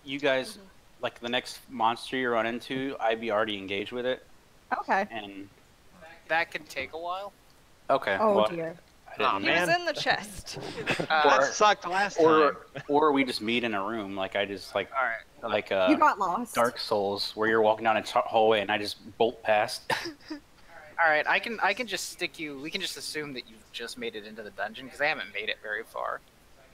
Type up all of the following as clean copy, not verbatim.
You guys, like the next monster you run into, I'd be already engaged with it, Okay. and That could take a while. okay. Oh well, dear. I didn't. He was Man. in the chest. That sucked last time. Or we just meet in a room, like I just like All right. You got lost. Dark Souls, where you're walking down a hallway and I just bolt past. All right. I can just stick you. We can just assume that you've just made it into the dungeon because I haven't made it very far.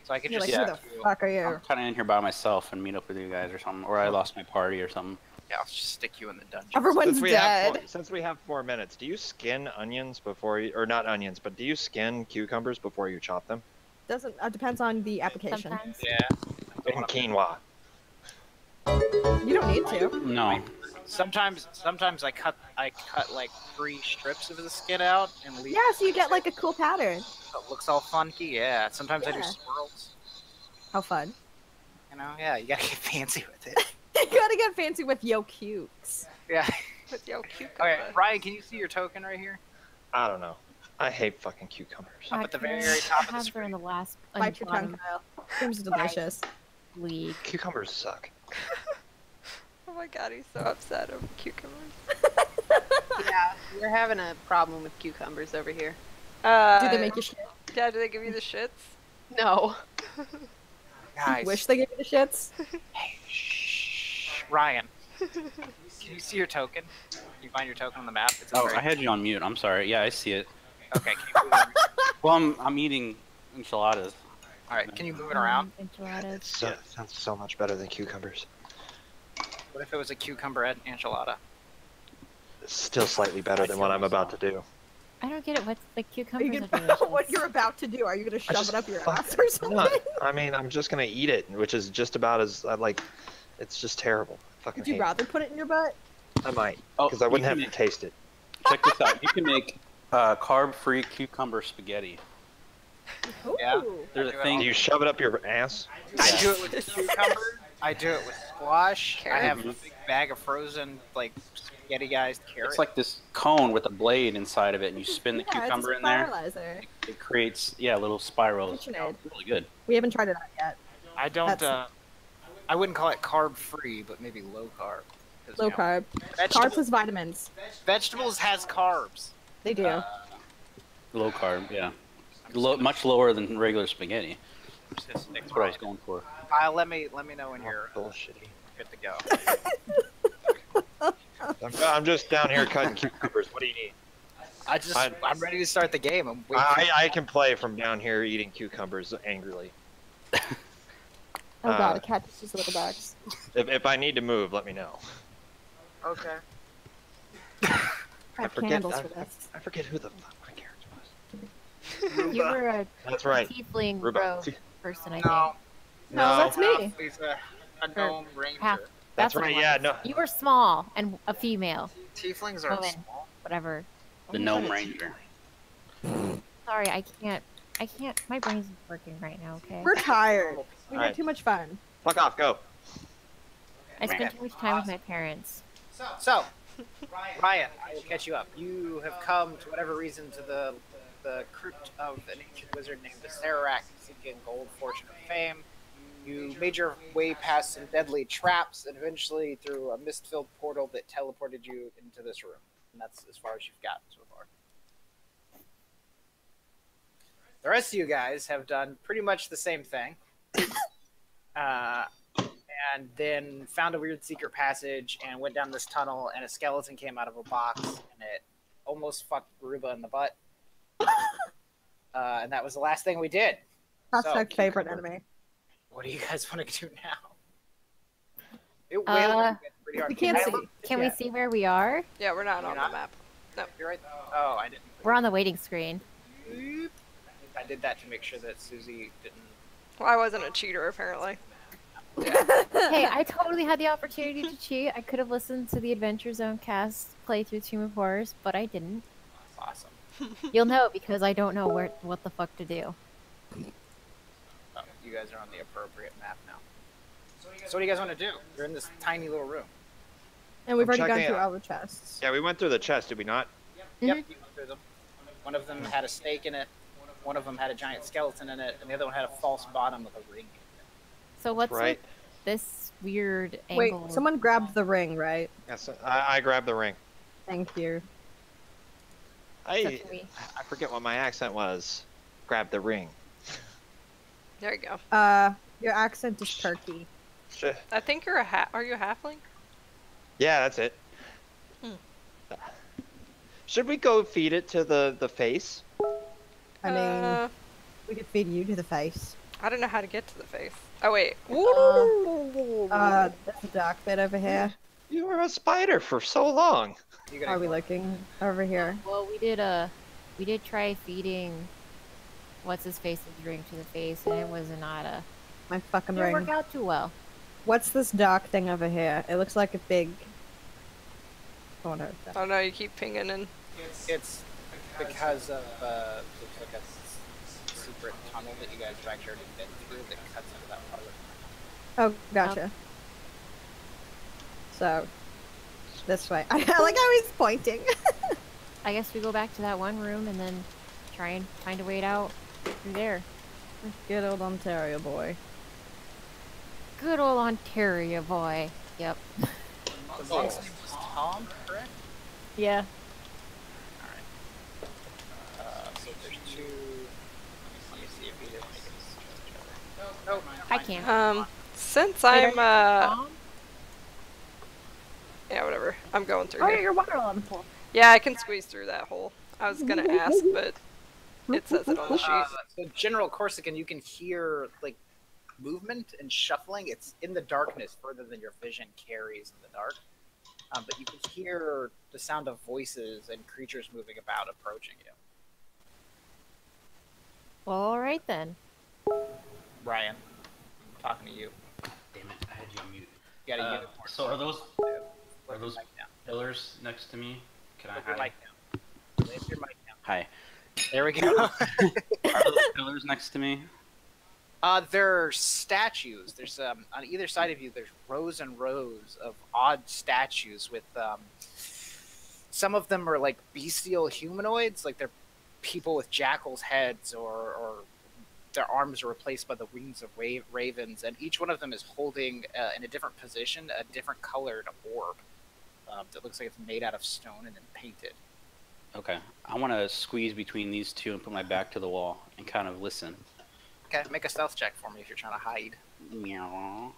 So I could You're just like, Yeah. who the fuck are you? I'm kind of in here by myself and meet up with you guys or something, or I lost my party or something. yeah, I'll just stick you in the dungeon. Everyone's dead. Since we have 4 minutes, do you skin onions before you, or not onions, but do you skin cucumbers before you chop them? Doesn't depends on the application. Sometimes. Yeah. And quinoa. You don't need to. No. Sometimes I cut like 3 strips of the skin out and leave. Yeah, so you get like a cool pattern. So it looks all funky. Yeah. Sometimes I do Yeah. swirls. How fun. You know. Yeah. You gotta get fancy with it. You gotta get fancy with yo cukes. Yeah. With yo cucumber. Okay, Ryan, can you see your token right here? I don't know. I hate fucking cucumbers. Up at the very, Actually, very top of I the have her screen. in the last Bite your tongue, Kyle. Seems delicious. week. Cucumbers suck. Oh my god, he's so upset over cucumbers. Yeah, we're having a problem with cucumbers over here. Do they make you shit? Yeah, do they give you the shits? No. Guys, Wish they gave you the shits? hey, shh. Ryan, can you see your token? Can you find your token on the map? It's Oh, very- I had you on mute. I'm sorry. Yeah, I see it. Okay, can you move it? Well, I'm eating enchiladas. All right, can you move it around? Enchiladas. Sounds so much better than cucumbers. What if it was a cucumber enchilada? It's still slightly better than what I'm about to do. I don't get it. What's the Are cucumbers you are gonna, delicious. what you're about to do? Are you gonna shove just it up your fuck- ass or something? No, I mean, I'm just gonna eat it, which is just about as like. It's just terrible. Fucking Would you hate rather put it in your butt? it. I might, Oh, because I wouldn't you have can to taste it. Check this out. You can make carb-free cucumber spaghetti. Yeah. Ooh. There's a Do thing. you shove it up your ass? I do it with cucumber. I do it with squash. I have a Carrots. big bag of frozen like spaghetti-ized carrots. It's like this cone with a blade inside of it, and you spin the Yeah, cucumber it's in a there. spiralizer. It creates little spirals. KitchenAid. Really good. We haven't tried it out yet. I don't. That's- I wouldn't call it carb-free, but maybe low carb. 'Cause, Low you know, carb. Vegetables, Carbs is vitamins. vegetables has carbs. They do. Low carb, yeah. Much lower than regular spaghetti. That's what I was going for. Kyle, let me know when you're Bullshitty. good to go. I'm just down here cutting cucumbers. What do you need? I'm ready to start the game. I'm waiting. I can play from down here eating cucumbers angrily. Oh god, Uh, a cat just used little bags. If I need to move, let me know. Okay. I have forget- candles I- for this. I forget who the fuck my character was. You were a That's right. tiefling Ruba. rogue person, I think. No, No, that's me. he's a gnome ranger. half- That's what right. it Yeah, was. no. You were small and a female. Tieflings are Woman. small. Whatever. The Gnome Ranger. Sorry, I can't. My brain's working right now. Okay. We're tired. We had Alright. too much fun. Fuck off. Go. I spent too much time with my parents. So, Ryan, I will catch you up. You have come, to whatever reason, to the crypt of an ancient wizard named Sararak, seeking gold, fortune, and fame. You made your way past some deadly traps, and eventually through a mist-filled portal that teleported you into this room. And that's as far as you've gotten so far. The rest of you guys have done pretty much the same thing. And then found a weird secret passage and went down this tunnel, and a skeleton came out of a box, and it almost fucked Ruba in the butt. And that was the last thing we did. Hashtag favorite cucumber. enemy. What do you guys want to do now? It will get pretty hard. We can't see. Can we Yeah. see where we are? Yeah, we're not You're on not? the map. You're right. Oh, I didn't. We're on the waiting screen. I did that to make sure that Susie didn't. Well, I wasn't a cheater, apparently. Hey, I totally had the opportunity to cheat. I could have listened to the Adventure Zone cast play through Tomb of Horrors, but I didn't. Awesome. You'll know because I don't know what the fuck to do. Oh, you guys are on the appropriate map now. So what do you guys want to do? You're in this tiny little room. And we've I'm already gone checking through it. all the chests. Yeah, we went through the chest, did we not? Yep, you went through them. One of them had a snake in it. One of them had a giant skeleton in it, and the other one had a false bottom with a ring in it. So what's Right. this weird Wait, angle. someone grabbed the ring, right? Yes, I grabbed the ring. Thank you. I for me. I forget what my accent was. Grab the ring. There you go. Your accent is turkey. I think you're are you a halfling? Yeah, that's it. Should we go feed it to the face? I mean, we could feed you to the face. I don't know how to get to the face. Oh wait. There's a dark bit over here. You were a spider for so long. You Are gonna we looking over here? Well, we did try feeding what's his face the drink to the face, and it was not a. My fucking Didn't ring. work out too well. What's this dark thing over here? It looks like a big. Oh no. Oh no, you keep pinging and. It's because of there's like a secret tunnel that you guys have actually already been through that cuts into that part. Oh, gotcha. So, this way. I like how he's pointing. I guess we go back to that one room and then try and find a way out through there. Good old Ontario boy. Good old Ontario boy. Yep. The monk's name was Tom, correct? Yeah. So there's two. Let me see if either make it. No, I can't. Since Wait, I'm Tom? yeah, whatever. I'm going through Oh, here. your water on the pool. Yeah, I can squeeze through that hole. I was gonna ask, but it says it on the sheet. So General Corsican, you can hear like movement and shuffling. It's in the darkness, further than your vision carries in the dark. But you can hear the sound of voices and creatures moving about, approaching you. Well, all right then. Ryan, I'm talking to you. Damn it, I had you on mute. You got a unicorn. So are those Flip your those mic down. pillars next to me? Can I Flip your hide? mic down. Flip your mic down. Hi. There we go. Are those pillars next to me? They're statues. There's on either side of you. There's rows and rows of odd statues with some of them are like bestial humanoids, like they're people with jackals' heads, or their arms are replaced by the wings of ravens, and each one of them is holding in a different position a different colored orb that looks like it's made out of stone and then painted. Okay. I want to squeeze between these two and put my back to the wall and kind of listen. Okay, make a stealth check for me if you're trying to hide. Meow.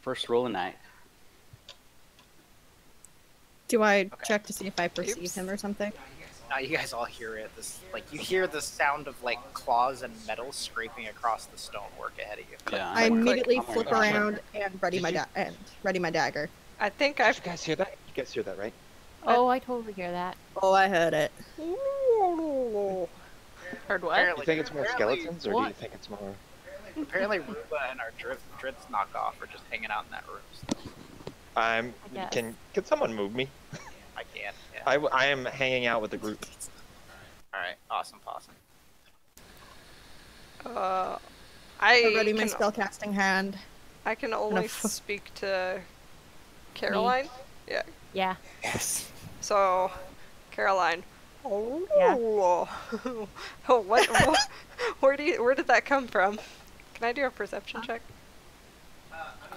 First roll of the night. Do I check to see if I perceive Oops. him or something? Now you guys all hear it. This, like, you hear the sound of like claws and metal scraping across the stonework ahead of you. Yeah. I immediately I'm flip wearing a around and ready my dagger. I think Did I've. you guys hear that? You guys hear that, right? Oh, I totally hear that. Oh, I heard it. Heard what? Apparently- You think it's more apparently- skeletons, or do you think it's more? Apparently, Ruba and our Dritz knockoff are just hanging out in that room. Still. I'm. guess. Can someone move me? I can't. Yeah. I am hanging out with the group. All right. Awesome. Possum. I ready my can, spellcasting hand. I can only f- speak to Caroline. Yeah. Yeah. Yes. So, Caroline. Yeah. Oh, what? Where did that come from? Can I do a perception check?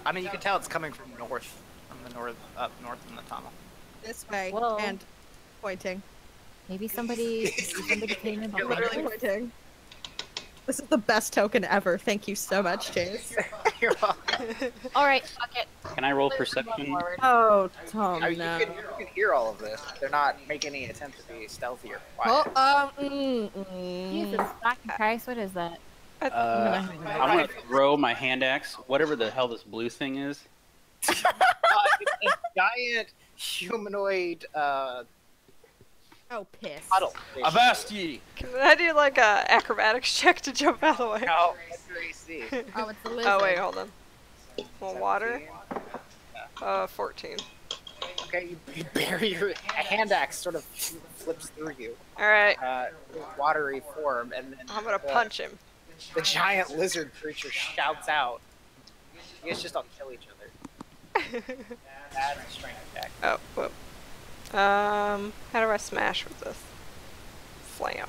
I mean, you can tell it's coming from north, up north in the tunnel. This way. Whoa. And pointing. Maybe somebody came in You're behind literally us. pointing. This is the best token ever. Thank you so much, Chase. You're welcome. All right, fuck it. Can I roll Let's go perception? forward. Oh, Tom, I mean, no. you can hear all of this. They're not making any attempt to be stealthy or Oh, quiet. Jesus fucking Christ, what is that? I'm gonna throw my hand axe, whatever the hell this blue thing is. It's a giant humanoid Oh, piss. puddle. Avasti! Can I do like a acrobatics check to jump out of the way? No, what's your AC? Oh, it's a lizard. Oh wait, hold on. Well, water. 14. Okay, you bury your hand axe sort of flips through you, All right, watery form, and then I'm gonna punch him. the giant lizard creature shouts out. You guys just all kill each other. Add a strength attack. Oh, whoop. How do I smash with this? Slam.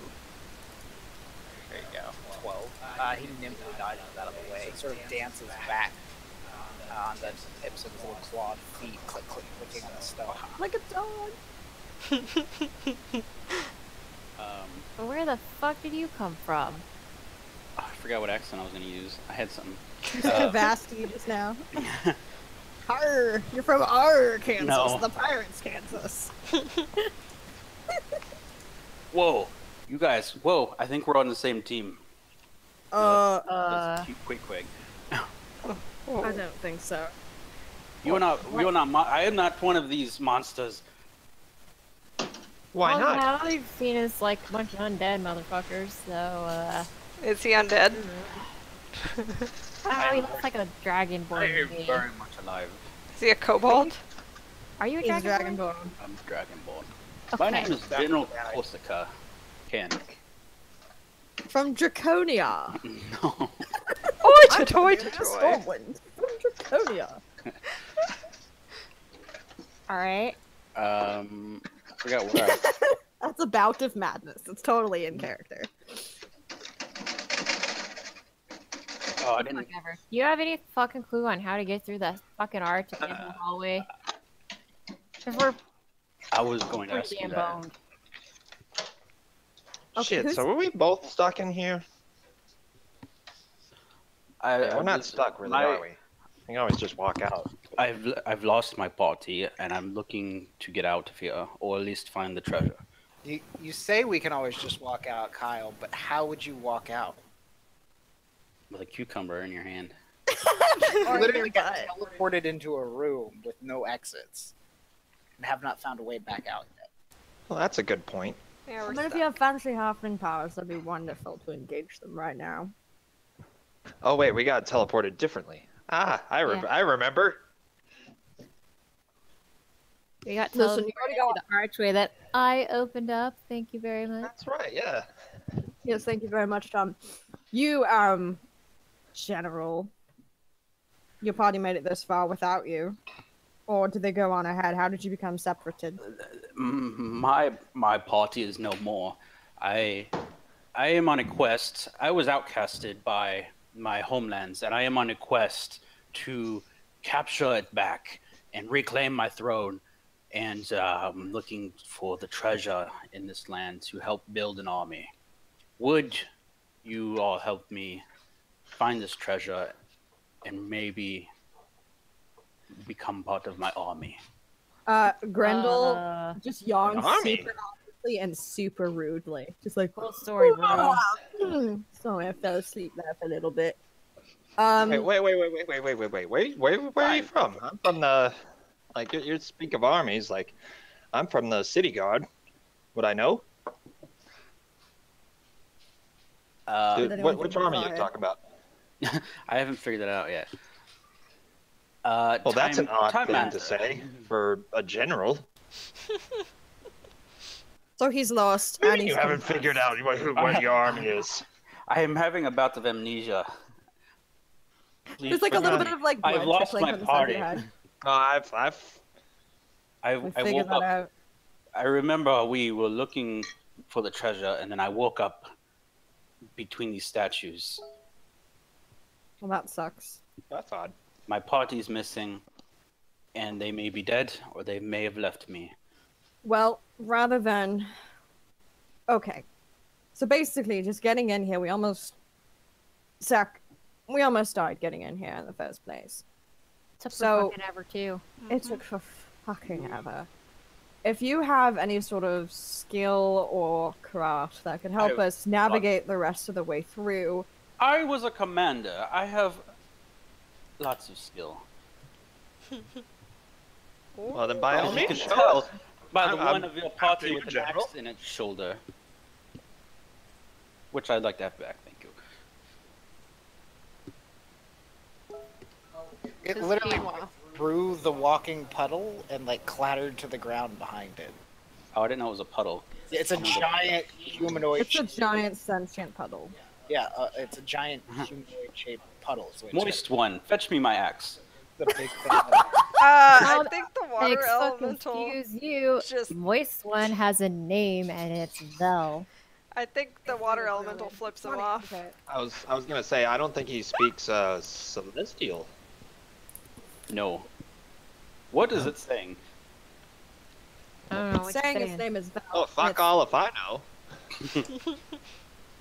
There you go. 12. He nimbly dodges out of the way. He sort of dances back on the tips of his little clawed feet, click, click, clicking on the stone. Like a dog. Where the fuck did you come from? I forgot what accent I was gonna use. I had something. Vasti just now. Arr, you're from Arr, Kansas, No. the Pirates, Kansas. Whoa, you guys. Whoa, I think we're on the same team. Let's keep quick. I don't think so. You are not. You are not. I am not one of these monsters. Why Well, not? All I've seen is like a bunch of undead motherfuckers, so Is he undead? he looks like a dragonborn. I am to me. very much alive. Is he a kobold? Are you a He's dragonborn? Dragonborn. I'm Dragonborn. My name is General Corsica. Ken. From Draconia. No. Oi, I'm toy, from toy. Stormwind. From Draconia. Alright. I forgot where I. That's a bout of madness. It's totally in character. Oh, I didn't. Whatever. Do you have any fucking clue on how to get through that fucking arch to get in the hallway? Because we're I was going to pretty ask you damn that. boned. Okay, Shit, who's- so are we both stuck in here? Yeah, we're not stuck, really, are we? We can always just walk out. I've lost my party, and I'm looking to get out of here, or at least find the treasure. You say we can always just walk out, Kyle, but how would you walk out? With a cucumber in your hand. Or Literally your got butt. teleported into a room with no exits, and have not found a way back out yet. Well, that's a good point. Yeah, we're But if you have fancy halfling powers, that'd be wonderful to engage them right now. Oh wait, we got teleported differently. Ah, I remember. We got Listen, teleported you already to got- the archway that I opened up. Thank you very much. That's right, yeah. Yes, thank you very much, Tom. You, General, your party made it this far without you. Or did they go on ahead? How did you become separated? My party is no more. I am on a quest. I was outcasted by my homelands, and I am on a quest to capture it back and reclaim my throne. And I'm looking for the treasure in this land to help build an army. Would you all help me find this treasure and maybe become part of my army? Grendel just yawned Army? super obviously and super rudely. Just like, Cool story, bro. Sorry, I fell asleep there for a little bit. Wait. Where are you from? I'm from the, like, you speak of armies, like, I'm from the city guard. Would I know? Did anyone Which get army are you fired? talking about? I haven't figured that out yet. Well, that's an odd Time thing Man. to say for a general. So he's lost. What do and you he's mean you haven't come figured out what your army is? I am having a bout of amnesia. There's like a little bit of like I've blood lost trickling my from the side of your party. head. No, I We woke figured that up. out. I remember we were looking for the treasure, and then I woke up between these statues. Well, that sucks. That's odd. My party's missing, and they may be dead, or they may have left me. Well, rather than... Okay. So basically, just getting in here, we almost died getting in here in the first place. Took So- fucking ever too. It took for fucking ever. If you have any sort of skill or craft that can help us navigate the rest of the way through, I was a commander. I have lots of skill. Well, then by all As you can means, tell by the I'm one of your party after with you, an General. axe in its shoulder. Which I'd like to have back, thank you. It Does literally he- went through the walking puddle and like clattered to the ground behind it. Oh, I didn't know it was a puddle. It's a giant humanoid. it's a giant sentient puddle. Yeah, it's a giant humanoid-shaped puddle. So it's Moist one, fetch me my axe. the big thing. I Well, think the water Fuck elemental confuse you. just Moist one has a name and it's Vel. I think the water elemental flips him off. I was gonna say I don't think he speaks Celestial. No. What is it saying? I don't know It's what saying you're his saying. name is Val. Oh fuck It's- all if I know.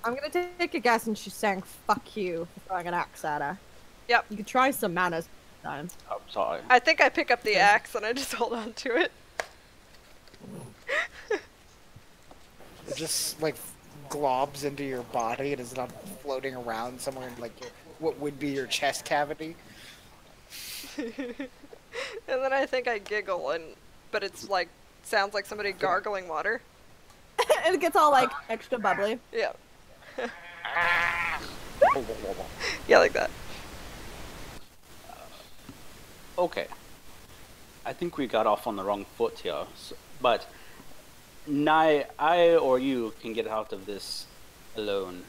I'm gonna take a guess and she's saying "fuck you" for throwing an axe at her. Yep. You could try some manners. Time. I'm sorry. I think I pick up the axe and I just hold on to it. It just like globs into your body and is not floating around somewhere in like what would be your chest cavity. And then I think I giggle, but it's like sounds like somebody gargling water. And it gets all like extra bubbly. Yeah. Yeah, like that. Okay. I think we got off on the wrong foot here, but I or you can get out of this alone.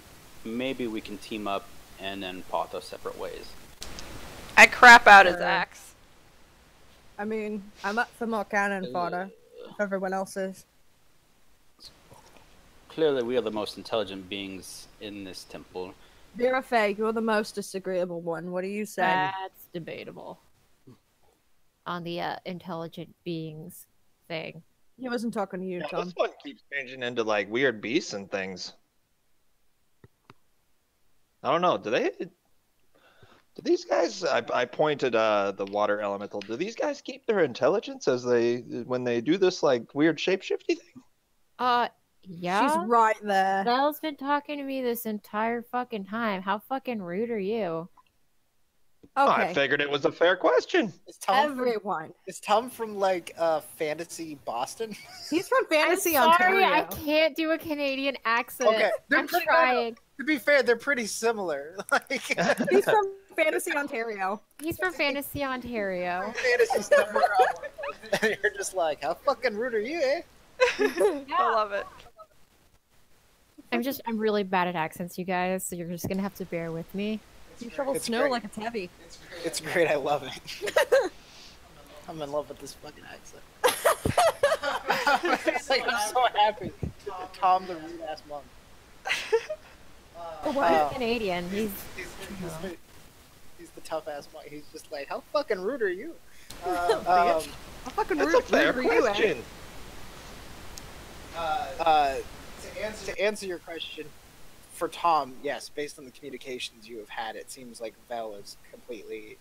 Maybe we can team up and then part our separate ways. I crap out his axe. I mean, I'm up for more cannon fodder. If everyone else is. Clearly, we are the most intelligent beings in this temple. Vera Faye, you're the most disagreeable one. What do you say? That's debatable. On the intelligent beings thing. He wasn't talking to you, Yeah, Tom. this one keeps changing into like weird beasts and things. I don't know. Do these guys? I pointed the water elemental. Do these guys keep their intelligence as when they do this like weird shapeshifty thing? Yeah. She's right there. Belle's been talking to me this entire fucking time. How fucking rude are you? Okay. I figured it was a fair question. Is Tom Everyone. is Tom from like fantasy Boston? He's from Fantasy I'm sorry, Ontario. I can't do a Canadian accent. Okay, they're I'm pretty- trying. To be fair, they're pretty similar. Like He's from Fantasy Ontario. He's from Fantasy Ontario. fantasy stuff. And you're just like, how fucking rude are you, eh? I love it. I'm really bad at accents, you guys, so you're just gonna have to bear with me. You shovel It's snow great. like it's heavy. It's great. I love it. I'm in love with this fucking accent. It's like, I'm so happy. Tom, the rude ass monk. He's Canadian. He's He's the tough ass monk. He's just like, how fucking rude are you? How fucking That's rude, a fair rude are you, eh? question. To answer your question, for Tom, yes, based on the communications you have had, it seems like Vel is completely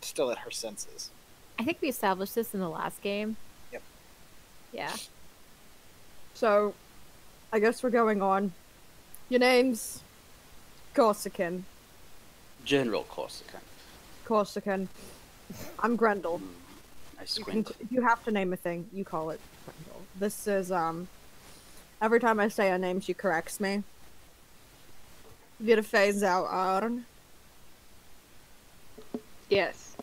still at her senses. I think we established this in the last game. Yep. Yeah. So, I guess we're going on. Your name's Corsican. General Corsica. Corsican. I'm Grendel. I You, squint. if you have to name a thing, you call it Grendel. This is, every time I say her name, she corrects me. Vera Faye's out Arn. Yes.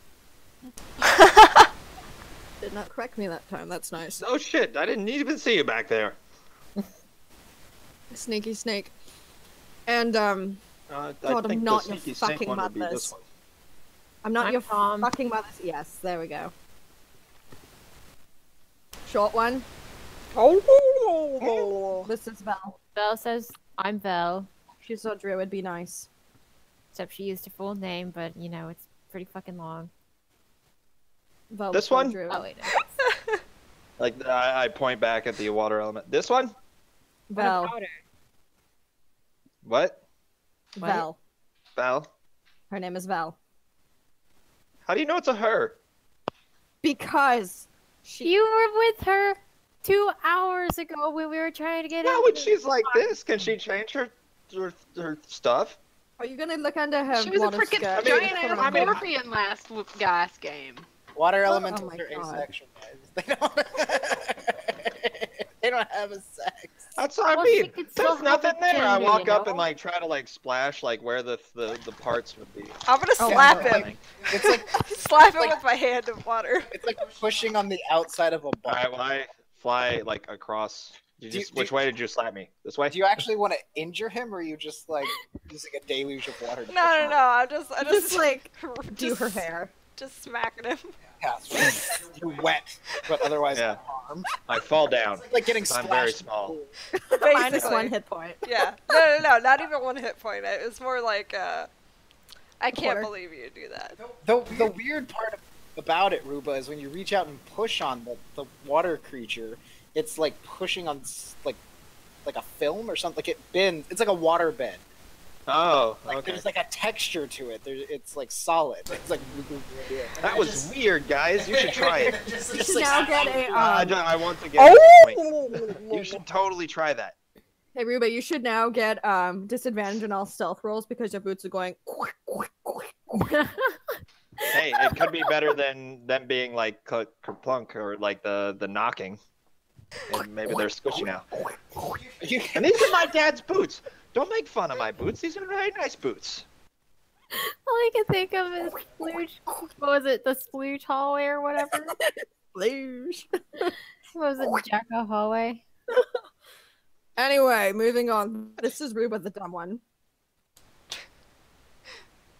Did not correct me that time, that's nice. Oh shit! I didn't even see you back there. Sneaky snake. And, I God, I'm think not the your sneaky snake fucking one would be mothers. this one. I'm not I'm your Tom. fucking mother's. Yes, there we go. Short one. This is Vel. Belle says, I'm Belle. She saw Druid be nice. Except she used her full name, but, you know, it's pretty fucking long. Vel This saw one? Druid. Oh, wait. Like I point back at the water element. This one? Vel. What? Vel. Val? Her name is Vel. How do you know it's a her? Because You were with her 2 hours ago when we were trying to get Not out. when she's like this. Can she change her stuff? are you gonna look under her She was a water freaking skirt? giant scorpion last game. Water Oh elementals my are God. asexual, guys. They don't have a sex. That's what I Well, she mean. could still There's have nothing a there. I gender, walk you up know? and like try to like splash like where the parts would be. I'm gonna Oh, slap wow. him. It's like Slap him with my hand of water. it's like pushing on the outside of a ball. Alright, well I fly like across. Which way did you slap me? This way? Do you actually want to injure him, or are you just like using a deluge of water? to No, push no, him? no. I just Just like do just her hair. Just smacking him. Yeah, you're wet, but otherwise Yeah. unharmed. I fall down. It's like getting I'm splashed. very in the small. pool. Minus Basically. 1 hit point. Yeah. No, not even 1 hit point. It was more like, I can't Quarter. believe you do that. The weird part about it, Ruba, is when you reach out and push on the water creature, it's like pushing on like a film or something. Like it bends. It's like a water bed. Oh, Like okay. there's like a texture to it. It's like solid. It's like That was weird, guys. You should try it. You should now get a I want to get a point. You should totally try that. Hey Ruba, you should now get disadvantage on all stealth rolls because your boots are going. Hey, it could be better than them being like kerplunk or like the knocking. And maybe they're squishy now. And these are my dad's boots. Don't make fun of my boots. These are very nice boots. All I can think of is splooge. What was it? The splooge hallway or whatever? Splooge. What was it? Jacko hallway? Anyway, moving on. This is Ruba the dumb one.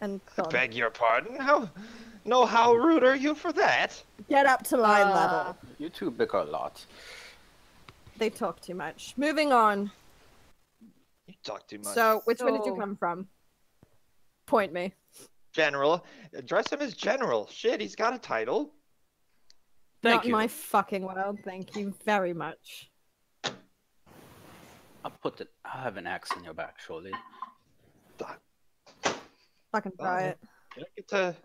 And Beg your pardon? How rude are you for that? get up to my level. You two bicker a lot. They talk too much. Moving on. You talk too much. So, which one did you So- come from? Point me. General. Address him as General. Shit, he's got a title. Thank Not you. in my fucking world. Thank you very much. I'll have an axe in your back, surely. Fucking try it.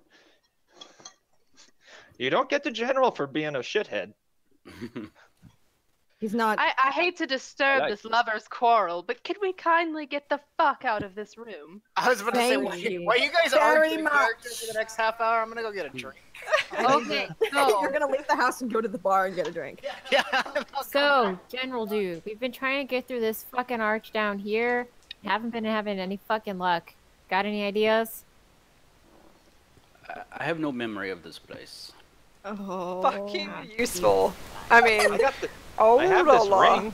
You don't get the General for being a shithead. He's not. I hate to disturb Like- this lover's quarrel, but can we kindly get the fuck out of this room? I was about to say, Thank you while you guys very arguing much. characters for the next half hour, I'm gonna go get a drink. Okay, You're so, gonna leave the house and go to the bar and get a drink. Yeah. so, General Dude, we've been trying to get through this fucking arch down here. Haven't been having any fucking luck. Got any ideas? I have no memory of this place. Oh. Fucking useful. I mean, I got the. oh I have la this la. ring.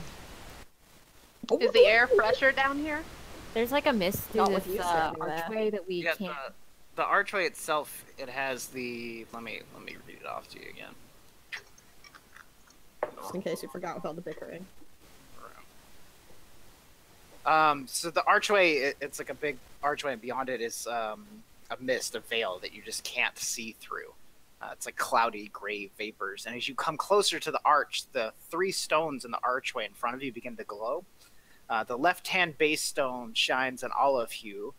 Is the air fresher down here? There's like a mist through Not with this you saying that. archway that we Yeah, can't. the archway itself, it has the. Let me read it off to you again. Just in case you forgot with all the bickering. So the archway, it's like a big archway, and beyond it is a mist, a veil that you just can't see through. It's like cloudy gray vapors, and as you come closer to the arch, the 3 stones in the archway in front of you begin to glow. The left-hand base stone shines an olive hue.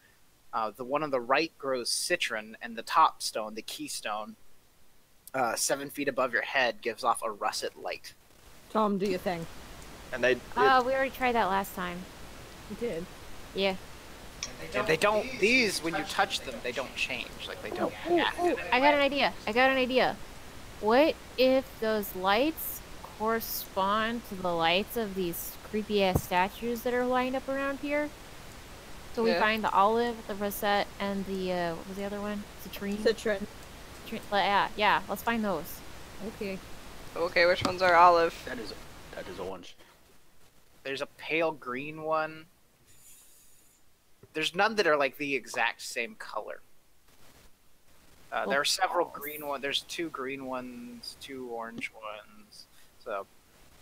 The one on the right grows citron, and the top stone, the keystone, 7 feet above your head, gives off a russet light. Tom, do your thing. And they. We already tried that last time. You did. Yeah. And they don't. These, when you touch them, they don't change. Like they don't act. I got an idea. What if those lights correspond to the lights of these creepy ass statues that are lined up around here? So we Yeah. find the olive, the rosette, and the what was the other one? Citrine. Citron. Yeah. Let's find those. Okay. Okay, which ones are olive? That is orange. There's a pale green one. There's none that are like the exact same color. There are several green ones. There's 2 green ones, 2 orange ones. So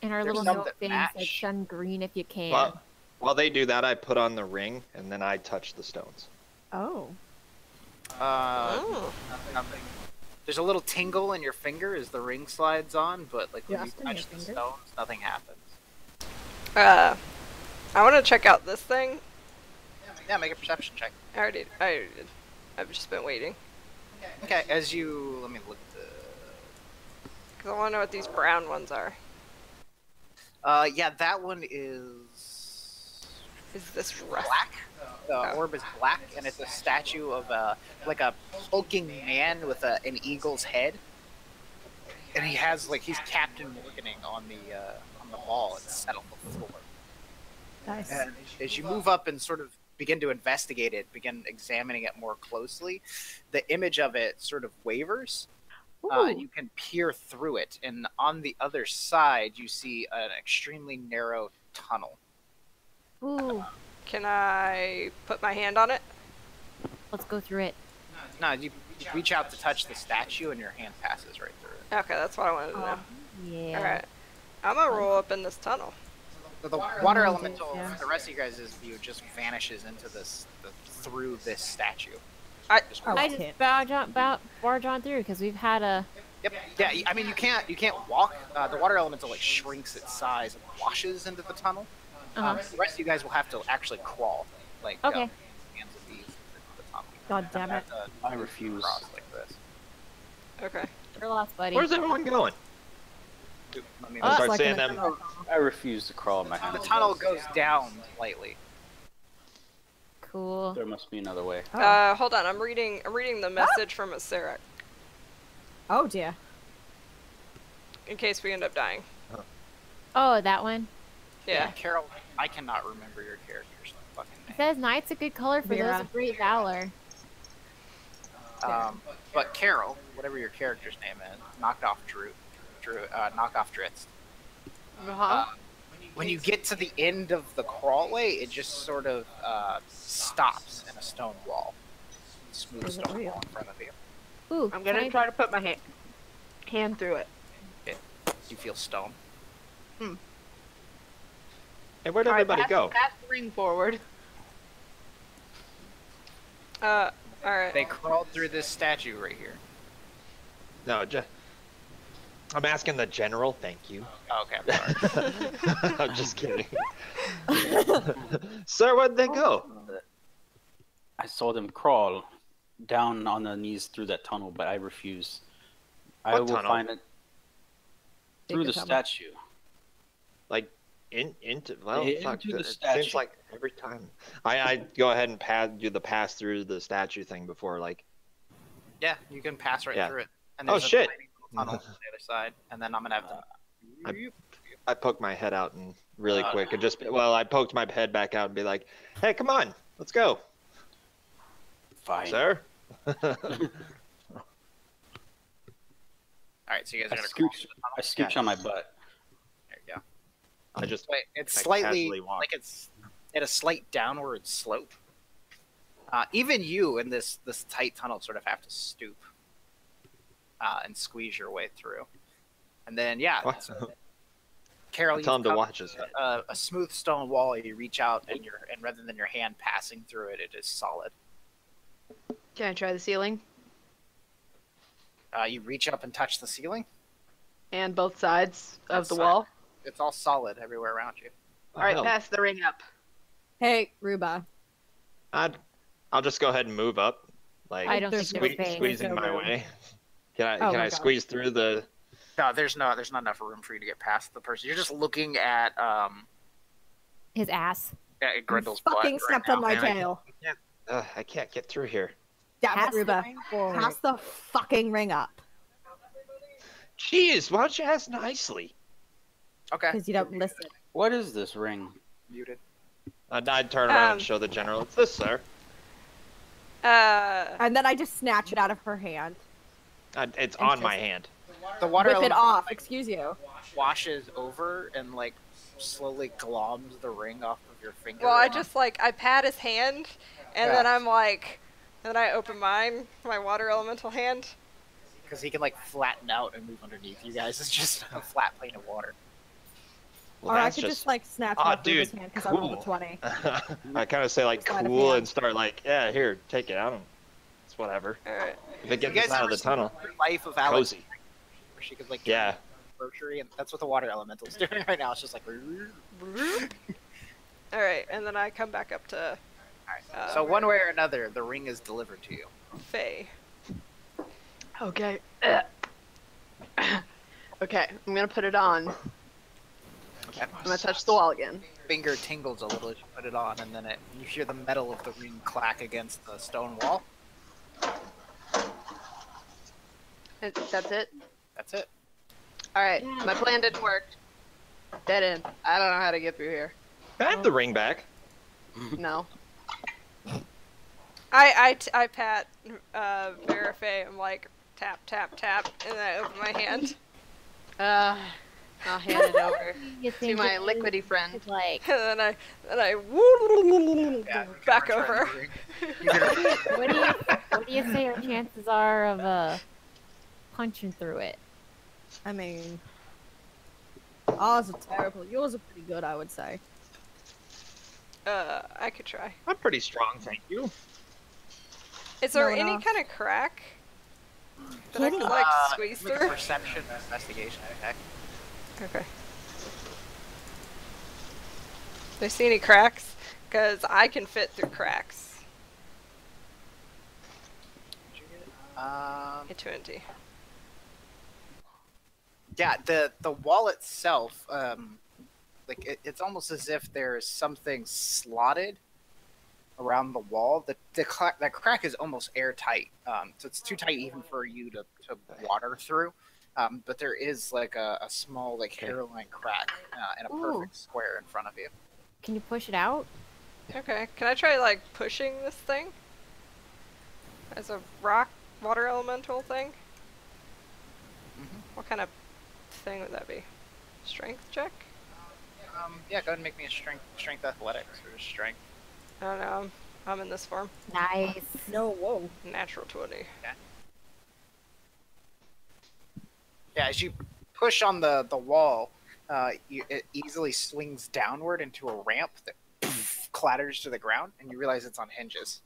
And our There's little some note that thing match. said shun green if you can. While they do that, I put on the ring and then I touch the stones. Oh. Oh. nothing. There's a little tingle in your finger as the ring slides on, but like when Just you in your touch the finger? stones, nothing happens. I want to check out this thing. Yeah, make a perception check. I already did. I've just been waiting. Okay, as you let me look at the. Because I want to know what these brown ones are. Yeah, that one is Is this rough? black. The orb is black, and it's a statue of a hulking man with an eagle's head, and he has he's Captain Morganing on the wall. It's set on the floor. Nice. And as you move up and sort of begin to investigate it, begin examining it more closely, the image of it sort of wavers. Ooh. You can peer through it, and on the other side, you see an extremely narrow tunnel. Ooh, Can I put my hand on it? let's go through it. No, you reach out to touch the statue, and your hand passes right through it. Okay, that's what I wanted to know. Yeah. Alright. I'm gonna roll up in this tunnel. So the water elemental, yeah. for the rest of you guys' view, just vanishes into through this statue. I I just barge on through because we've had a. Yep. Yeah. I mean, you can't walk. The water elemental like shrinks its size and washes into the tunnel. Uh-huh. The rest of you guys will have to actually crawl, like Okay. hands and knees into the tunnel. God damn it. I refuse. Cross like this. Okay. You're lost, buddy. Where's everyone going? Let me I start like seeing an- them. I refuse to crawl in my hand. The tunnel goes down slightly. Cool. There must be another way. Oh. Hold on. I'm reading the message from a Serac Oh dear. in case we end up dying. Oh, that one. Yeah. Carol, I cannot remember your character's fucking It name. says knight's a good color for Vera. those of great valor. But Carol, whatever your character's name is, knocked off Dritz. When you get to the end of the crawlway, it just sort of stops in a stone wall. Smooth Is it stone real? wall in front of you. Ooh, I'm gonna can I- try to put my hand through it. You feel stone. Hey, where'd everybody go? Pass the ring forward. Alright. They crawled through this statue right here. No, I'm asking the general. Thank you. Oh, okay, I'm sorry. I'm just kidding. Sir, where'd they go? I saw them crawl down on their knees through that tunnel, but I refuse. I What will tunnel? find it through the tunnel. statue. Like into fuck, Into the it statue. seems like every time I go ahead and do the pass through the statue thing before, like. Yeah, you can pass right Yeah. through it. And Oh, there's a shit. tiny little tunnel on the other side, and then I'm gonna have to. I poked my head out and really Oh, quick and I poked my head back out and be like, "Hey, come on, let's go, Fine. sir." All right, so you guys I are gonna crawl scooch. through the tunnel. I scooch on my butt. There you go. I just Wait, it's I slightly casually walk. like it's at a slight downward slope. Even you in this tight tunnel sort of have to stoop and squeeze your way through. And then What? so, Carol, Tell you him to watch his head. a smooth stone wall. You reach out and rather than your hand passing through it, it is solid. Can I try the ceiling? You reach up and touch the ceiling. And both sides of Both the sides. wall? It's all solid everywhere around you. Alright, Hell. pass the ring up. Hey, Ruba. I'll just go ahead and move up, like I don't There's think there's squeeze- space. squeezing no my room. way. Can I Oh my God. squeeze through the? No, there's not enough room for you to get past the person. You're just looking at His ass. Grendel's butt Fucking right stepped now. on my man, I- tail. I can't get through here. Damn Pass it, the Ruba. ring forward. Pass the fucking ring up. Jeez, why don't you ask nicely? Okay. Because you don't listen. What is this ring? Muted. I'd turn around Um, and show the general. It's this, sir. And then I just snatch it out of her hand. It's on my hand. The water Whip it elemental, off. like, Excuse you. washes over and like slowly gloms the ring off of your finger. Well, I and- just I pat his hand, and then I'm like, then I open my water elemental hand. because he can like flatten out and move underneath you guys. It's just a flat plane of water. Well, Or I that's could just like snatch it Aw, off Ruba's dude, hand because I rolled a cool. 20. I kind of say like Sleight of cool hand. and start like, yeah, here, take it out. It's whatever. All right. If it You gets us out of ever the seen tunnel, Life of Alex, cozy. where she could like Yeah. grocery, and that's what the water elemental's doing right now. It's just like. All right, and then I come back up to So one way or another, the ring is delivered to you. Faye. Okay. Okay, I'm gonna put it on. Okay. I'm gonna touch the wall again. Finger tingles a little as you put it on, and then you hear the metal of the ring clack against the stone wall. That's it? That's it. Alright, my plan didn't work. Dead end. I don't know how to get through here. Can I have the ring back? No. I pat Vera Faye. I'm like tap tap tap, and then I open my hand, I'll hand it over You to think my it liquidy friend. is, like, and then I Yeah, back return over. the ring. You can- what do you say our chances are of punching through it? I mean, ours are terrible. Yours are pretty good, I would say. I could try. I'm pretty strong, thank you. Is there No, any no. kind of crack that I could like squeeze Make a through? perception investigation check. Okay. Do I see any cracks? Because I can fit through cracks. Hit 20. Yeah, the wall itself, like it's almost as if there's something slotted around the wall. That crack is almost airtight, so it's too tight even for you to water through. But there is like a small like hairline crack and a perfect square in front of you. Can you push it out? Okay, can I try like pushing this thing? As a rock water elemental thing? What kind of thing would that be? Strength check? Yeah, go ahead and make me a strength athletics or strength. I don't know, I'm in this form. Nice. No, whoa. Natural 20. Yeah, as you push on the wall, it easily swings downward into a ramp that clatters to the ground, and you realize it's on hinges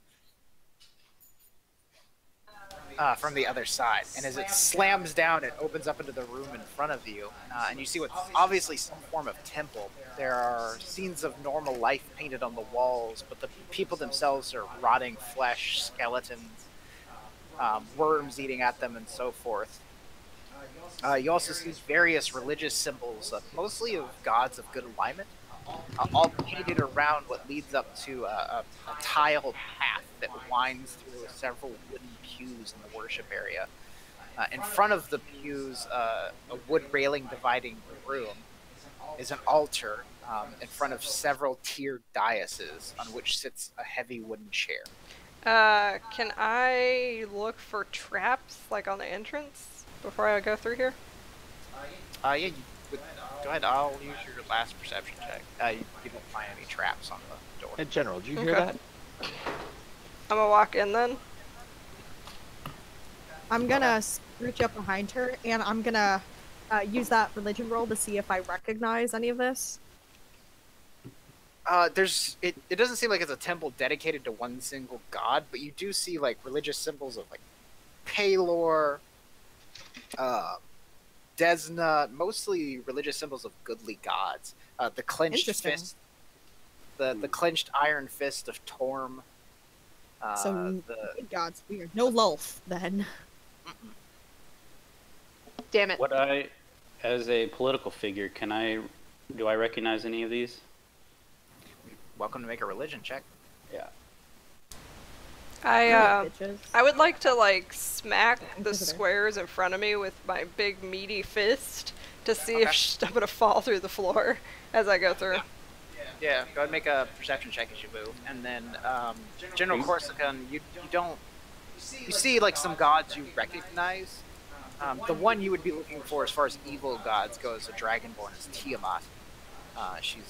from the other side. And as it slams down, it opens up into the room in front of you, and you see what's obviously some form of temple. There are scenes of normal life painted on the walls, but the people themselves are rotting flesh, skeletons, worms eating at them, and so forth. You also see various religious symbols, mostly of gods of good alignment, all painted around what leads up to a tiled path that winds through several wooden pews in the worship area. In front of the pews, a wood railing dividing the room, is an altar in front of several tiered daises on which sits a heavy wooden chair. Can I look for traps, like on the entrance, before I go through here? Yeah, you would, go ahead, I'll use your last perception check. You don't find any traps on the door. In general, did you hear Okay. that? I'm gonna walk in then. I'm gonna reach up behind her, and I'm gonna use that religion roll to see if I recognize any of this. It doesn't seem like it's a temple dedicated to one single god, but you do see like religious symbols of like Palor, Desna, mostly religious symbols of goodly gods. The clenched Interesting. fist, the clenched iron fist of Torm. So, good gods, weird. No Lulf, then. Damn it. As a political figure, do I recognize any of these? Welcome to make a religion check. Yeah. I would like to like smack the Inquisitor. squares in front of me with my big meaty fist to see Okay. if I'm gonna fall through the floor as I go through. Yeah, go ahead and make a perception check as you move. And then, General Corsican, you see like some gods you recognize. The one you would be looking for as far as evil gods go as a dragonborn is Tiamat. She's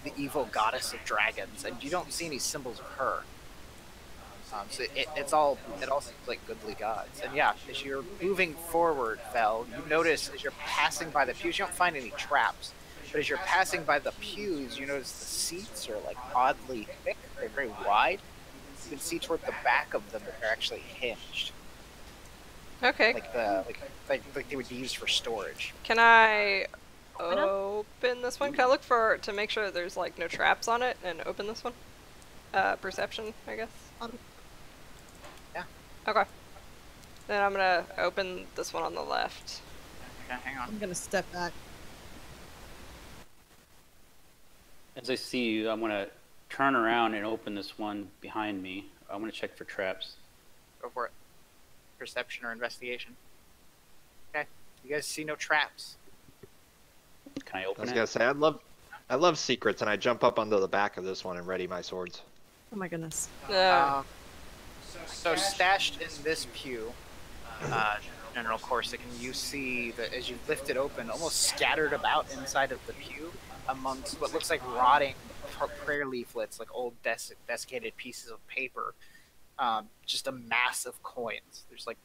the evil goddess of dragons, and you don't see any symbols of her. So it all seems like goodly gods. And yeah, as you're moving forward, Vel, you notice as you're passing by the pews, you don't find any traps. But as you're passing by the pews, you notice the seats are like oddly thick. They're very wide. You can see toward the back of them that they're actually hinged, Okay. like they would be used for storage. Can I open this one? Can I look to make sure there's like no traps on it and open this one? Perception, I guess. Yeah. Okay. Then I'm gonna open this one on the left. Okay, hang on. I'm gonna step back. As I see you, I'm gonna turn around and open this one behind me. I'm gonna check for traps. Go for it. Perception or investigation. Okay. You guys see no traps. Can I I open was it? gonna say I love secrets, and I jump up onto the back of this one and ready my swords. Oh my goodness. So stashed in this pew, General Corsican, you see that as you lift it open, almost scattered about inside of the pew, amongst what looks like rotting prayer leaflets, like old desiccated pieces of paper, just a mass of coins. There's like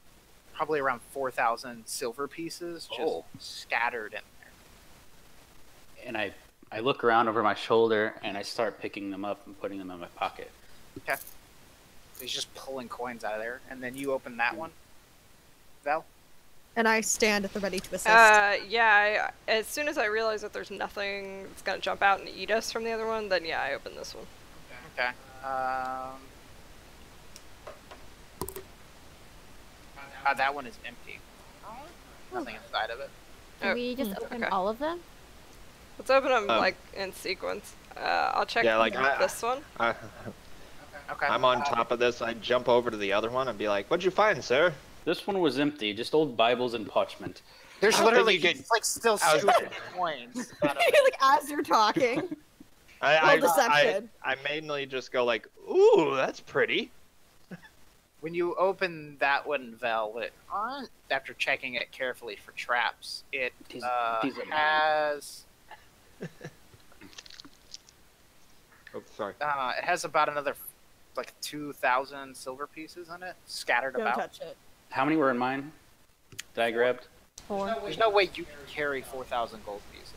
probably around 4,000 silver pieces just scattered in there. And I look around over my shoulder and I start picking them up and putting them in my pocket. Okay. He's just pulling coins out of there, and then you open that one, Val. And I stand at the ready to assist. Yeah, as soon as I realize that there's nothing that's gonna jump out and eat us from the other one, then yeah, I open this one. Okay. That one is empty. Nothing inside of it. Can we just open all of them? Let's open them like in sequence. I'll check this one. Okay. I'm on top of this. I jump over to the other one and be like, "What'd you find, sir?" This one was empty, just old Bibles and parchment. There's literally get like still shooting coins. Like as you're talking. I mainly just go like, "Ooh, that's pretty." When you open that one, Vel, after checking it carefully for traps, it has. Oh, sorry. It has about another like 2,000 silver pieces in it, scattered Don't about. touch it. How many were in mine that I grabbed? 4. There's no way you can carry 4,000 gold pieces.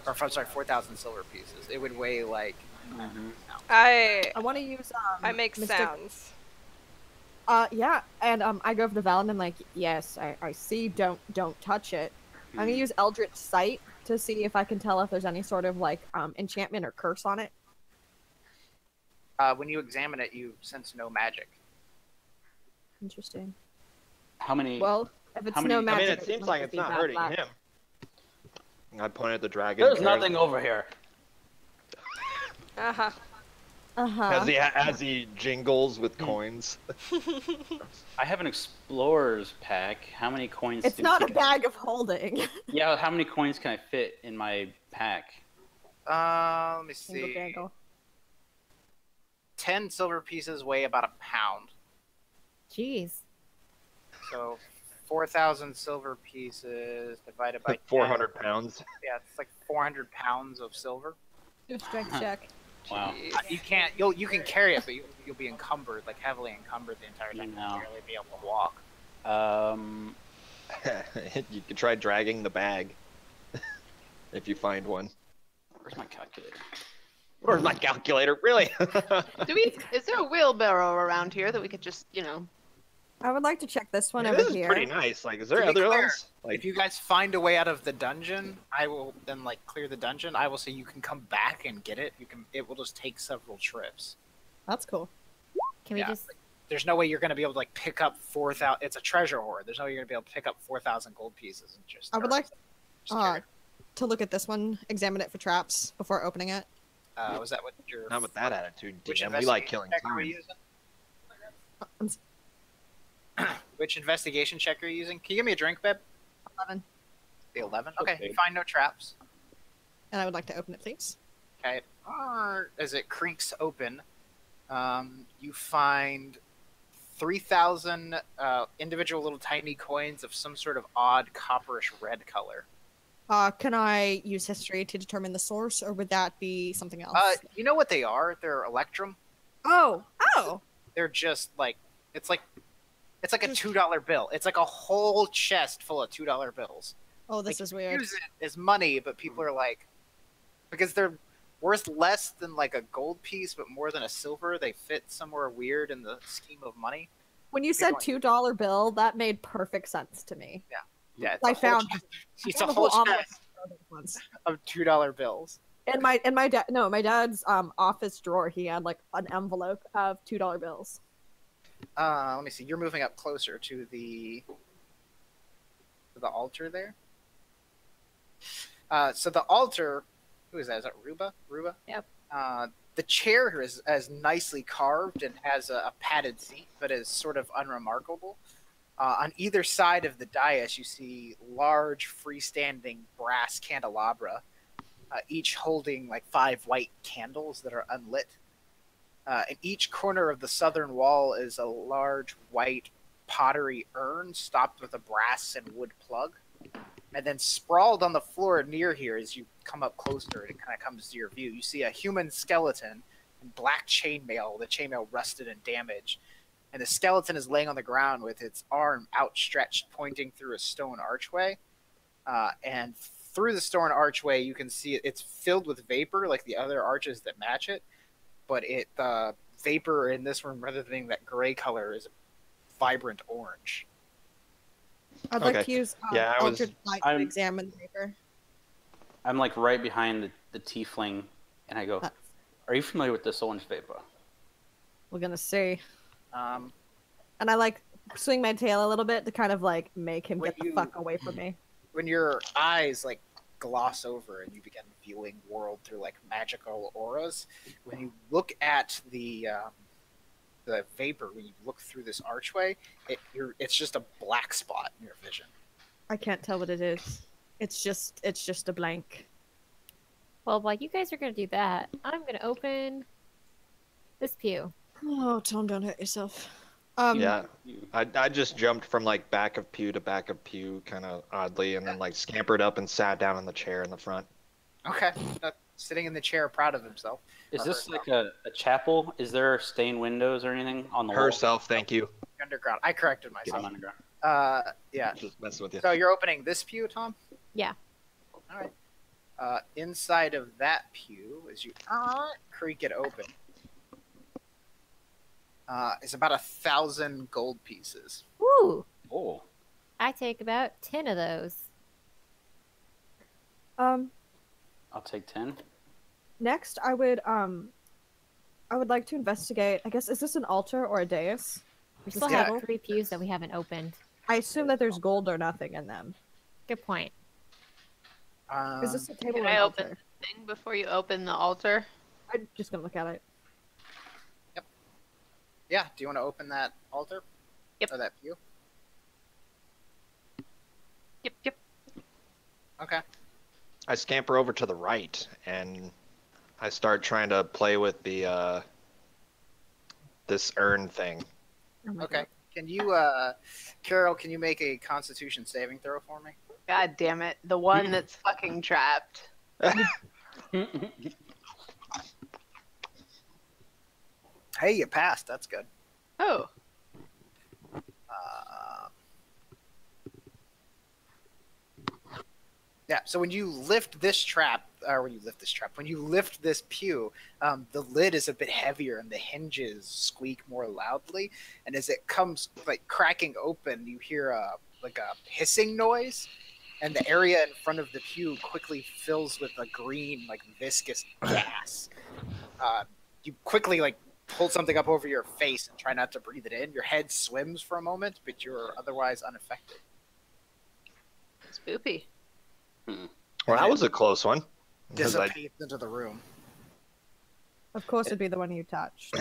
Or, I'm sorry, 4,000 silver pieces. It would weigh like. I want to use. I make sounds. Yeah, and I go over to Val and I'm like, yes, I see. Don't touch it. I'm gonna use Eldritch Sight to see if I can tell if there's any sort of like enchantment or curse on it. When you examine it, you sense no magic. Interesting. How many? Well, if it's how many- no magic, I mean, it seems like it's not hurting him. I point at the dragon. There's nothing over here. As he jingles with coins. I have an explorer's pack. How many coins? It's not a bag of holding. Yeah, how many coins can I fit in my pack? Let me Single see. dangle. 10 silver pieces weigh about a pound. Jeez. So 4,000 silver pieces divided by 400 pounds. Yeah, it's like 400 pounds of silver. Do a strength check. Wow. You can't. You can carry it, but you'll be encumbered, like heavily encumbered the entire time. No. You'll barely be able to walk. You could try dragging the bag. If you find one. Where's my calculator? Where's my calculator? Really? Is there a wheelbarrow around here that we could just, I would like to check this one This over is here. pretty nice. Like, is there To be other clear, ones? Like, if you guys find a way out of the dungeon, I will then clear the dungeon. I will say you can come back and get it. It will just take several trips. That's cool. Can we just? There's no way you're going to be able to pick up 4,000. It's a treasure hoard. There's no way you're going to be able to pick up 4,000 gold pieces and just. I would like carry it. to look at this one, examine it for traps before opening it. Was that what your? not with that attitude, Which DM. We like killing investigation check are we time. using? Which investigation check are you using? Can you give me a drink, babe? 11. The 11. Okay. Okay. You find no traps. And I would like to open it, please. Okay. As it creaks open, you find 3,000 individual little tiny coins of some sort of odd copperish red color. Can I use history to determine the source, or would that be something else? You know what they are? They're electrum. Oh! They're just it's like a $2 bill. It's like a whole chest full of $2 bills. Oh, this is You weird. use it as money, but people are because they're worth less than a gold piece, but more than a silver. They fit somewhere weird in the scheme of money. When you said $2 bill, that made perfect sense to me. Yeah, I found it's a whole envelope chest of $2 bills. In my dad's office drawer, he had an envelope of $2 bills. Let me see. You're moving up closer to the altar there. So the altar, who is that? Is that Ruba? Ruba? Yep. The chair here is as nicely carved and has a padded seat, but is sort of unremarkable. On either side of the dais, you see large freestanding brass candelabra, each holding 5 white candles that are unlit. In each corner of the southern wall is a large white pottery urn stopped with a brass and wood plug. And then sprawled on the floor near here, as you come up closer and it kind of comes to your view, you see a human skeleton and black chainmail. The chainmail rusted and damaged. And the skeleton is laying on the ground with its arm outstretched, pointing through a stone archway. And through the stone archway, you can see it's filled with vapor, like the other arches that match it. But the vapor in this room, rather than being that gray color, is a vibrant orange. I'd like to use Eldritch Light to I'm- examine the vapor. I'm like right behind the tiefling, and I go, "Are you familiar with this orange vapor?" We're gonna see. Um, And I like swing my tail a little bit to kind of like make him When get the you- fuck away from me. when your eyes like gloss over and you begin viewing world through like magical auras, when you look at the vapor, when you look through this archway, it's just a black spot in your vision. I can't tell what it is. It's just a blank. Well, while you guys are gonna do that, I'm gonna open this pew. Oh, Tom, don't hurt yourself. Yeah, I just jumped from like back of pew to back of pew, kind of oddly, and then like scampered up and sat down in the chair in the front. Okay, sitting in the chair, proud of himself. Is this like a chapel? Is there stained windows or anything on the wall? Herself, thank you. Underground. I corrected Yeah, I'm myself. underground. Yeah. Just messing with you. So you're opening this pew, Tom? Yeah. All right. Inside of that pew, as you creak it open, is about 1,000 gold pieces. Woo! Oh, I take about 10 of those. I'll take 10. Next, I would like to investigate. I guess, is this an altar or a dais? We still Yeah. have 3 pews that we haven't opened. I assume that there's gold or nothing in them. Good point. Is this a table Can or an I open altar? the thing before you open the altar? I'm just gonna look at it. Yeah. Do you want to open that altar? Yep. Or that pew? Yep. Okay. I scamper over to the right and I start trying to play with the this urn thing. Oh my Okay. God. Can you, Carol? Can you make a Constitution saving throw for me? God damn it. The one that's fucking trapped. Hey, you passed. That's good. Oh. Yeah. So when you lift this pew, the lid is a bit heavier and the hinges squeak more loudly. And as it comes like cracking open, you hear a hissing noise, and the area in front of the pew quickly fills with a green, like viscous gas. You quickly pull something up over your face and try not to breathe it in. Your head swims for a moment, but you're otherwise unaffected. Spoopy. Well, that was a close one. 'Cause Dissipates into the room. Of course, it'd be the one you touched.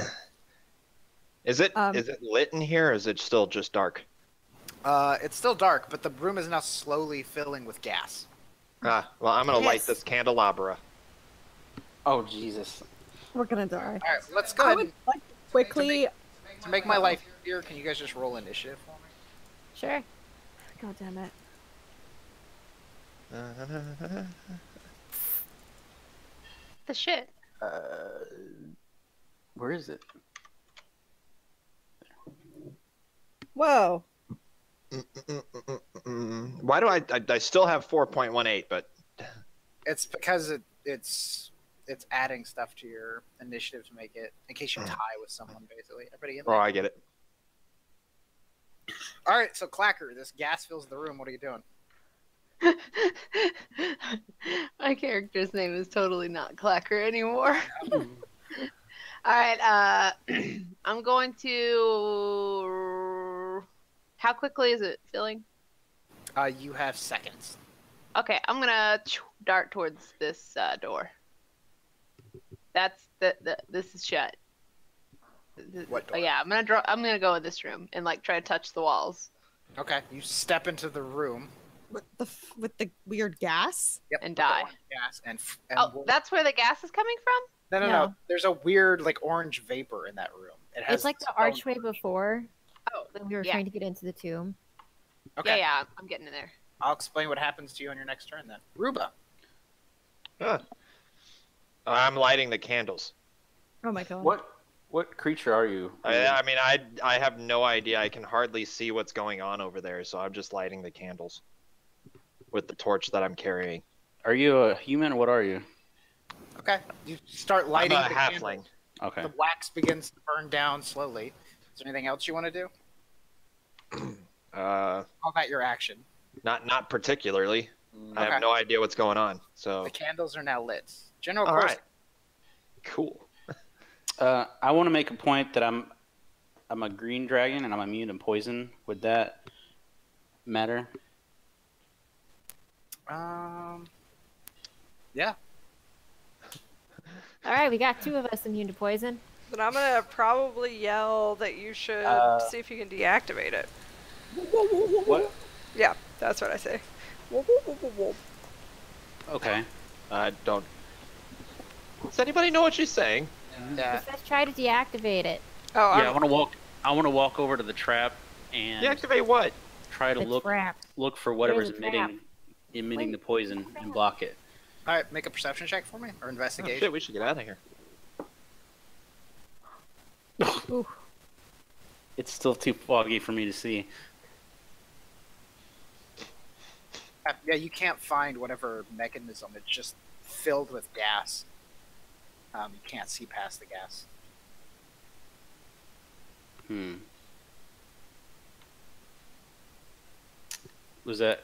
Is it lit in here or is it still just dark? It's still dark, but the room is now slowly filling with gas. Well, I'm gonna light Yes. this candelabra. Oh, Jesus. We're gonna die. All right, let's go I ahead would and like to quickly. to make my life easier. Can you guys just roll initiative for me? Sure. God damn it. The shit. Where is it? Whoa. Why do I still have 4.18, but It's because it's adding stuff to your initiative to make it in case you tie with someone. Basically, everybody in oh, there. I get it. All right, so Clacker, this gas fills the room. What are you doing? My character's name is totally not Clacker anymore. Alright, I'm going to... How quickly is it filling? You have seconds. Okay, I'm gonna dart towards this door. That's this is shut. What door? Oh, yeah, I'm gonna go in this room and try to touch the walls. Okay, you step into the room. With the weird gas. Yep, And with the die. orange gas and Oh, that's where the gas is coming from? no. No. There's a weird orange vapor in that room. It has It's like the its own- archway before Oh, that we were yeah. trying to get into the tomb. Okay, Yeah, I'm getting in there. I'll explain what happens to you on your next turn then. Ruba. I'm lighting the candles. Oh my god. What creature are you? I mean, I have no idea. I can hardly see what's going on over there, so I'm just lighting the candles with the torch that I'm carrying. Are you a human? What are you? Okay. You start lighting I'm a the halfling. candles. Okay. The wax begins to burn down slowly. Is there anything else you want to do? Call that your action. Not particularly. I Okay. have no idea what's going on. So The candles are now lit. General all course. right, cool. I want to make a point that I'm a green dragon and I'm immune to poison. Would that matter? Yeah. All right, we got 2 of us immune to poison. Then I'm gonna probably yell that you should see if you can deactivate it. What? Yeah, that's what I say. Okay. I don't. Does anybody know what she's saying? Yeah. Let's try to deactivate it. Oh, Yeah, I want to walk over to the trap and Deactivate what? try to The trap. look for whatever's There's a trap. emitting the poison and block it. All right. Make a perception check for me, or Oh, investigation. shit, we should get out of here. Ooh. It's still too foggy for me to see. Yeah, you can't find whatever mechanism. It's just filled with gas. You can't see past the gas. Was that?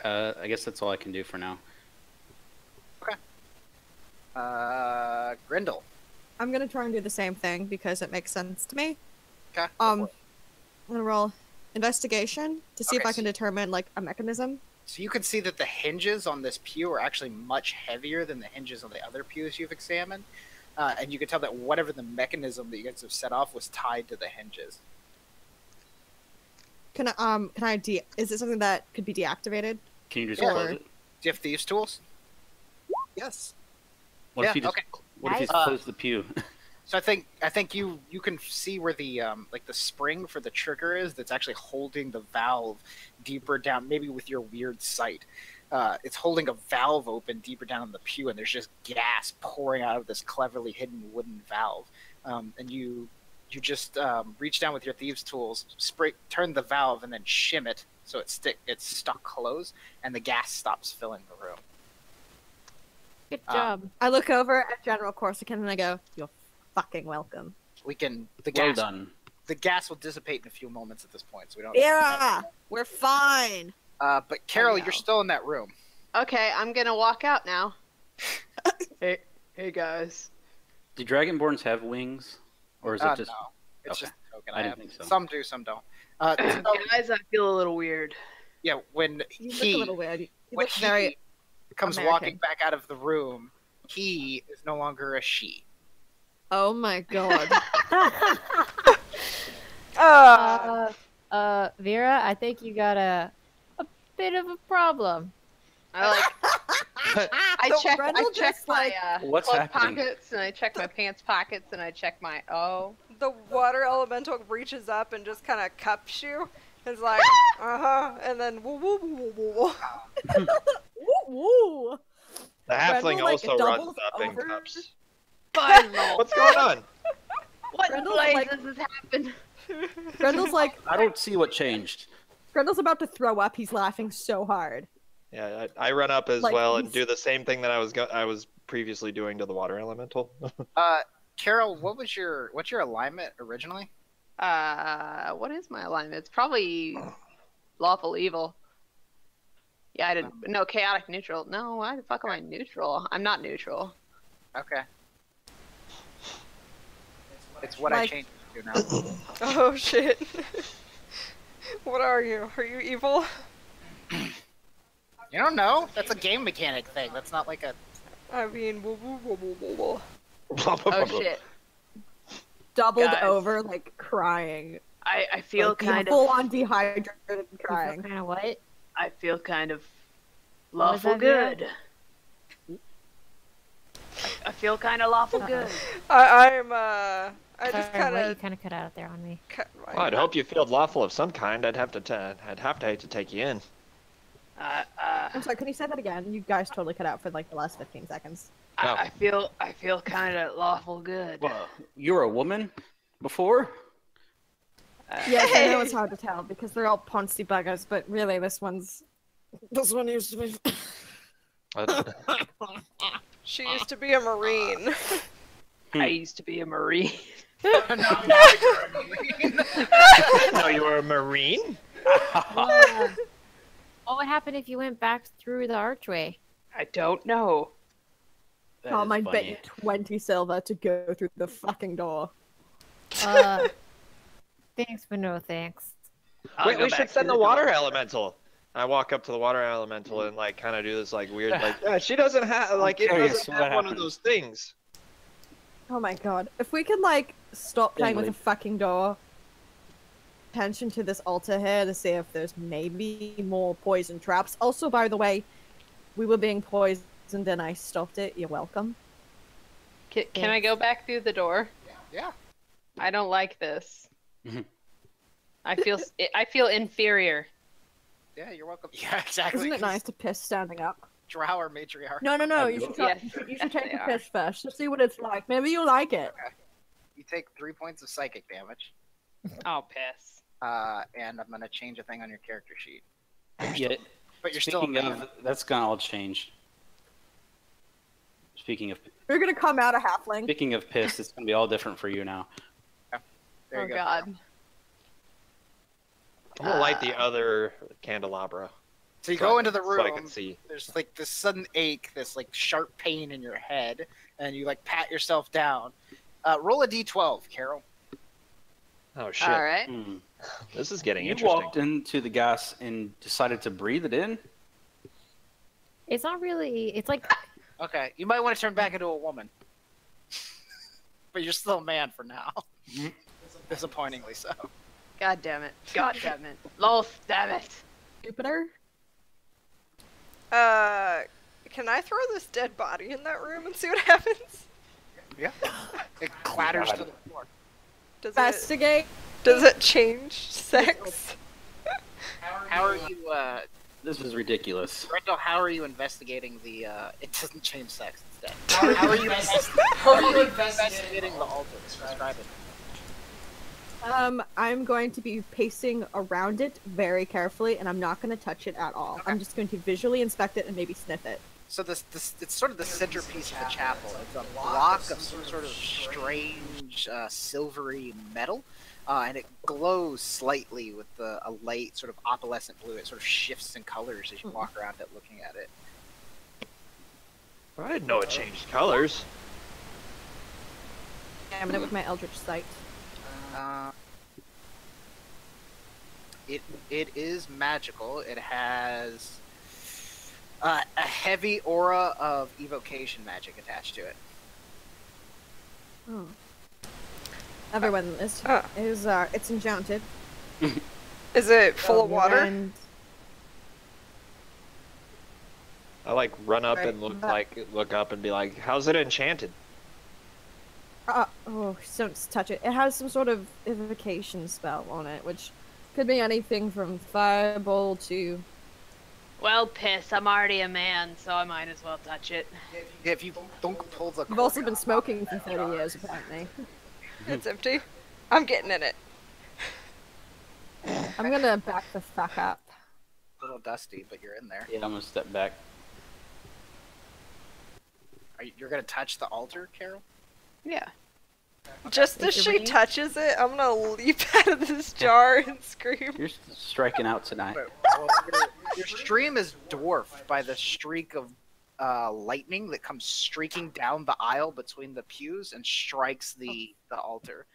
I guess that's all I can do for now. Grindel. I'm gonna try and do the same thing because it makes sense to me. Okay. I'm gonna roll investigation to see if Okay, I can determine like a mechanism. So you can see that the hinges on this pew are actually much heavier than the hinges on the other pews you've examined. And you can tell that whatever the mechanism that you guys have set off was tied to the hinges. Can I is it something that could be deactivated? Can you just Yeah. close it? Do you have thieves' tools? Yes. What if Yeah, you just okay. what if you Nice. close the pew? So I think you can see where the like the spring for the trigger is that's actually holding the valve deeper down, maybe with your weird sight. It's holding a valve open deeper down in the pew, and there's just gas pouring out of this cleverly hidden wooden valve. And you just reach down with your thieves' tools, turn the valve, and then shim it so it's stuck closed, and the gas stops filling the room. Good job. I look over at General Corsican and I go, "You're fucking welcome." We can the Well gas done. the gas will dissipate in a few moments at this point, so we don't. Yeah, we're fine. But Carol, know. you're still in that room. Okay, I'm gonna walk out now. hey guys. Do dragonborns have wings, or is it just? No, it's okay. just a token. I didn't think so. Some do, some don't. So, Guys, I feel a little weird. yeah, when You he look a little weird. You when look very. he comes American. walking back out of the room, he is no longer a she. Oh my god. Vera, I think you got a bit of a problem. I check Brendel my just, like- What's cloak happening? pockets, and I check my pants pockets, and I check my The water elemental reaches up and just kind of cups you. It's like, and then woo woo woo woo woo. Woo woo. The halfling Brendel, like, also runs doubles up in over. cups. Final. What's going on? What Brendel's blazes like- has happened? Grendel's like, I don't see what changed. Grendel's about to throw up. He's laughing so hard. Yeah, I run up as Like, well and he's- do the same thing that I was previously doing to the water elemental. Carol, what's your alignment originally? What is my alignment? It's probably lawful evil. Yeah, I didn't. No, chaotic neutral. No, why the fuck am I neutral? I'm not neutral. Okay. It's what I Like- changed it to now. Oh shit. What are you? Are you evil? You don't know? That's a game mechanic thing. That's not like a. I mean, woo woo woo woo woo woo. Oh shit. Doubled Guys. over, like crying. I feel kind of. full on dehydrated and crying. Kind of what? I feel kind of What was lawful that, Vera? good. I feel kind of lawful good. I just Sorry, kind what? You of. kind of cut out there on me. Well, I'd hope you feel lawful of some kind. I'd have to hate to take you in. I'm sorry, can you say that again? You guys totally cut out for like the last 15 seconds. I feel kind of lawful good. Well, you were a woman before? Yes, I know it's hard to tell because they're all poncy buggers, but really this one used to be. She used to be a Marine. I used to be a Marine. Now you're a Marine. No, you were a Marine? What would happen if you went back through the archway? I don't know. That Oh, is I'd bet funny. you 20 silver to go through the fucking door. Thanks, but no thanks. Wait, we should send the water elemental. I walk up to the water elemental and like kind of do this like weird like yeah, she doesn't have like it curious doesn't what have one of happened. those things. Oh my god. If we could, like, stop playing with Totally. the fucking door, attention to this altar here to see if there's maybe more poison traps. Also, by the way, we were being poisoned and I stopped it. You're welcome. Can I go back through the door? Yeah. I don't like this. Mhm. I feel inferior. Yeah, you're welcome. Yeah, exactly. Isn't it nice to piss standing up? Drow or matriarch? No, you should try, Yes, you yes, should take they a are. piss first to see what it's like. Maybe you'll like it. You take 3 points of psychic damage, Oh, piss. and I'm gonna change a thing on your character sheet. Yeah, But you're still a speaking man. of, that's gonna all change. Speaking You're gonna come out a halfling. of piss, it's gonna be all different for you now. There Oh you go. god. I'm gonna light the other candelabra. So you go into the so I room. can see. There's like this sudden ache, this like sharp pain in your head, and you like pat yourself down. Roll a d12, Carol. Oh shit! All right. Hmm. This is getting You interesting. walked into the gas and decided to breathe it in? It's not really. It's like Okay, you might want to turn back into a woman, but you're still a man for now. Mhm. Disappointingly so. God damn it. God damn it. Lol, damn it. Jupiter. Can I throw this dead body in that room and see what happens? Yeah. It clatters God. to the floor. Does Investigate. it change sex? How are you? This is ridiculous. Rachel, how are you investigating the? It doesn't change sex. It's dead. How are you? How are you investigating the altar? Describe it. I'm going to be pacing around it very carefully, and I'm not going to touch it at all. Okay. I'm just going to visually inspect it and maybe sniff it. So this it's sort of the centerpiece of the chapel. It's a block of some sort of strange silvery metal, and it glows slightly with a light sort of opalescent blue. It sort of shifts in colors as you walk around it, looking at it. I didn't know it changed colors. Examine it with my Eldritch Sight. It is magical. It has a heavy aura of evocation magic attached to it. Oh. Everyone is it's enchanted. Is it full of water? And I like run up Right, and but- look up and be like, "How's it enchanted?" don't touch it. It has some sort of evocation spell on it, which could be anything from fireball to. Well, piss. I'm already a man, so I might as well touch it. If you don't pull the You've also been smoking for 30 years, apparently. It's empty. I'm getting in it. I'm gonna back the fuck up. a little dusty, but you're in there. Yeah, I'm gonna step back. You're gonna touch the altar, Carol? Yeah. Just as she touches it, I'm gonna leap out of this jar and scream. You're striking out tonight. Well, your stream is dwarfed by the streak of lightning that comes streaking down the aisle between the pews and strikes the altar.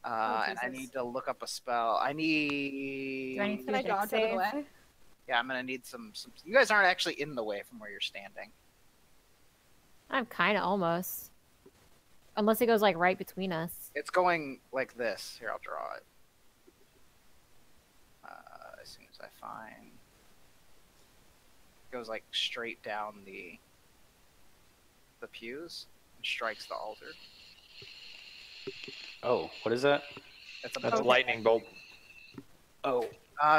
And I Jesus. need to look up a spell. I need. Do I need to Can I Dex dodge out of the save? way? Yeah, I'm gonna need some. You guys aren't actually in the way from where you're standing. I'm kind of almost. Unless it goes like right between us. It's going like this. Here, I'll draw it. As soon as I find. It goes like straight down the pews and strikes the altar. Oh, what is that? That's a That's a lightning bolt. Oh,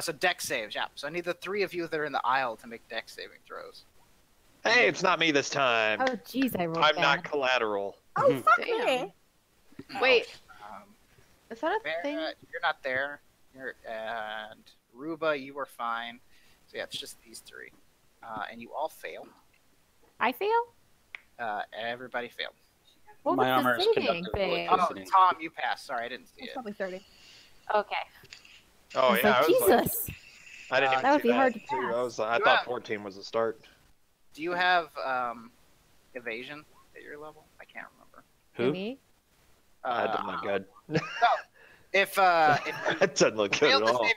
So dex saves, yeah. So I need the three of you that are in the aisle to make dex saving throws. Hey, it's not me this time. Oh, jeez, I rolled I'm bad. not collateral. Oh, fuck Damn. me. Wait, Um, is that a Vera, thing? you're not there. And Ruba, you were fine. So yeah, it's just these three. And you all failed. I fail? Everybody failed. What My was armor the is saving conductive thing? Oh, electricity. Tom, you passed. Sorry, I didn't see It's it. probably 30. Okay. Oh I was yeah, like, I was like, Jesus. I didn't even That would see be hard to too. pass. I You thought have- 14 was the start. Do you have evasion at your level? I can't remember. Who? Me? That doesn't look good. If That doesn't look good at all.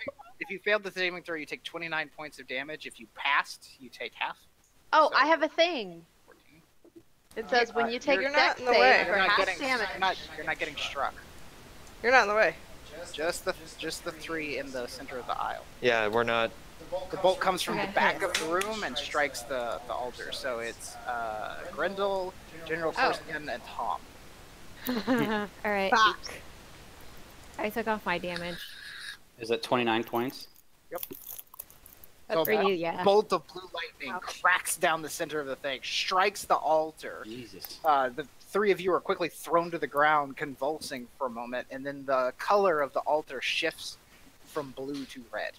if you failed the saving throw, you take 29 points of damage. If you passed, you take half. Oh, So- I have a thing. 14. It says when you take You're a not dex in the save way. for half damage. You're not getting struck. You're not in the way. Just the three in the center of the aisle. Yeah, we're not. The bolt comes from Okay. the back of the room and strikes the altar. So it's Grendel, General Oh. Forskin, and Tom. Alright. Fuck. I took off my damage. Is it 29 points? That's So pretty, yeah. bolt of blue lightning cracks down the center of the thing, strikes the altar. Jesus. The three of you are quickly thrown to the ground, convulsing for a moment, and then the color of the altar shifts from blue to red.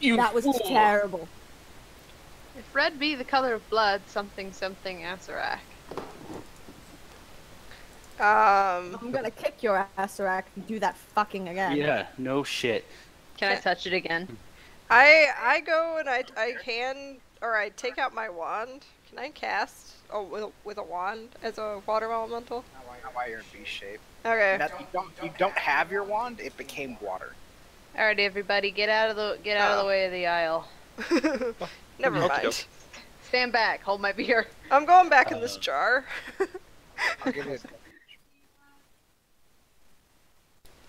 That was terrible. If red be the color of blood, something something Asarak. I'm gonna kick your ass, Arak, if you do that fucking again. Yeah, no shit. Can I touch it again? I go and I take out my wand. Can I cast with a wand as a water elemental? Not why you're in B shape. Okay. You don't have your wand. It became water. Alright, everybody, get out of the way of the aisle. Never Okay. mind. Stand back. Hold my beer. I'm going back in this jar. I'll give you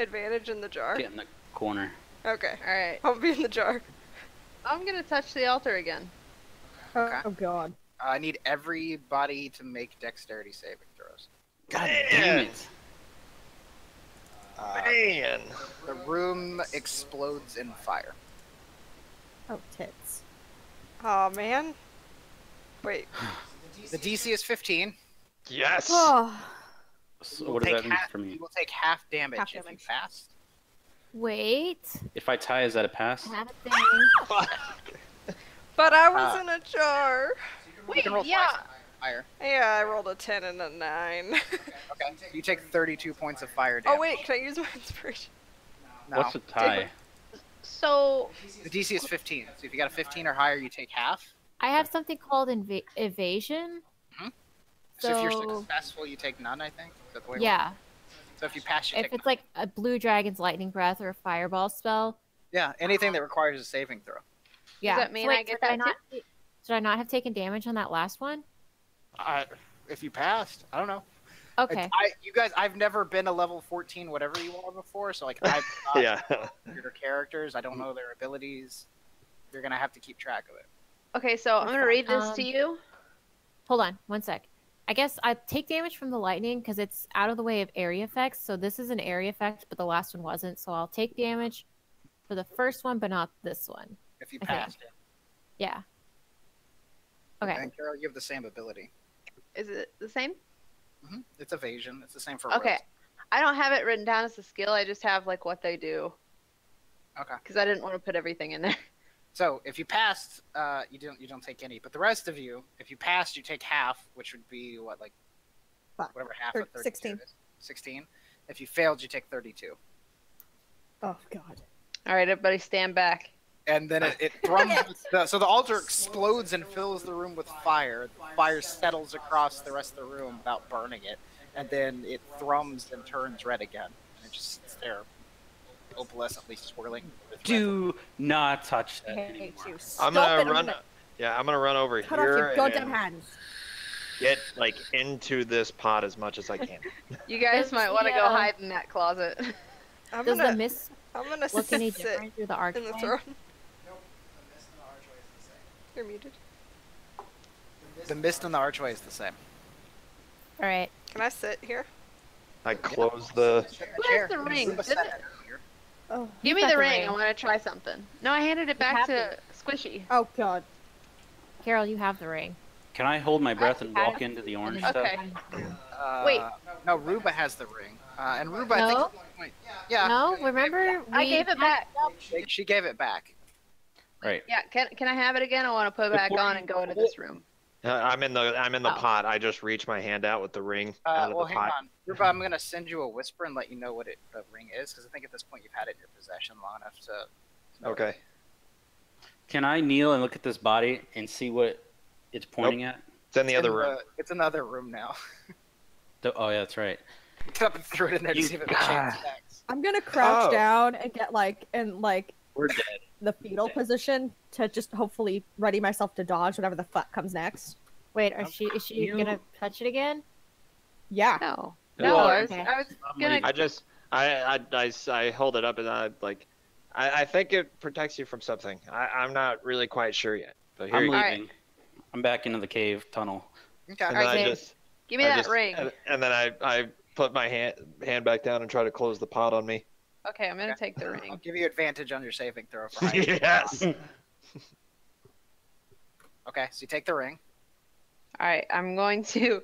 Advantage in the jar. Get in the corner. Okay. All right. I'll be in the jar. I'm gonna touch the altar again. Okay. Oh god. I need everybody to make dexterity saving throws. God damn it. Man. The room explodes in fire. Oh, tits. Oh man. Wait. The DC is 15. Yes. Oh. So what does that mean for You me? will take half damage Half if you damage. pass. Wait. If I tie, is that a pass? I have a thing. But I was in a jar. You can roll yeah. twice fire. Yeah, I rolled a 10 and a 9. Okay. You take 32 points of fire damage. Oh wait, can I use my inspiration? No. What's a tie? So The DC is 15. So if you got a 15 or higher, you take half. I have something called evasion. So if you're successful, you take none, I think. Is that the way it Yeah. works? So if you pass, you If take it's none. like a blue dragon's lightning breath or a fireball spell. Yeah, anything that requires a saving throw. Yeah. that mean So, I wait, get did that not, Did I not have taken damage on that last one? If you passed, I don't know. Okay. You guys, I've never been a level 14 whatever you are before, so like I've not Yeah. your characters. I don't know their abilities. You're gonna have to keep track of it. okay, so I'm gonna read this to you. Hold on, one sec. I guess I take damage from the lightning because it's out of the way of area effects. So this is an area effect, but the last one wasn't. So I'll take damage for the first one, but not this one. If you Okay. passed it. Yeah. Okay. And Carol, you have the same ability. Is it the same? It's evasion. It's the same for Okay. Rose. I don't have it written down as a skill. I just have like what they do Okay. because I didn't want to put everything in there. So if you passed, you don't take any. But the rest of you, if you passed, you take half, which would be what, like Fuck. whatever half of 32 16. is. 16. If you failed, you take 32. Oh god. All right, everybody, stand back. And then it thrums. So the altar explodes and fills the room with fire. The fire settles across the rest of the room without burning it, and then it thrums and turns red again. And it just sits there, opalescently swirling. With red. Do not touch I that hate anymore. you. I'm Stop gonna it, I'm run. gonna Yeah, I'm gonna run over cut off here your goddamn and hands. get like into this pot as much as I can. You guys Does might want to the, go hide in that closet. I'm Does the gonna mist look look any sit different through the in archway? the throne. You're muted. The mist in the archway is the same. All right. Can I sit here? I close the. Who has the ring? Ruba Didn't said it- that earlier. Oh, Give You've me got the ring. I want to try something. No, I handed it back have to Squishy. oh God. Carol, you have the ring. Can I hold my breath and had walk it. into the orange And then stuff? Okay. Wait. Wait. No, Ruba has the ring. And Ruba, I No. think. Wait, yeah. No, remember I gave it back. She gave it back. Right. Yeah, can I have it again? I want to put it back Before on you and go into hold this room. I'm in the Oh. pot. I just reach my hand out with the ring out of Well, the hang pot. on. Ruba, I'm gonna send you a whisper and let you know what the ring is, because I think at this point you've had it in your possession long enough to. know Okay. Can I kneel and look at this body and see what it's pointing at? It's in the It's other in room. It's in the other room now. Oh yeah, that's right. Get up and throw it in there to see if it changes next. I'm gonna crouch Oh. down and get in We're dead. the fetal position to just hopefully ready myself to dodge whatever the fuck comes next. Wait, is she You- gonna touch it again? Yeah. No. No, No, I- I was I'm gonna. leaving. I just I hold it up and I think it protects you from something. I'm not really quite sure yet. But here I'm you go. leaving. I'm back into the cave tunnel. Okay. And then Alright, I Dave. just Give me I that just- ring. and then I put my hand back down and try to close the pot on me. Okay, I'm gonna take the I'll ring. give you advantage on your saving throw for hiding. Yes. Okay, so you take the ring. All right, I'm going to.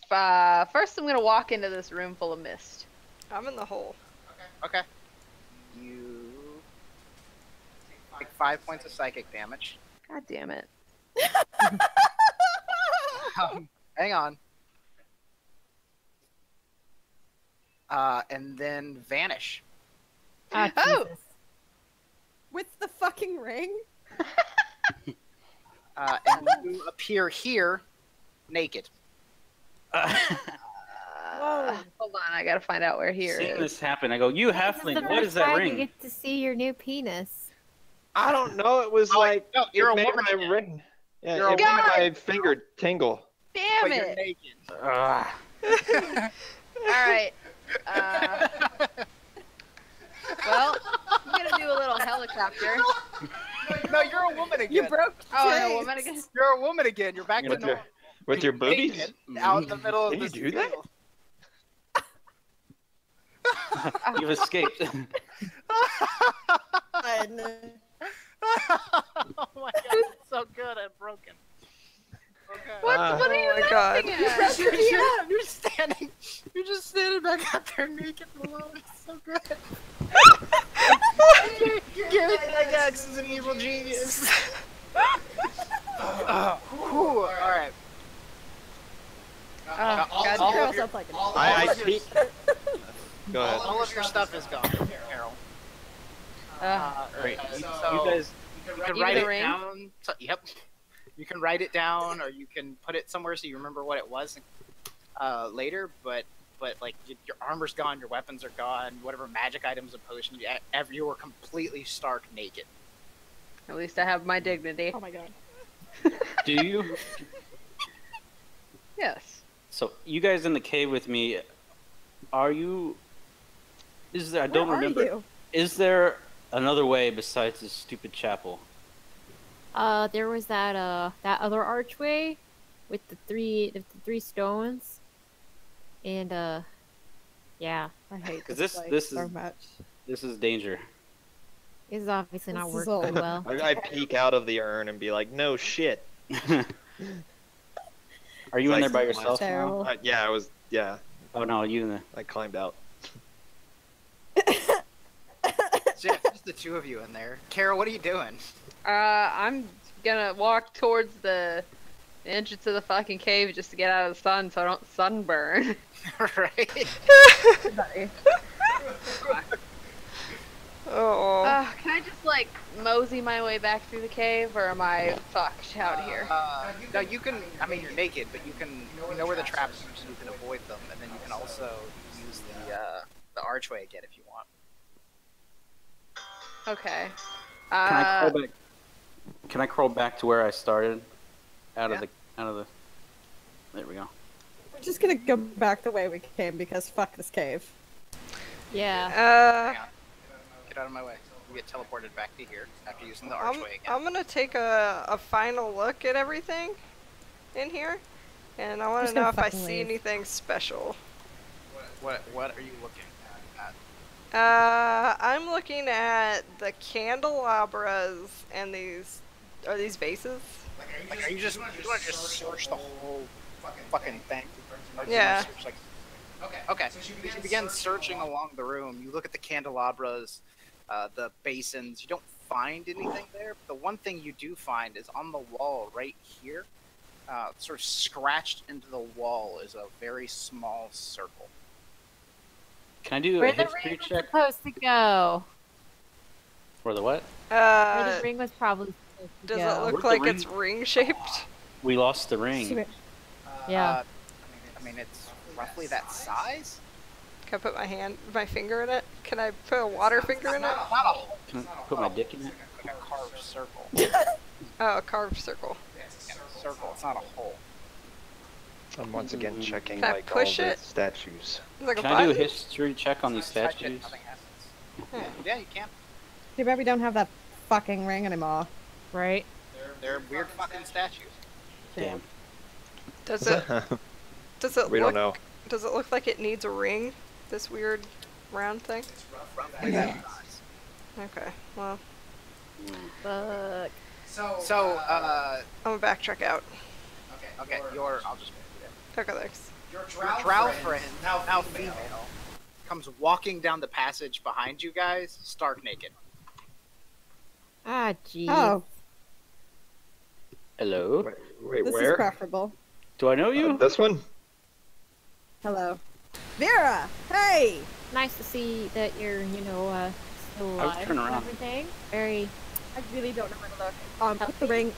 First, I'm gonna walk into this room full of mist. I'm in the hole. Okay. You take 5 points of psychic damage. God damn it. Hang on. And then vanish. Ah, Oh! Jesus. With the fucking ring? And you appear here, naked. Whoa. Hold on, I gotta find out where here Seeing is. this happen, I go, "You This is the halfling, what first is that time ring?" You get to see your new penis. I don't know. It was Oh, like no, you're it a made woman my again. ring. Yeah, You're a it made woman. my finger tingle. Damn But you're it! naked. Ah. Alright. Well, I'm gonna do a little helicopter. No, you're a woman again. You broke Oh, James. no, woman again. You're a woman again. You're back to With your normal. with your boobies. Naked, out in the middle of Can you this do that? field. You've escaped. Oh my god, it's so good and broken. Okay. What are you Oh my God. laughing at? You're just standing back out there naked below. It's so good. You're Gary Gygax is an evil genius. Alright. Oh, all God. of Carol your- sounds like an I peek. Go ahead. All of your stuff is gone, Carol. Great. So, You guys, you can Give me write the it ring. down. So, yep. You can write it down, or you can put it somewhere so you remember what it was later. But like your armor's gone, your weapons are gone, whatever magic items and potions, you were completely stark naked. At least I have my dignity. Oh my god. do you? Yes. So you guys in the cave with me, are you? Is there? I don't Where are remember. you? Is there another way besides this stupid chapel? There was that other archway with the three stones, and yeah, I hate 'Cause this, this- place this so is- much. This is danger. it's obviously not This is working all- very well. I peek out of the urn and be like, "No shit." Are you in there Like- by yourself now? Terrible. Yeah, I was. Yeah, Oh no, you in the. I climbed out. So yeah, just the two of you in there. Carol, what are you doing? I'm gonna walk towards the entrance of the fucking cave just to get out of the sun so I don't sunburn. Right? Buddy. Oh. Can I just like mosey my way back through the cave, or am I fucked out here? No, you can. I mean, you're naked, but you know where the traps are, so you can avoid them, and then you can also use the archway again if you want. Okay. Can I crawl back? Can I crawl back to where I started? Out of Yeah. the. There we go. We're just gonna go back the way we came because fuck this cave. Yeah. Hang on. Get out of my way. You get teleported back to here after using the I'm archway again. gonna take a final look at everything in here, and I want Just to know gonna if I fucking see leave. anything special. What are you looking at? I'm looking at the candelabras and these. Are these vases? Like, are you just you want to just search the whole fucking thing? Or do you Yeah. wanna search, like... Okay. So you begin searching along the room. You look at the candelabras, the basins. You don't find anything there. But the one thing you do find is on the wall right here, sort of scratched into the wall, is a very small circle. Can I do a Where the history ring was check supposed to go. for the what? Where the ring was probably supposed to Does go. it look Where'd the like ring- it's ring shaped? We lost the ring. Yeah. I mean, it's roughly that size. Can I put my finger in it? Can I put a water finger in it? Not a hole. Can I put my dick in it? Like a carved circle. Oh, a carved circle. Yeah, circle. It's not a hole. I'm once again checking Can I like all push the it? statues. It's like a Can I do a button? history check on these Touch it, statues? nothing happens. Yeah, you can. Too bad we don't have that fucking ring anymore. Right? They're weird fucking statues. Damn. Does it? Does it We look? don't know. Does it look like it needs a ring? This weird round thing. Roughly that size. Okay. Well, Fuck. So, I'm gonna backtrack out. okay, I'll just... Okay, thanks. Your drow friend, now female, comes walking down the passage behind you guys, stark naked. Ah, jeez. Oh, Hello? Wait, this is where? preferable. Do I know you? This one? Hello. Vera! Hey! Nice to see that you're, still I was alive turning and around. everything. Very. I really don't know where to look. Put the ring.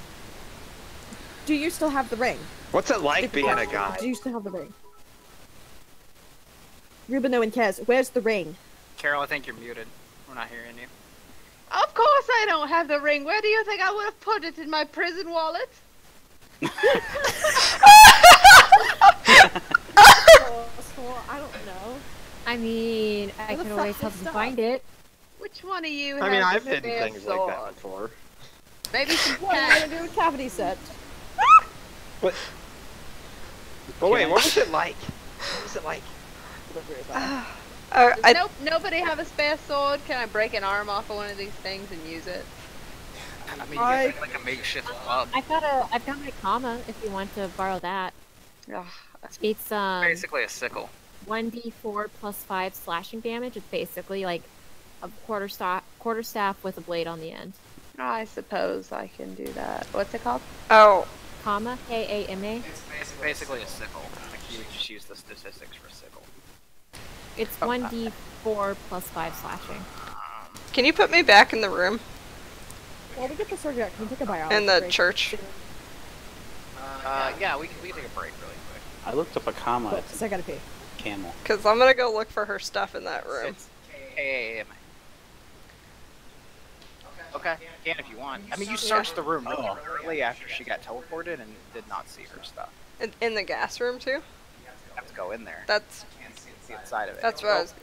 Do you still have the ring? What's it like being a guy? Do you still have the ring? Rubino and Kez, where's the ring? Carol, I think you're muted. We're not hearing you. Of course I don't have the ring. Where do you think I would have put it? In my prison wallet? I don't know. I mean, I Where the could fuck always is help you stuff? find it. Which one of you I mean, has I've a hidden spare things like that sword? before. Maybe some What are you cash. gonna do with cavity set? But wait, what was it like? What was it like? Nope, nobody have a spare sword? Can I break an arm off of one of these things and use it? I mean, you get like a makeshift club. I've got my comma if you want to borrow that. Ugh. It's Basically a sickle. 1d4 plus 5 slashing damage. It's basically like a quarter staff with a blade on the end. I suppose I can do that. What's it called? Oh, Comma, K-A-M-A. It's basically a sickle. Like you would just use the statistics for sickle. It's 1d4 plus 5 slashing. can you put me back in the room While we get the sword out, can we take a biology in the break? church? Yeah, we can take a break really quick. I looked up a comma. Cool, It's so I gotta pee. a camel. Because I'm gonna go look for her stuff in that room. It's KAMA. Okay, can if you want. I mean, you searched the room really early after she got teleported and did not see her stuff. In the gas room too? You have to go in there. That's See inside of it. that's what I was.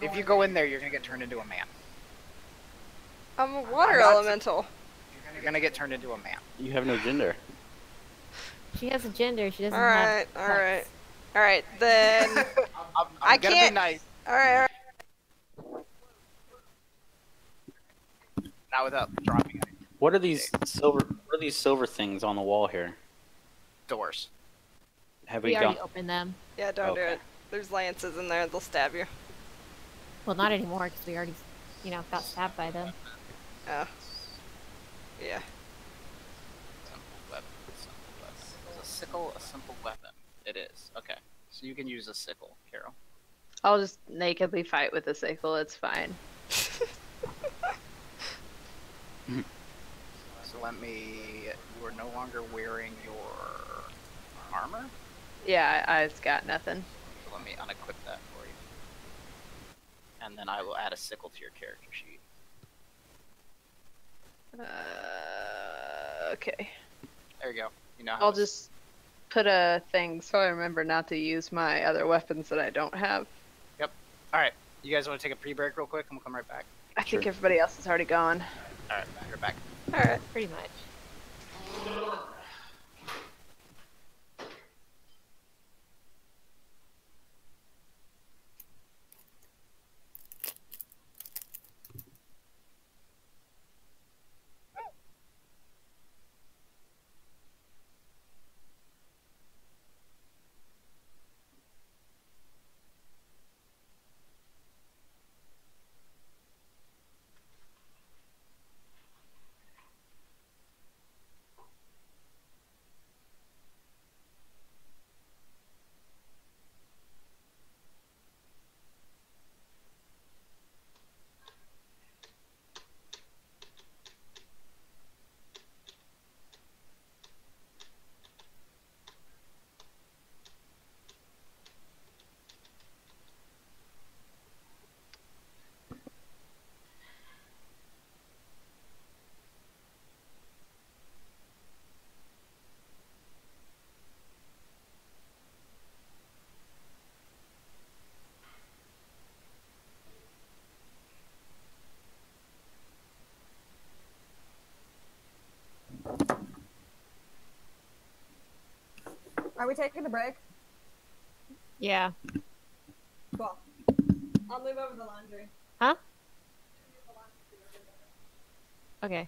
If you go in there, you're gonna get turned into a man. I'm a water I'm not- elemental. You're gonna get turned into a man. You have no gender. She has a gender. She doesn't Alright, have alright. Alright, then. I'm I gonna can't- be nice. Alright, Not without dropping any What are these silver things on the wall here? doors. Have We we already gone? opened them. yeah, don't do Okay. it. There's lances in there, they'll stab you. Well, not anymore because we already, got stabbed by them. Oh. Yeah. Simple weapon. Simple weapon. Is a sickle a simple weapon? It is. Okay. So you can use a sickle, Carol. I'll just nakedly fight with a sickle. It's fine. So let me. You are no longer wearing your armor. Yeah, I've got nothing. So let me unequip that for you. And then I will add a sickle to your character sheet. Okay. There you go. You know how I'll to- just put a thing so I remember not to use my other weapons that I don't have. Alright. You guys want to take a pre-break real quick and we'll come right back? I think everybody else is already gone. Alright, you're back. Alright. Pretty much. Are we taking a break? Yeah. Cool. I'll move over the laundry. Huh? Okay.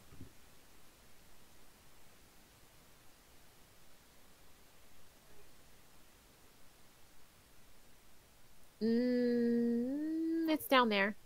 It's down there.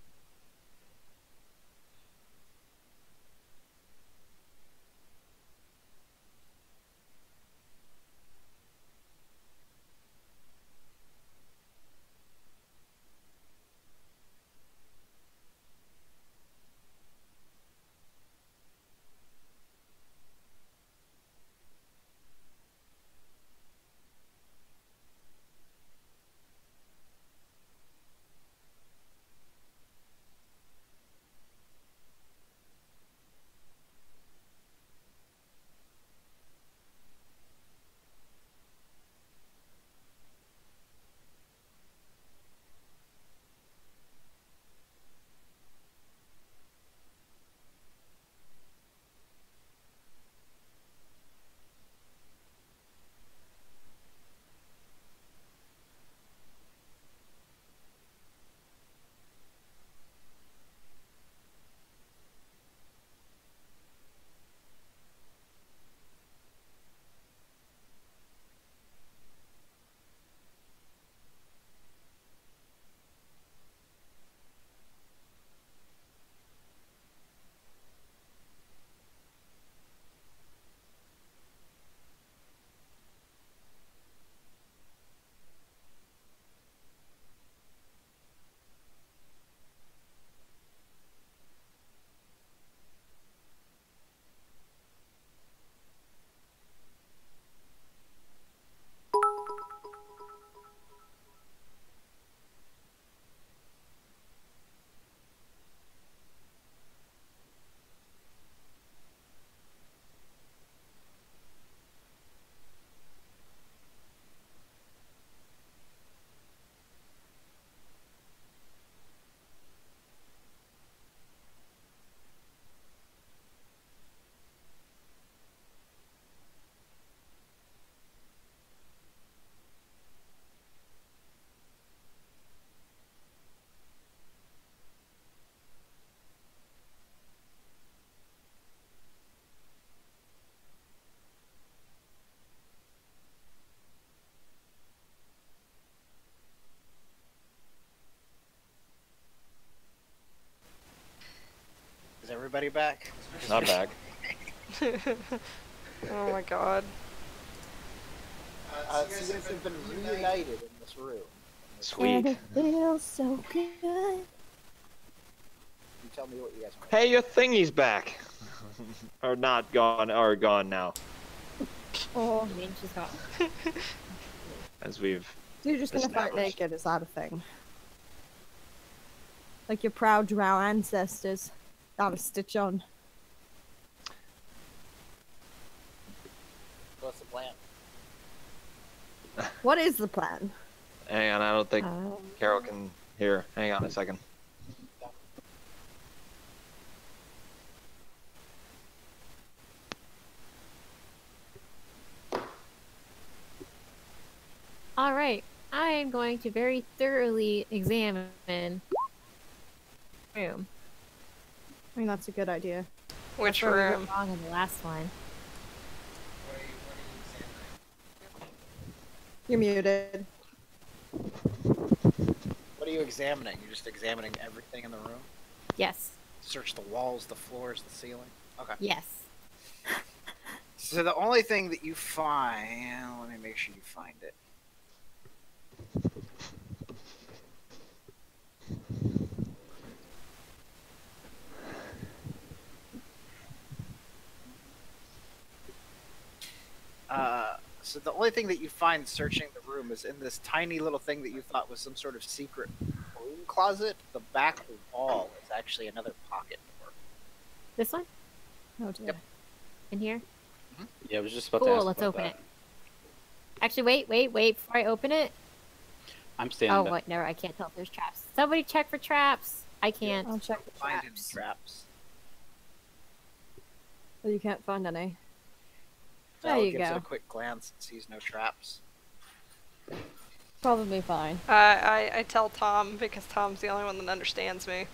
Is everybody back? Not back. Oh my god. So you guys have been reunited in this room. Sweet. It feels so good. You tell me what you guys want. Hey, your thingy's back. Or not gone, or gone now. Oh, I mean, she's got. As we've you're just gonna fight established. naked, is that a thing? Like your proud drow ancestors. Got a stitch on. What's the plan? What is the plan? Hang on, I don't think Carol can hear. Hang on a second. All right. I am going to very thoroughly examine the room. I mean, that's a good idea. Which That's where we room? went wrong in the last one. You're muted. What are you examining? You're just examining everything in the room? Yes. Search the walls, the floors, the ceiling? Okay. Yes. So the only thing that you find... Let me make sure you find it. So the only thing that you find searching the room is in this tiny little thing that you thought was some sort of secret broom closet. The back wall is actually another pocket door. This one? Oh dear. Yep. In here? Yeah, I was just about to Cool, ask let's about open that. it. Actually, wait. Before I open it. I'm standing Oh, back. wait, no, I can't tell if there's traps. Somebody check for traps. I can't. I'll check the Find any traps. traps. Well, you can't find any. Val There you gives it go. a quick glance and sees no traps. Probably fine. I tell Tom because Tom's the only one that understands me.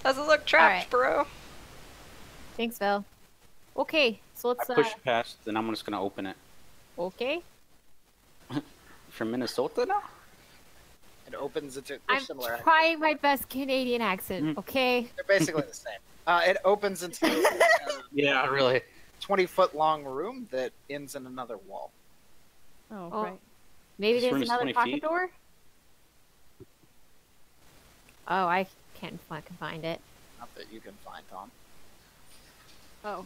Doesn't look trapped, bro. Thanks, Val. Okay, so let's I push past, and I'm just gonna open it. Okay. From Minnesota now? It opens into. I'm Similar. trying my best Canadian accent, okay? They're basically the same. It opens into Yeah, really. 20-foot long room that ends in another wall. Oh, Oh. right. Maybe This room there's is another 20 pocket feet? door? Oh, I can't fucking find it. Not that you can find, Tom. Oh.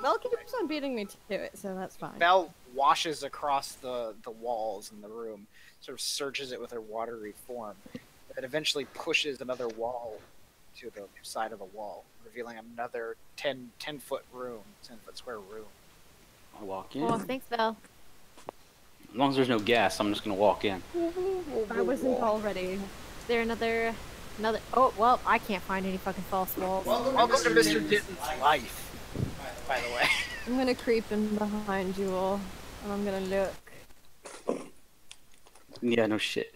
Val keeps on beating me to it, so that's fine. Val washes across the walls in the room, sort of searches it with her watery form, and eventually pushes another wall to the side of the wall, revealing another 10-foot room, 10-foot square room. I walk in. Oh, thanks, Val. As long as there's no gas, I'm just gonna walk in. I wasn't already. Is there another... Oh, well, I can't find any fucking false walls. Welcome to Mr. Ditton's life, by the way. I'm gonna creep in behind you all, and I'm gonna look. Yeah, no shit.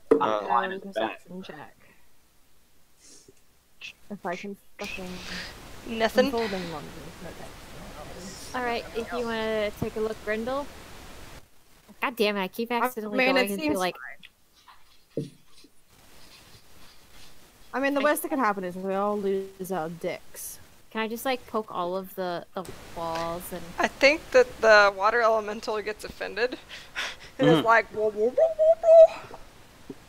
Down is back. perception check. If I can fucking Nothing. unfold in London. Okay. Alright, if you want to take a look, Grendel. God damn it, I keep accidentally Man, going it into, seems like... I mean, the worst that could happen is we all lose our dicks. Can I just, like, poke all of the walls and... I think that the water elemental gets offended. And is like, blah, blah, blah, blah, blah.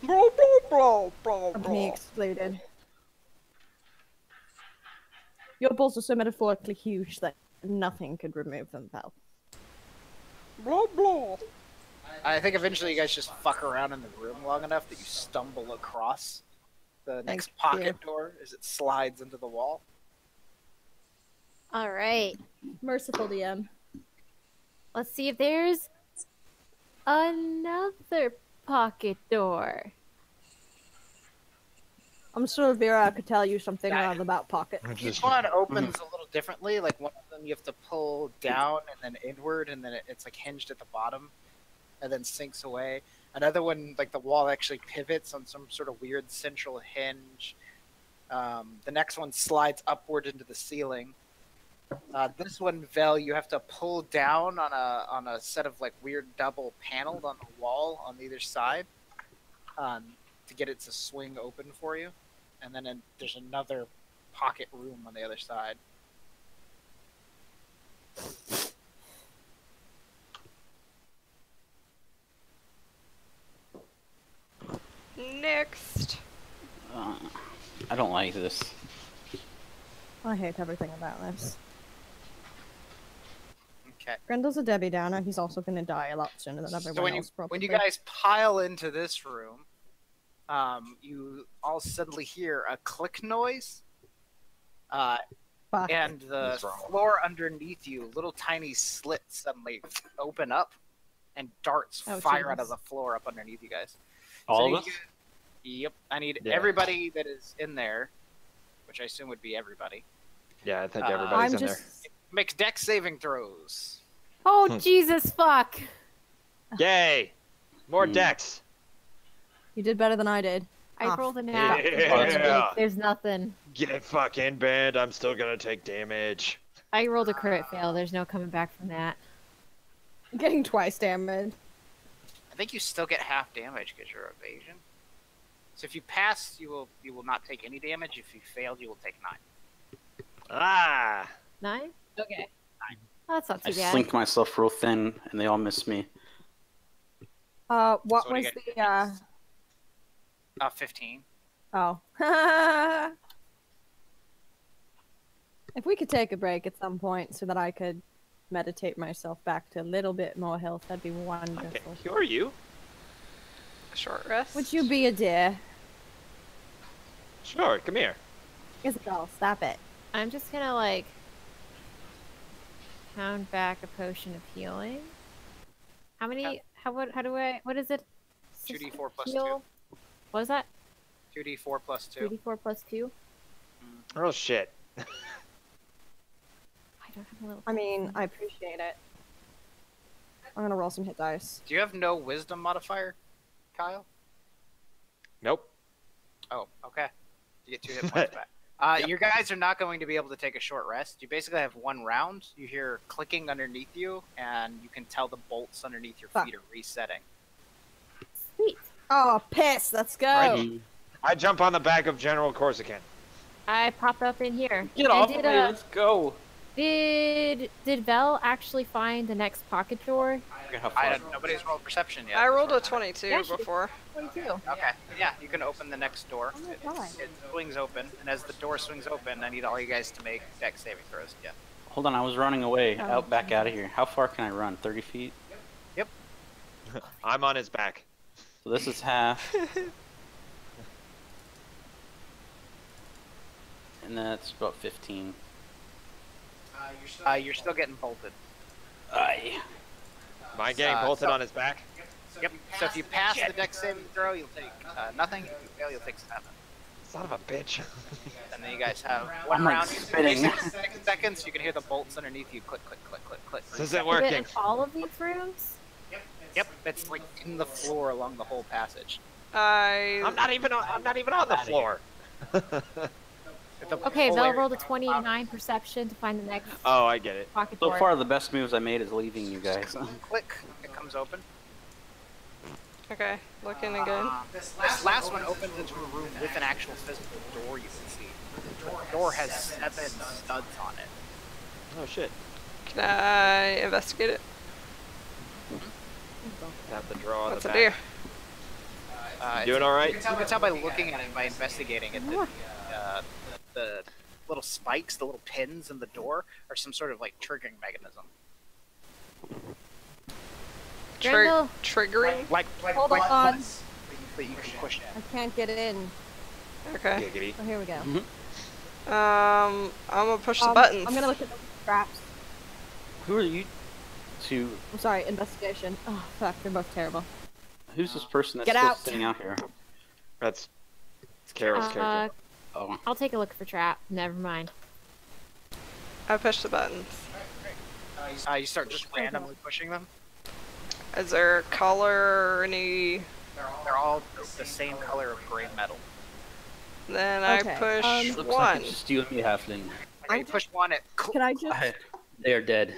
Blah, blah, blah, Me blah. exploded. Your balls are so metaphorically huge that nothing could remove them, pal. Blah, blah. I think eventually you guys just fuck around in the room long enough that you stumble across the next Thank pocket door as it slides into the wall. Alright, Merciful DM. let's see if there's another pocket door. I'm sure Vera could tell you something about pockets. Each one opens a little differently. Like one of them you have to pull down and then inward, and then it's like hinged at the bottom, and then sinks away. Another one, like the wall actually pivots on some sort of weird central hinge. The next one slides upward into the ceiling. This one, Vel, you have to pull down on a set of like weird double paneled on the wall on either side to get it to swing open for you. And then there's another pocket room on the other side. Next. I don't like this. I hate everything about this. Okay. Grendel's a Debbie Downer. He's also going to die a lot sooner than So everyone else, probably. when you guys pile into this room, you all suddenly hear a click noise, Fuck. and the floor underneath you, little tiny slits suddenly open up, and darts Oh, fire out Jesus. of the floor up underneath you guys. All So of us? Yep. I need Yeah. everybody that is in there, which I assume would be everybody. Yeah, I think I'm everybody's I'm in just... Make dex saving throws. Oh, Jesus, fuck! there. Yay! More Hmm. decks. You did better than I did. I Ah, rolled a nat. Yeah. There's nothing. Get fucking banned. I'm still gonna take damage. I rolled a crit fail. There's no coming back from that. Getting twice damage. I think you still get half damage because you're evasion. So if you pass, you will not take any damage. If you failed, you will take 9. Ah! 9? Okay. Oh, that's not I too bad. slinked myself real thin, and they all miss me. What So what do was you the, 15. Oh. If we could take a break at some point so that I could meditate myself back to a little bit more health, that'd be Okay, wonderful. who are you? A short rest. Would you be a dear? Sure, come here. Isabel, stop it. I'm just gonna, like, pound back a potion of healing. How many? How do I? What is it? 2d4 plus Heal? What is that? 2d4 plus 2. 2d4 plus 2? Oh shit. I don't have a little. I mean, I appreciate it. I'm gonna roll some hit dice. Do you have no wisdom modifier, Kyle? Nope. Oh, okay. You get 2 hit points back. You guys are not going to be able to take a short rest. You basically have 1 round. You hear clicking underneath you, and you can tell the bolts underneath your feet are resetting. Sweet. Oh, piss! Let's go. I jump on the back of General Corsican. I pop up in here. Get off of me, let's go. Did Vel actually find the next pocket door? Nobody's rolled perception yet. I rolled a 22 Yeah, she- before. 22. Okay, yeah, you can open the next door. Oh my God. It swings open, and as the door swings open, I need all you guys to make dex saving throws again. Hold on, I was running away, back out of here. How far can I run? 30 feet? Yep. I'm on his back. So this is half. And that's about 15. You're still getting bolted. Aye. Am I getting bolted on his back? Yep. So if you pass the dex saving throw, you'll take nothing. If you fail, you'll take 7. Son of a bitch. And then you guys have 1 I'm, like, round. spitting. 6 seconds. You can hear the bolts underneath you. Click, click, click, click, click. This isn't Is it working. in all of these rooms? Yep. It's like in the floor along the whole passage. I'm not even on the floor. Okay, Vel rolled a 29 perception to find the next Oh, I get it. pocket So door. far, the best moves I made is leaving you guys. Click. It comes open. Okay, looking again. This last one opens into a room with an actual physical door you can see. The door has 7 studs on it. Oh shit. Can I investigate it? Have the draw on What's the it back. do? Doing all right? You can tell by looking at it, by investigating it, that the little spikes, the little pins in the door, are some sort of like triggering mechanism. Grendel, Triggering? Like Hold on. that you can push I can't get in. Okay. Giggity. Oh, here we go. I'm gonna push the buttons. I'm gonna look at the traps. Who are you two? I'm sorry, investigation. Oh, fuck, they're both terrible. Who's this person that's Get still out. sitting out here? It's Carol's character. Oh. I'll take a look for trap. Never mind. I push the buttons. You start just randomly pushing them. Is there color or any? They're all the same color of gray metal. Then I Okay, push Looks one. like it's just you and me, Halfling. Okay, you push one, Can I just, They are dead.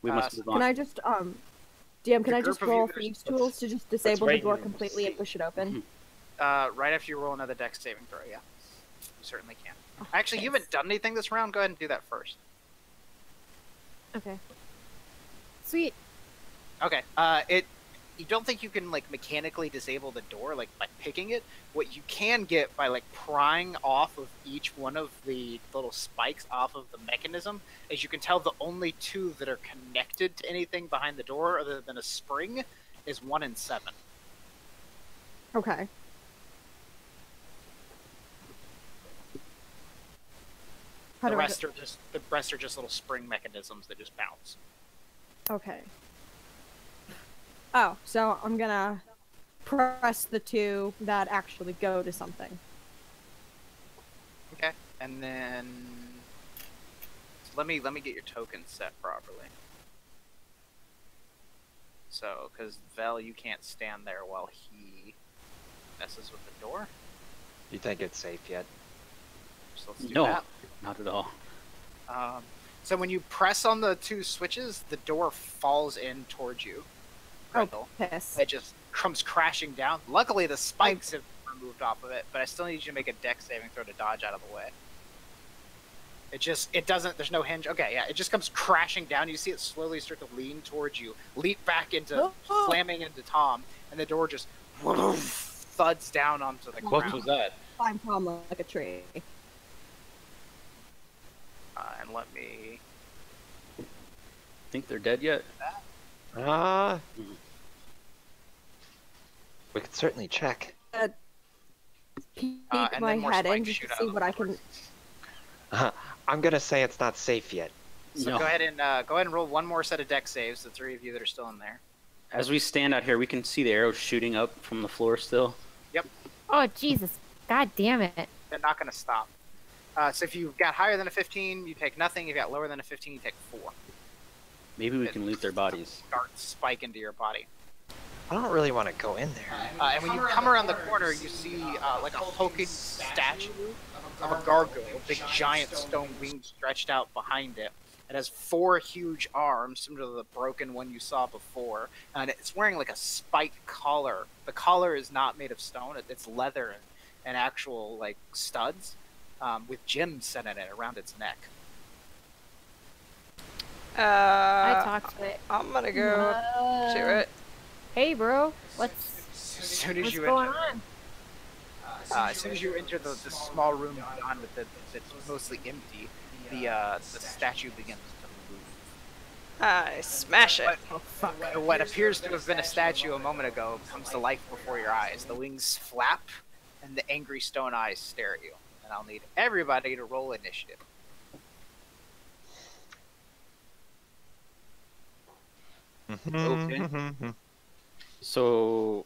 We must move on. can I just, DM, can The I just group of roll you that are thieves supposed- tools to just disable the wait door and completely and push it open? right after you roll another dex saving throw, yeah. You certainly can. Actually, you haven't done anything this round. Go ahead and do that first. Okay. Sweet. Okay. You don't think you can like mechanically disable the door like by picking it? What you can get by like prying off of each one of the little spikes off of the mechanism is you can tell the only 2 that are connected to anything behind the door other than a spring is 1 and 7. Okay. How The do I rest are just little spring mechanisms that just bounce. Okay. Oh, so I'm gonna press the 2 that actually go to something. Okay. And then so let me get your tokens set properly. So, because Vel, you can't stand there while he messes with the door. You think it's safe yet? So let's do No, that. not at all. So when you press on the 2 switches, the door falls in towards you. Grendel. Oh, piss. It just comes crashing down. Luckily, the spikes have removed off of it, but I still need you to make a dex saving throw to dodge out of the way. It doesn't, there's no hinge. Okay, yeah, it just comes crashing down. You see it slowly start to lean towards you, leap back into, slamming into Tom, and the door just thuds down onto the ground. What was that? Climb Tom like a tree. And let me... Think they're dead yet? We could certainly check. Peek and my then more head in spikes just shoot to out see of the what I floor. can. I'm gonna say it's not safe yet. So No. go ahead and roll one more set of dex saves, the 3 of you that are still in there. As we stand out here, we can see the arrows shooting up from the floor still. Oh, Jesus. God damn it. They're not going to stop. So if you got higher than a 15, you take nothing. If you got lower than a 15, you take 4. Maybe we can loot their bodies. Darts spike into your body. I don't really want to go in there. And when you come around the corner, you see like a hulking statue of a gargoyle, a big giant stone wing stretched out behind it. It has 4 huge arms, similar to the broken one you saw before, and it's wearing like a spiked collar. The collar is not made of stone; it's leather and actual like studs, with gems set in it around its neck. I talked to it. I'm gonna go to it. Hey, bro. What's As what's going on? As soon as you enter the small room beyond it that's mostly empty, the statue begins to move. I smash it. What appears to have been a statue a moment ago comes to life before your eyes. The wings flap, and the angry stone eyes stare at you. And I'll need everybody to roll initiative. Okay. So,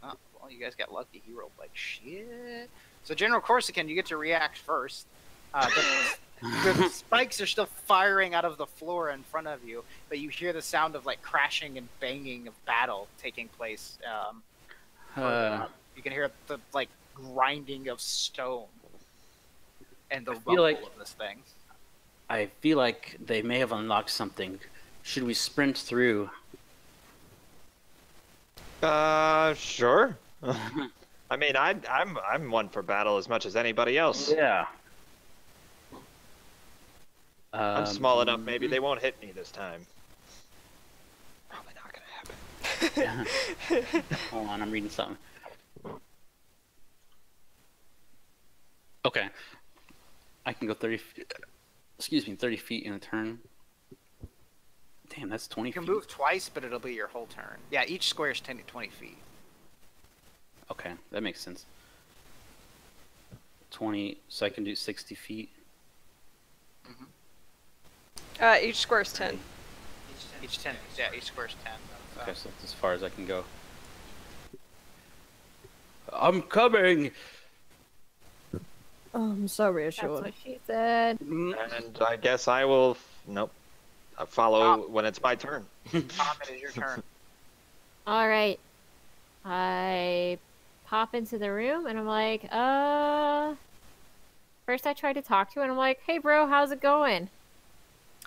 Oh, well, you guys got lucky. He rolled like shit. So, General Corsican, you get to react first. The spikes are still firing out of the floor in front of you, but you hear the sound of like crashing and banging of battle taking place. You can hear the like grinding of stone and the rumble like- of this thing. I feel like they may have unlocked something. Should we sprint through? Sure. I mean, I'm one for battle as much as anybody else. Yeah. I'm small enough, maybe they won't hit me this time. Probably not gonna happen. Hold on, I'm reading something. Okay. I can go 30 feet. Excuse me, 30 feet in a turn. Damn, that's 20 You can feet. move twice, but it'll be your whole turn. Yeah, each square is 10 to 20 feet. Okay, that makes sense. 20, so I can do 60 feet. Each square is 10. Each 10. Yeah, each square is 10. Okay, so that's as far as I can go. I'm coming! I'm so That's reassured. what she said. And I guess I will. Nope. I'll follow when it's my turn. Tom, it is your turn. All right. I pop into the room and I'm like, First I tried to talk to it and I'm like, hey bro, how's it going?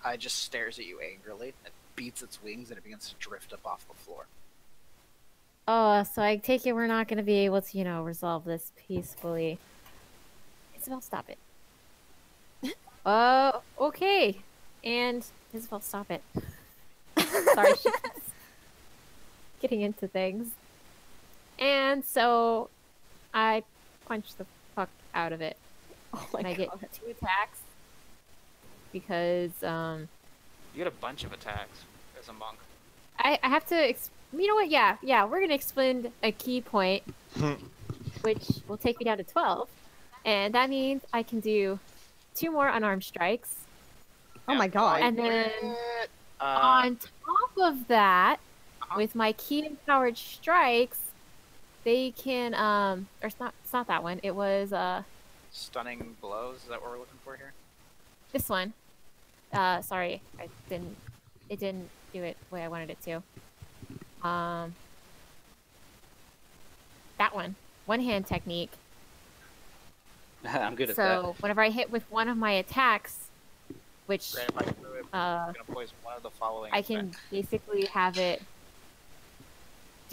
It just stares at you angrily. It beats its wings and it begins to drift up off the floor. Oh, so I take it we're not going to be able to, resolve this peacefully. Isabel, stop it. Okay. And Isabel, stop it. Sorry, she's getting into things. And so I punch the fuck out of it. Oh my And I god. get 2 attacks because You get a bunch of attacks as a monk. I have to you know what? Yeah, we're gonna expend a key point, which will take me down to 12, and that means I can do 2 more unarmed strikes, Oh my god. and then Uh, on top of that, with my key empowered strikes, they can or it's not that one. It was stunning blows. Is that what we're looking for here? this one. Sorry, it didn't do it the way I wanted it to. That one hand technique. I'm good at So whenever I hit with one of my attacks, which Grandmaster Fluid is going to poison one of the following. I can effects. basically have it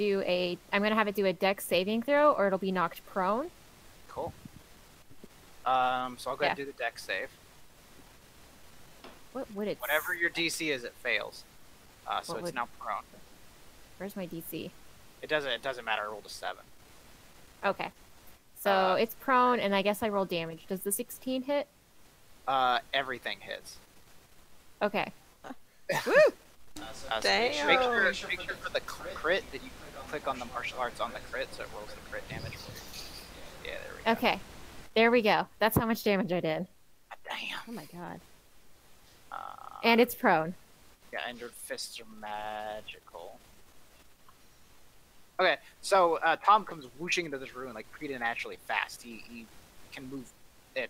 I'm gonna have it do a dex saving throw, or it'll be knocked prone. Cool. So I'll go ahead and Yeah. do the dex save. What would it? Whatever your DC is, it fails. So What it's would- now prone. Where's my DC? It doesn't matter. I rolled a 7. Okay. So Uh, it's prone, and I guess I roll damage. Does the 16 hit? Everything hits. Okay. So make sure for the crit that you click on the martial arts on the crit, so it rolls the crit damage. Yeah, there we go. Okay. There we go. That's how much damage I did. Damn. Oh my god. Uh, And it's prone. Yeah, and your fists are magical. Okay, so Tom comes whooshing into this room like preternaturally fast. He can move at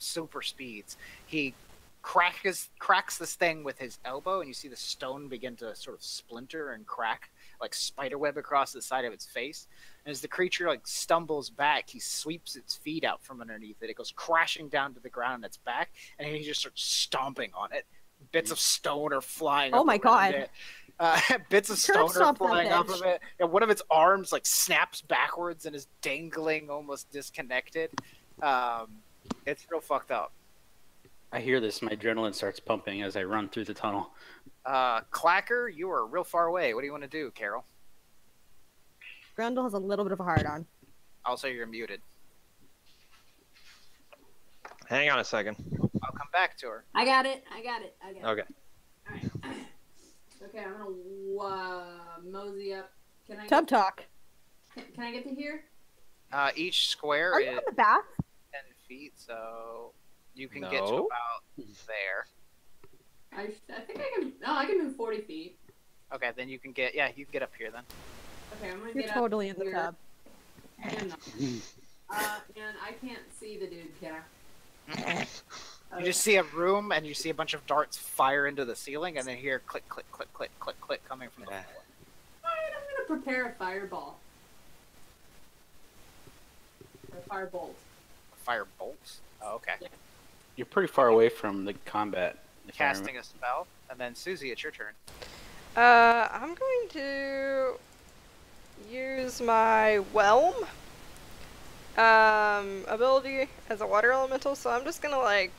super speeds. He cracks this thing with his elbow, and you see the stone begin to sort of splinter and crack like spiderweb across the side of its face. And as the creature like stumbles back, he sweeps its feet out from underneath it. It goes crashing down to the ground on its back, and he just starts stomping on it. Bits of stone are flying. Oh my god! It. Bits of stone are flying off of it, and one of its arms like snaps backwards and is dangling, almost disconnected. It's real fucked up. I hear this. My adrenaline starts pumping as I run through the tunnel. Clacker, you are real far away. What do you want to do, Carol? Grundle has a little bit of a hard on. Also, you're muted. Hang on a second. I'll come back to her. I got it. Okay. Alright. Okay, I'm gonna mosey up. Can I Tub talk. Can I get to here? Each square Are is you in the bath? 10 feet, so you can get to No. about there. I think I can. No, I can move 40 feet. Okay, then you can get. Yeah, you can get up here then. Okay, I'm gonna You're get totally up in the here. tub. And, and I can't see the dude, can I? You just see a room, and you see a bunch of darts fire into the ceiling, and then hear click, click, click, click, click, click coming from the floor. Alright, I'm gonna prepare a fireball. Or a firebolt. Fire bolts. Oh, okay. Yeah. You're pretty far away from the combat. if I Casting a spell, and then Susie, it's your turn. I'm going to use my Whelm ability as a water elemental, so I'm just gonna like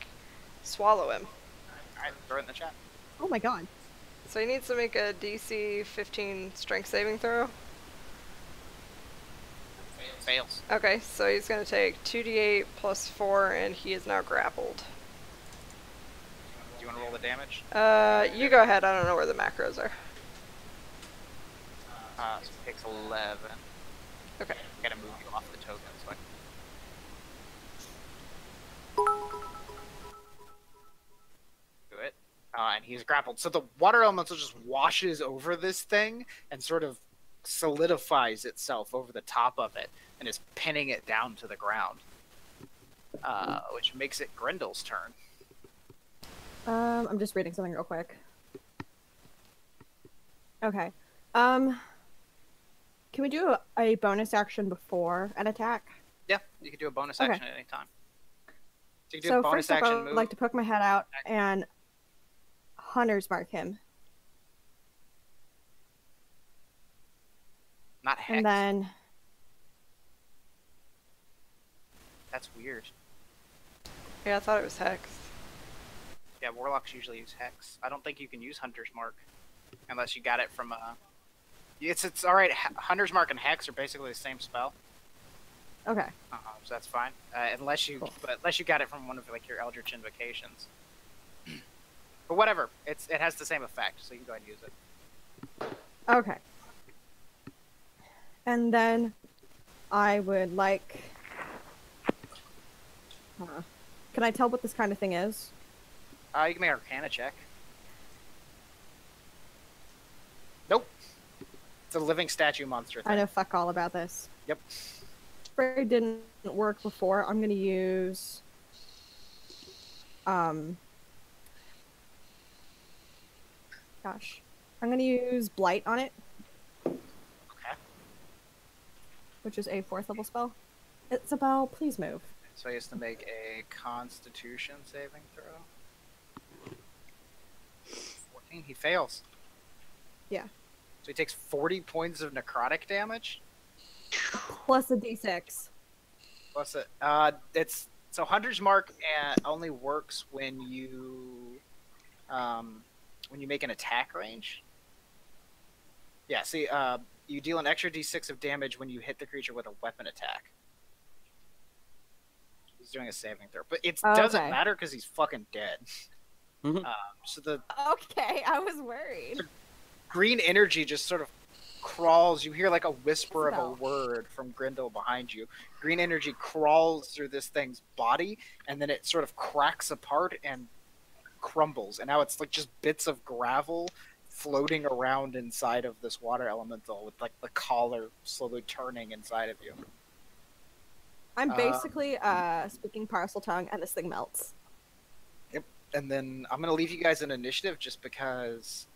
swallow him. Alright, throw it in the chat. Oh my god. So he needs to make a DC 15 strength saving throw. Fails. Okay, so he's gonna take 2d8 plus 4, and he is now grappled. Do you want to roll the damage? You go ahead, I don't know where the macros are. So it takes 11. Okay. Gotta move you off the token, so I do it. And he's grappled. So the water elemental just washes over this thing and sort of solidifies itself over the top of it and is pinning it down to the ground. Which makes it Grendel's turn. I'm just reading something real quick. Okay. Can we do a bonus action before an attack? Yeah, you can do a bonus Okay. action at any time. So you can do So a bonus first up, I action would move. like to poke my head out and Hunter's mark him. Not hex. And then That's weird. Yeah, I thought it was Hex. Yeah, warlocks usually use hex. I don't think you can use Hunter's Mark unless you got it from It's all right. Hunter's Mark and hex are basically the same spell, okay. so that's fine. Unless you got it from one of like your Eldritch invocations. But whatever, it has the same effect, so you can go ahead and use it. Okay. And then I would like can I tell what this kind of thing is? You can make an Arcana check. Nope. It's a living statue monster thing. I know fuck all about this. Yep. Spray didn't work before. I'm gonna use gosh. I'm gonna use Blight on it, Okay. which is a 4th level spell. Isabel, please move. So he has to make a Constitution saving throw. 14. He fails. Yeah. So he takes 40 points of necrotic damage. Plus a d6. Plus it. It's so Hunter's Mark only works when you make an attack range. Yeah. See, you deal an extra d6 of damage when you hit the creature with a weapon attack. He's doing a saving throw, but it doesn't Okay. matter because he's fucking dead. Mhm. So the Okay, I was worried. green energy just sort of crawls. You hear like a whisper of a Isabel. word from Grindel behind you. Green energy crawls through this thing's body, and then it sort of cracks apart and crumbles. And now it's like just bits of gravel floating around inside of this water elemental with like the collar slowly turning inside of you. I'm basically speaking parcel tongue, and this thing melts. Yep. And then I'm gonna leave you guys in initiative just because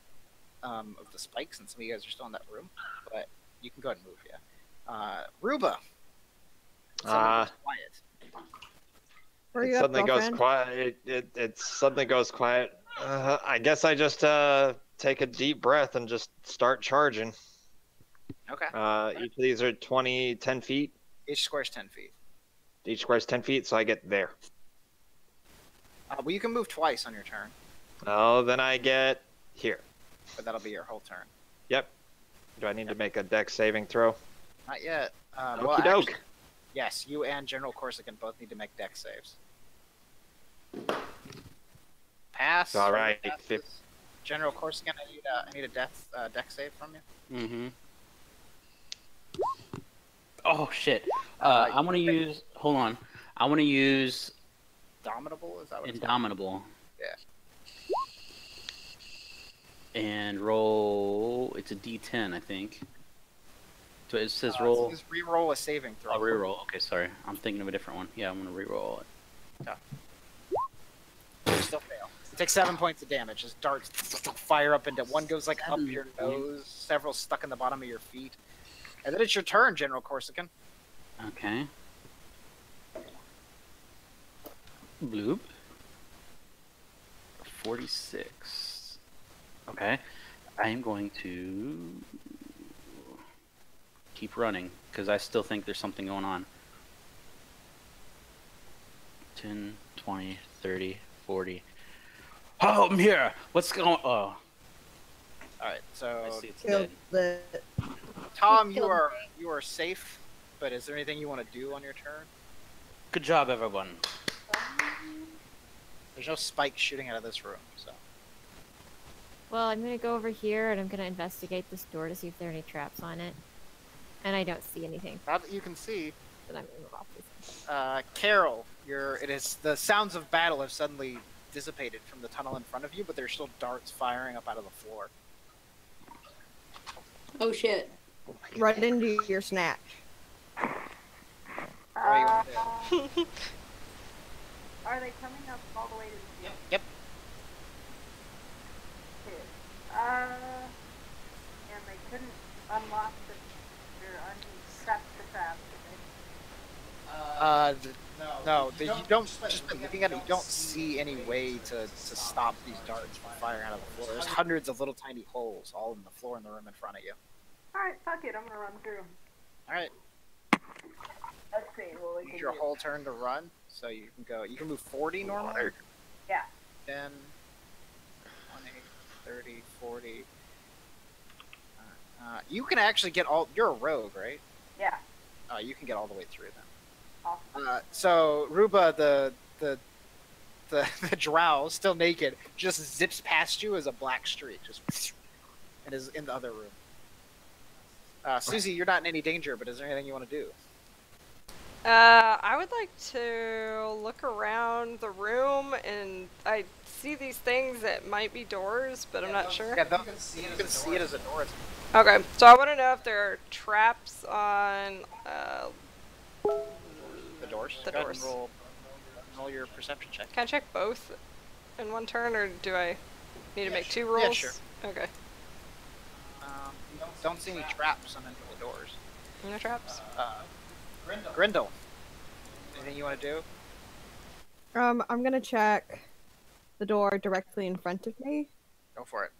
of the spikes, and some of you guys are still in that room. But you can go ahead and move, yeah. Ruba. Quiet. Where are It you at, suddenly goes girlfriend? quiet. It suddenly goes quiet. I guess I just take a deep breath and just start charging. Okay. Each of these are 10 feet. Each square's 10 feet. Each square's 10 feet, so I get there. Well, you can move twice on your turn, Oh, then I get here. but that'll be your whole turn. Yep. Do I need to make a dex saving throw? Not yet. Okie doke. actually, yes, you and General Corsican both need to make dex saves. Pass. All right. Passes. General Corsican, I need a dex save from you. Mm-hmm. Oh shit. I'm gonna use. Hold on. I want to use Indomitable? Is that what it's Indomitable. Yeah. And roll. It's a D10, I think. So it says called? roll. So just re-roll a saving throw. I'll reroll. Okay, sorry. I'm thinking of a different one. Yeah, I'm gonna reroll it. You still fail. Take 7 points of damage. As darts fire up into one goes like up your nose, several stuck in the bottom of your feet. And then it's your turn, General Corsican. Okay. Bloop. 46. Okay. I am going to keep running because I still think there's something going on. 10, 20, 30, 40. Oh, I'm here! What's going on? Oh, Alright, so I see it's Killed dead. the. Tom, Killed you are safe, but is there anything you want to do on your turn? Good job, everyone. There's no spikes shooting out of this room, so. Well, I'm gonna go over here and I'm gonna investigate this door to see if there are any traps on it. And I don't see anything. Not that you can see. But I'm gonna move off this. Carol, the sounds of battle have suddenly dissipated from the tunnel in front of you, but there's still darts firing up out of the floor. Oh shit. Right into your snatch. What do you want to do? Are they coming up all the way to the Yep. and they couldn't unlock or unset the trap, did No, you don't. Just been looking at it, you don't see any way to stop these darts from firing out of the floor. There's hundreds of little tiny holes all in the floor in the room in front of you. they? Alright, fuck it, I'm gonna run through. All right, Let's see what we use can your do. whole turn to run, so you can go. You can move 40 normally. Yeah. 10, 20, 30, 40. You can actually get all. You're a rogue, right? Yeah. You can get all the way through then. Awesome. So Ruba, the drow, still naked, just zips past you as a black streak, just and is in the other room. Susie, you're not in any danger, but is there anything you want to do? I would like to look around the room, and I see these things that might be doors, but I'm not sure. Yeah, you can see it as a door. Okay, so I want to know if there are traps on The doors. The Go ahead and doors. roll your perception check. Can I check both in one turn, or do I need to make two rolls? Yeah, sure. Okay. You don't see any traps on any of the doors. No traps? Grindel, anything you want to do? I'm gonna check the door directly in front of me. Go for it.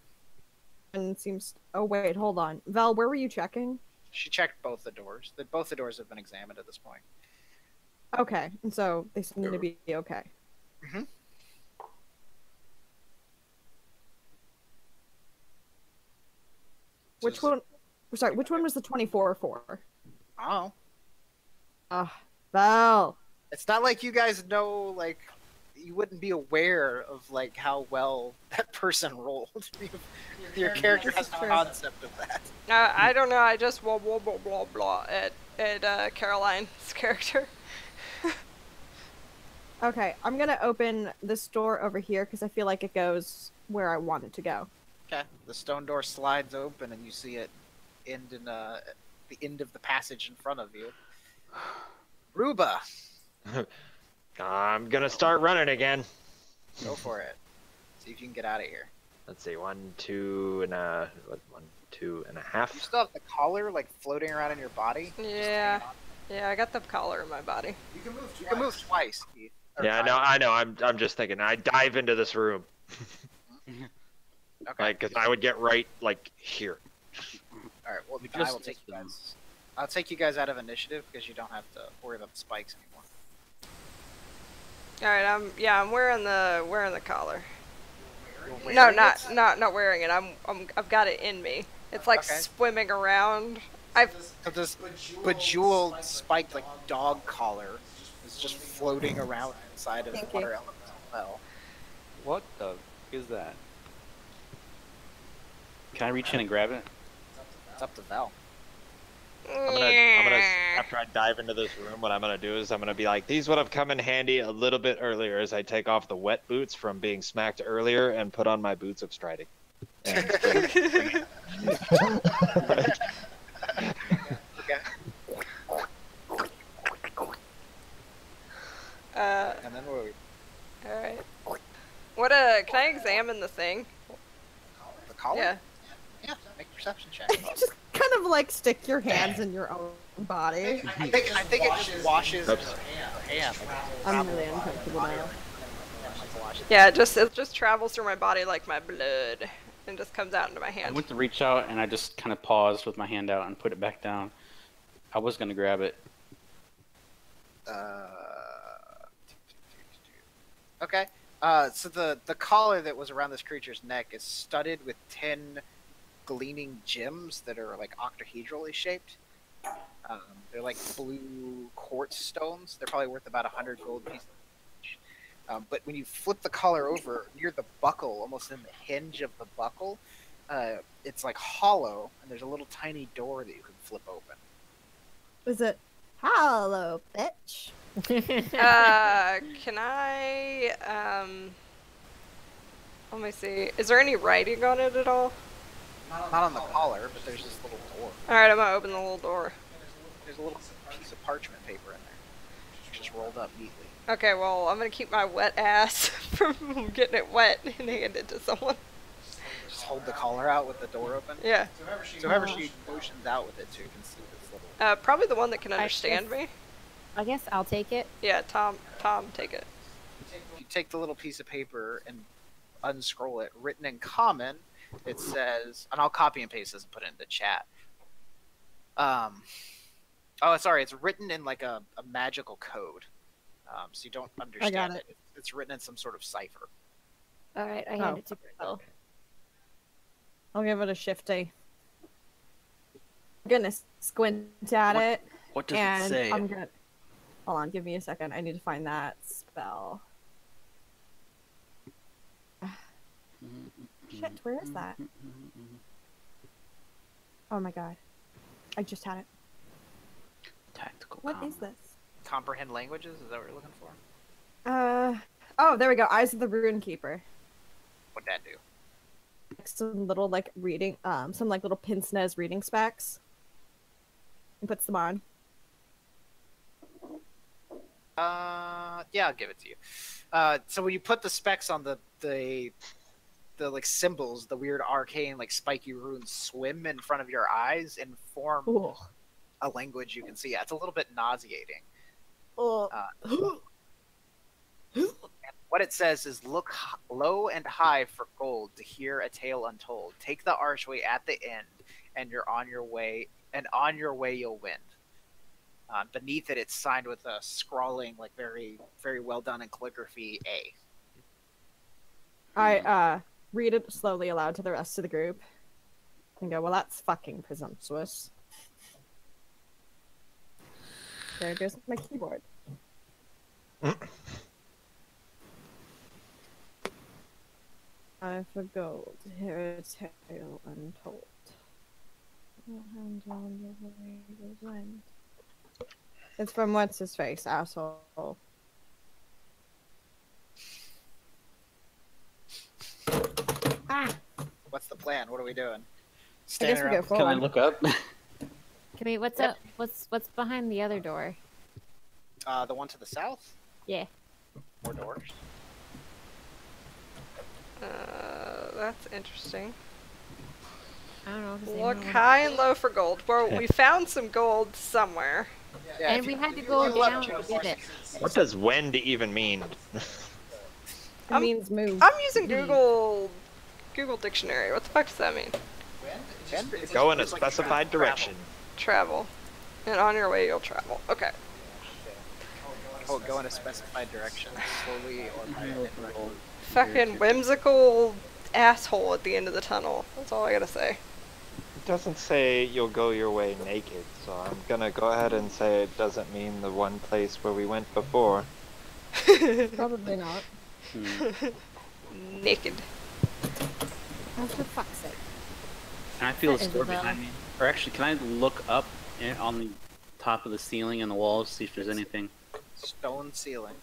And it seems. Oh wait, hold on. Val, where were you checking? She checked both the doors. Both the doors have been examined at this point. Okay, and so they seem to be okay. Mhm. Which one? Sorry, which one was the 24 for? Oh, Val. it's not like you guys know, like, you wouldn't be aware of, like, how well that person rolled. Your character has no concept of that. I don't know, I just blah blah blah blah blah at Caroline's character. Okay, I'm gonna open this door over here because I feel like it goes where I want it to go. Okay. The stone door slides open, and you see it end in the end of the passage in front of you. Ruba, I'm gonna start running again. go for it. See if you can get out of here. Let's see, 1, 2, and 1, 2 and a half. You still have the collar like floating around in your body. Yeah. Yeah, I got the collar in my body. You can move twice. Keith. Or Yeah, I know. I'm just thinking. I dive into this room, Okay. like, cause I would get right like here. All right. Well, We I just will take you missed them. guys. I'll take you guys out of initiative because you don't have to worry about the spikes anymore. All right, I'm wearing the collar. You're No, wearing not wearing it. I've got it in me. It's like Okay. swimming around. So this bejeweled, spiked like dog collar is just floating around inside of the Thank you. water elemental well. What the is that? Can I reach in and grab it? It's up to Val. I'm gonna after I dive into this room, what I'm gonna do is I'm gonna be like, these would have come in handy a little bit earlier as I take off the wet boots from being smacked earlier and put on my boots of striding. And Okay. And then what? All right. What can I examine the thing? The collar? Yeah. Yeah. Make a perception check. Just kind of like stick your hands in your own body. I think it just washes your hand. I'm really uncomfortable now. Yeah, it just travels through my body like my blood and just comes out into my I hand. went to reach out and I just kind of paused with my hand out and put it back down. I was gonna grab it. Okay. So the collar that was around this creature's neck is studded with 10 gleaming gems that are like octahedrally shaped. They're like blue quartz stones. They're probably worth about 100 gold pieces each. But when you flip the collar over near the buckle, almost in the hinge of the buckle, it's like hollow, and there's a little tiny door that you can flip open. Is it hello, bitch? Can I let me see. Is there any writing on it at all? Not on the collar, but there's this little door. Alright, I'm gonna open the little door. There's a little piece of parchment paper in there, just rolled up neatly. Okay, well, I'm gonna keep my wet ass from getting it wet and hand it to someone. Just hold the collar out with the door open. Yeah. So whoever she motions out with it to can see this little. Probably the one that can understand me. I guess I'll take it. Yeah, Tom, take it. You take the little piece of paper and unscroll it. Written in common, it says, and I'll copy and paste this and put it in the chat. Oh, sorry, it's written in like a magical code. So you don't understand it. It's written in some sort of cipher. All right, I hand it to Crystal. I'll give it a shifty. I'm gonna squint at it. What does and it say? I'm gonna. Hold on, give me a second. I need to find that spell. Shit, where is that? Oh my god. I just had it. Tactical. What is this? Comprehend languages? Is that what you're looking for? Oh, there we go. Eyes of the Rune Keeper. What'd that do? Some little like reading, some like little pince nez reading specs. And puts them on. Yeah, I'll give it to you. So when you put the specs on the like symbols, the weird arcane like spiky runes swim in front of your eyes and form Ooh. a language you can see. Yeah, it's a little bit nauseating. Oh. And what it says is, look low and high for gold to hear a tale untold. Take the archway at the end, and you're on your way. And on your way, you'll win. Beneath it, it's signed with a scrawling, like very, very well done in calligraphy, A. I read it slowly aloud to the rest of the group. And go, well, that's fucking presumptuous. There goes my keyboard. I for gold, hear a tale untold. It's from what's his face, asshole. Ah! What's the plan? What are we doing? I guess we go forward. Can I look up? Can we? What's up? What's behind the other door? The one to the south? Yeah. More doors. That's interesting. I don't know. If Look high and low for gold. Well, we found some gold somewhere. Yeah, And we had to go down to get it. What does "wend" even mean? It means move. I'm using Google Dictionary. What the fuck does that mean? Go in a specified direction. Travel. And on your way you'll travel. Okay. Oh, go in a specified direction, slowly or by a Fucking whimsical asshole at the end of the tunnel. That's all I gotta say. It doesn't say you'll go your way naked, so I'm gonna go ahead and say it doesn't mean the one place where we went before. Probably not. Naked. Oh, for fuck's sake. Can I feel a That is store a bell. behind me? Or actually, can I look up on the top of the ceiling and the walls, see if there's anything? stone ceiling.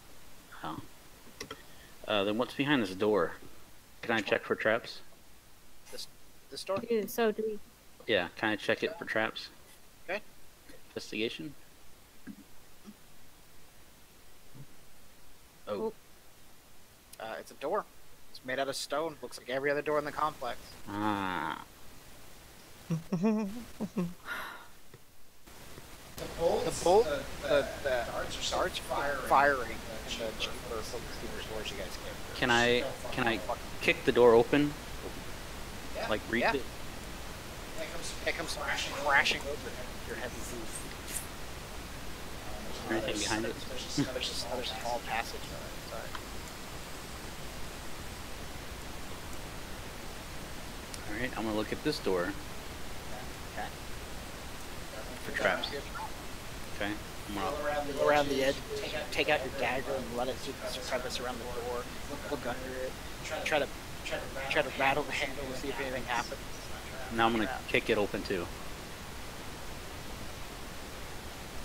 Oh. Then what's behind this door? Can I check for traps? This door? So do we? Yeah, can I check it for traps? Okay. Investigation? Oh. It's a door. It's made out of stone. Looks like every other door in the complex. Ah. The bolt, the darts firing, and the cheaper focus doors you guys gave. Can I kick the door open? Like reach Yeah. it? It comes crashing over your heavy boot. Is there anything behind it? There's just another small passage. Sorry. Alright, I'm gonna look at this door. Okay. For traps. Okay. I'm gonna... Go around the edge, take out your dagger and let it do this crevice around the door. Look under it. Try to rattle the handle to see if anything happens. Now I'm gonna kick it open too.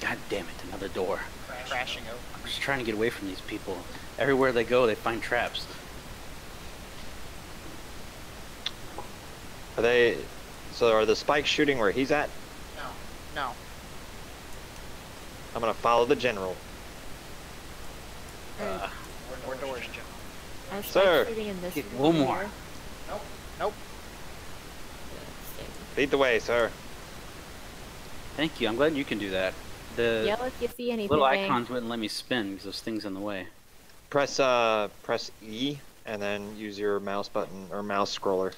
God damn it, another door. Crashing open. I'm just trying to get away from these people. Everywhere they go, they find traps. Are they? So are the spikes shooting where he's at? No. I'm gonna follow the general. More doors, Jim. Are Sir. spikes shooting in this Get room one more. here? Nope. Lead the way, sir. Thank you, I'm glad you can do that. The Yell if you see anything. little icons wouldn't let me spin because there's things in the way. Press E and then use your mouse button or mouse scroller.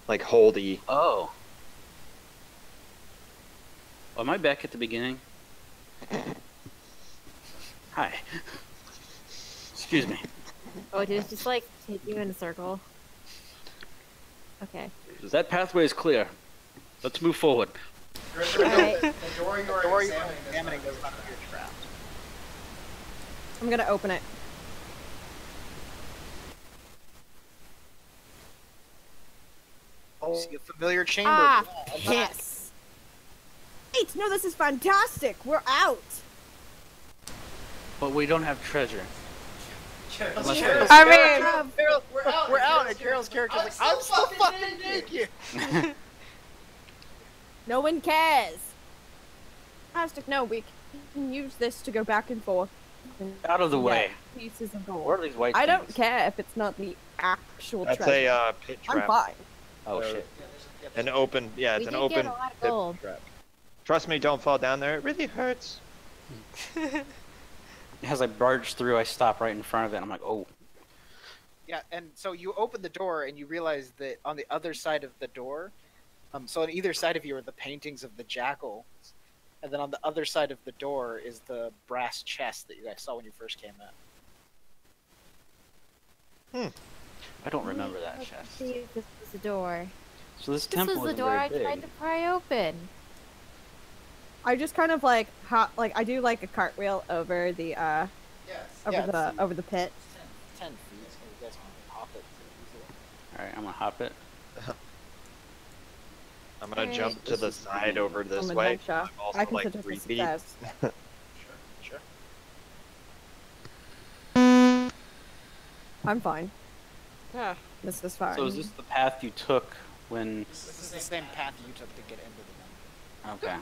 Like hold E. Oh. Am I back at the beginning? Hi. Excuse me. Oh, did it just like take you in a circle? Okay. That pathway is clear. Let's move forward. Alright. The door you're examining does not appear trapped. I'm gonna open it. Oh, see a familiar chamber. Ah, yes. Wait, no, this is fantastic. We're out. But we don't have treasure. Unless I mean, We're out, and Carol's character's like, I'm so fucking naked. No one cares. Fantastic. No, we can use this to go back and forth. And Out of the get way. Pieces of What gold. are these white I don't things? care if it's not the actual That's treasure. a pit I'm trap. fine. Oh shit. An open, yeah, We it's an did open get a lot of pit gold. trap. Trust me, don't fall down there. It really hurts. As I barge through, I stop right in front of it. And I'm like, oh. Yeah, and so you open the door and you realize that on the other side of the door, so on either side of you are the paintings of the jackals, and then on the other side of the door is the brass chest that you guys saw when you first came in. I don't remember that Let's chest. see if this was the door. So this This temple was the isn't door very I big. tried to pry open. I just kind of like I do like a cartwheel over the over the pit. 10 feet, so you guys can hop it easily. Alright, I'm gonna hop it. I'm gonna Alright. jump to This the is side over this An way. adventure. I'm also I like consider 3 this a feet. success. Sure. I'm fine. yeah. This is fine. So is this the path you took when... This is the same path you took to get into the dungeon.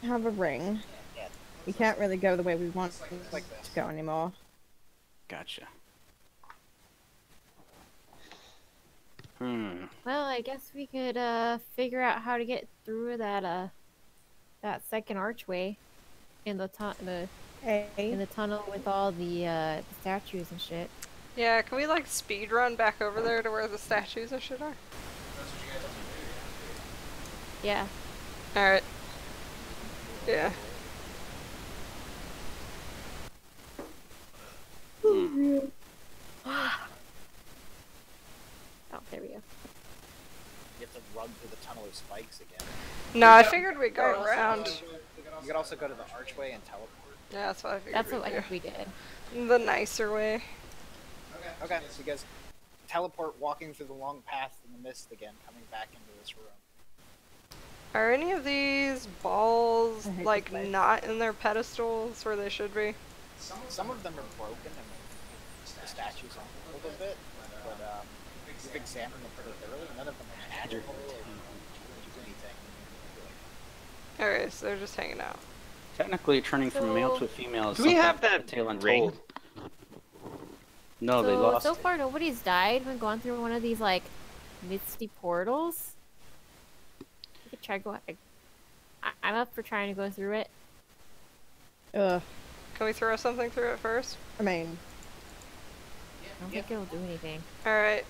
Okay. have a ring. Yeah. We can't really go the way we want Like this. to go anymore. Gotcha. Well, I guess we could figure out how to get through that that second archway in the in the tunnel with all the statues and shit. Yeah, can we like speed run back over there to where the statues and shit are? Yeah. Alright. Yeah. Oh, there we go. You have to run through the tunnel of spikes again. No, I figured we'd go around. You could also go to the archway and teleport. Yeah, that's what I figured. That's what I we'd think we did. do. The nicer way. Okay, so you guys teleport walking through the long path in the mist again, coming back into this room. Are any of these balls I hate like this place. not in their pedestals where they should be? Some of them are broken and the statues are a little bit, but you've examined them pretty thoroughly. None of them are magical to do anything. Alright, so they're just hanging out. Technically, turning from male to a female is Do we something have that Tail ring? untold. No, they lost So it. far, nobody's died when going through one of these like misty portals. We could try go. I'm up for trying to go through it. Ugh. Can we throw something through it first? I mean, I don't think it'll do anything. Alright.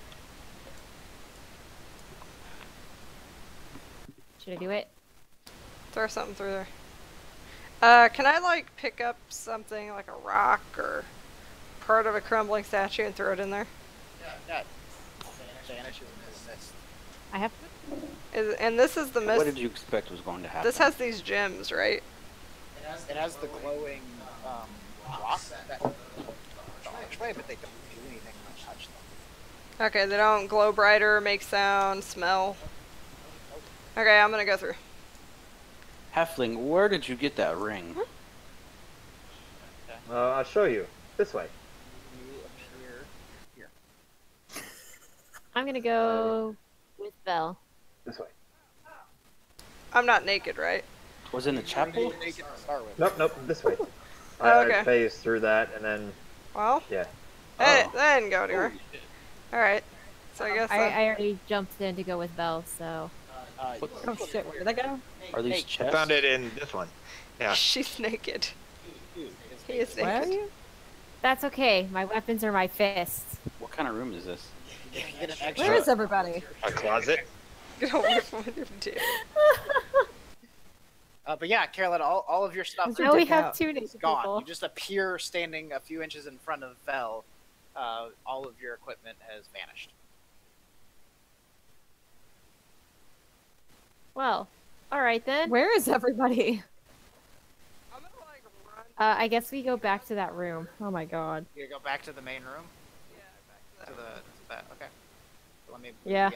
Should I do it? Throw something through there. Can I like pick up something like a rock or part of a crumbling statue and throw it in there? Yeah. Vanishes into the mist. I have. And this is the mist. What did you expect was going to happen? This has these gems, right? It has the glowing rock that the archway, but they don't do anything when you touch them. Okay, they don't glow brighter, make sound, smell. Okay, I'm gonna go through. Halfling, where did you get that ring? I'll show you. This way. You appear here. I'm gonna go with Belle. This way. I'm not naked, right? Was it in the chapel? Naked to start with. Nope, this way. Oh, okay. I phased through that and then, Well, yeah. that didn't go anywhere. Alright. So I guess I already jumped in to go with Belle, so. oh shit, where did I go? Are these I chests? found it in this one. Yeah. she's naked. He is Where are naked. you? That's okay. My weapons are my fists. What kind of room is this? You get an extra. Where is everybody? A closet. Get away from your dude. But yeah, Carolyn, all of your stuff Now we dick have out. two is naked gone. people. You just appear standing a few inches in front of Vel. All of your equipment has vanished. Well, alright then. Where is everybody? I'm gonna like run. I guess we go back to that room. Oh my god. You go back to the main room. Yeah, back To to the that. okay. Let me. Yeah.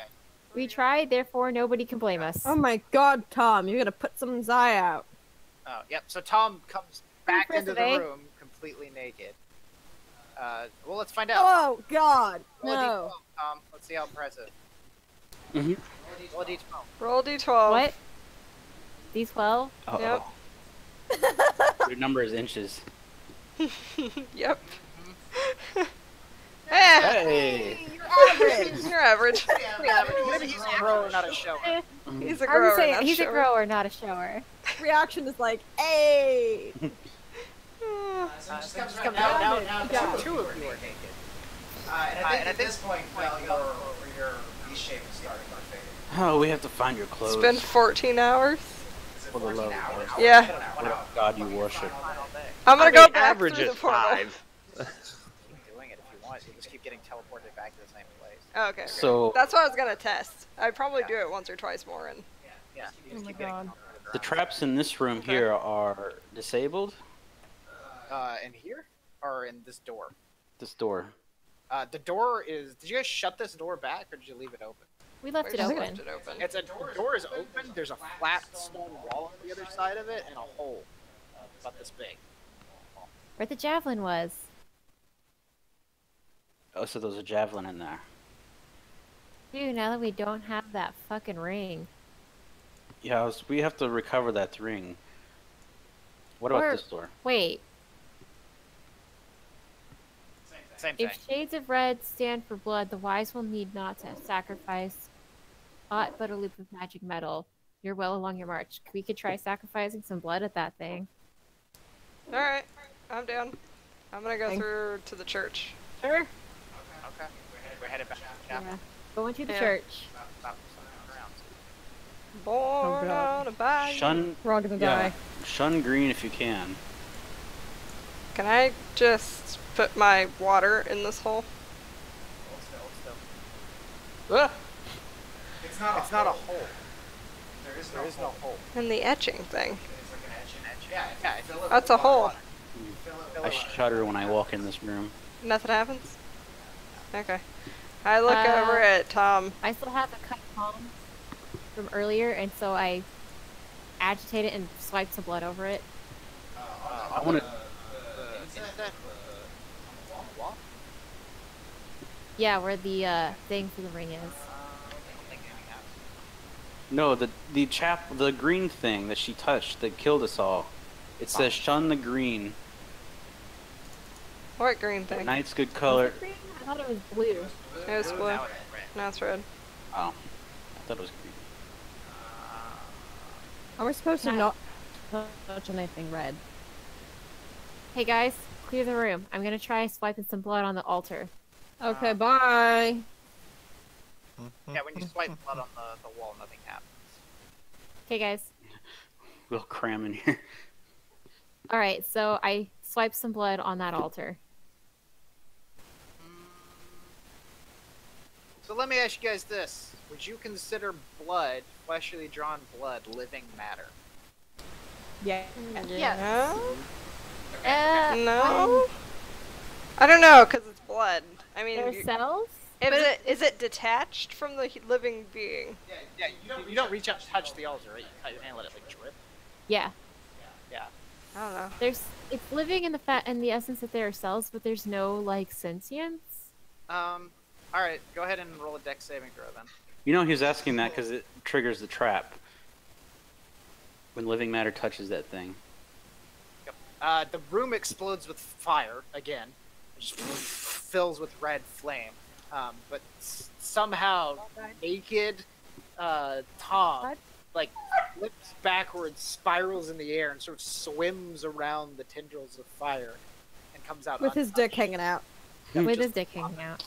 We tried, therefore nobody can blame us. Oh my god, Tom, you're gonna put some Zai out. Oh, yep. So Tom comes back into the Impressive, eh? room completely naked. Well, let's find out. Oh god, Roll a no. D12, Tom. Let's see how impressive. Mhm. Roll a D12. Roll D12. What? These 12? Uh-oh. Your number is inches. Yep. Mm-hmm. Eh, Hey! you're average. Maybe he's a grower, not a shower. He's a I grower, would say not he's a shower. grower, not a shower. Reaction is like, hey! Just come down. Now, two of you are naked. And I think at this point, well, your reshape is starting to fade. Oh, we have to find your clothes. It's been 14 hours. For the love of Yeah. God you worship. I'm gonna go back average through is the portal. 5. Keep doing it if you want. You just keep getting teleported back to the same place. Oh, okay. So- that's what I was gonna test. I'd probably do it once or twice more and Yeah. You just Oh my keep getting god. The traps in this room here are disabled. in here or in this door. This door. The door is. Did you guys shut this door back or did you leave it open? We left we it just open. left it open. The door is open. There's a flat stone wall on the other side of it and a hole about this big. Where the javelin was. Oh, so there's a javelin in there. Dude, now that we don't have that fucking ring. Yeah, we have to recover that ring. What about Or- this door? Wait. Same thing. If shades of red stand for blood, the wise will need not to sacrifice aught but a loop of magic metal. You're well along your march. We could try sacrificing some blood at that thing. Alright, I'm down. I'm gonna go through to the church. Sure. Okay. We're headed back. Yeah. Going to the Yeah. church. About something around. Born God. on a bayou. Shun. We're all gonna Yeah. die. Shun green if you can. Can I just put my water in this hole? Ugh. It's not a hole. There is no hole. In the etching thing. It's like an etch. Yeah. That's a hole. I shudder when I walk in this room. Nothing happens? Okay. I look over at Tom. I still have the cut palm from earlier, and so I agitate it and swipe some blood over it. I want to. Yeah, where the thing for the ring is. No, the green thing that she touched that killed us all. It says shun the green. What green thing? Night's good color. Was it green? I thought it was blue. It was blue. Now it's red. Oh, I thought it was green. Are we supposed to not touch anything red? Hey guys, clear the room. I'm gonna try swiping some blood on the altar. Okay, bye. Yeah, when you swipe blood on the wall, nothing happens. Okay guys. We'll cram in here. Alright, so I swipe some blood on that altar. So let me ask you guys this. Would you consider blood, fleshly drawn blood, living matter? Yeah. Yes. No? I don't know, because it's blood. I mean, Their cells? Is it detached from the living being? Yeah, you don't reach out to touch the altar, right? You can't let it like drip. Yeah. Yeah. I don't know. It's living in the essence that there are cells, but there's no like sentience. Alright, go ahead and roll a dex saving throw then. You know, he was asking that because it triggers the trap. When living matter touches that thing. Yep. The room explodes with fire again. It just fills with red flame. But somehow, naked Tom, like, flips backwards, spirals in the air, and sort of swims around the tendrils of fire, and comes out With his dick hanging out. With his dick hanging out.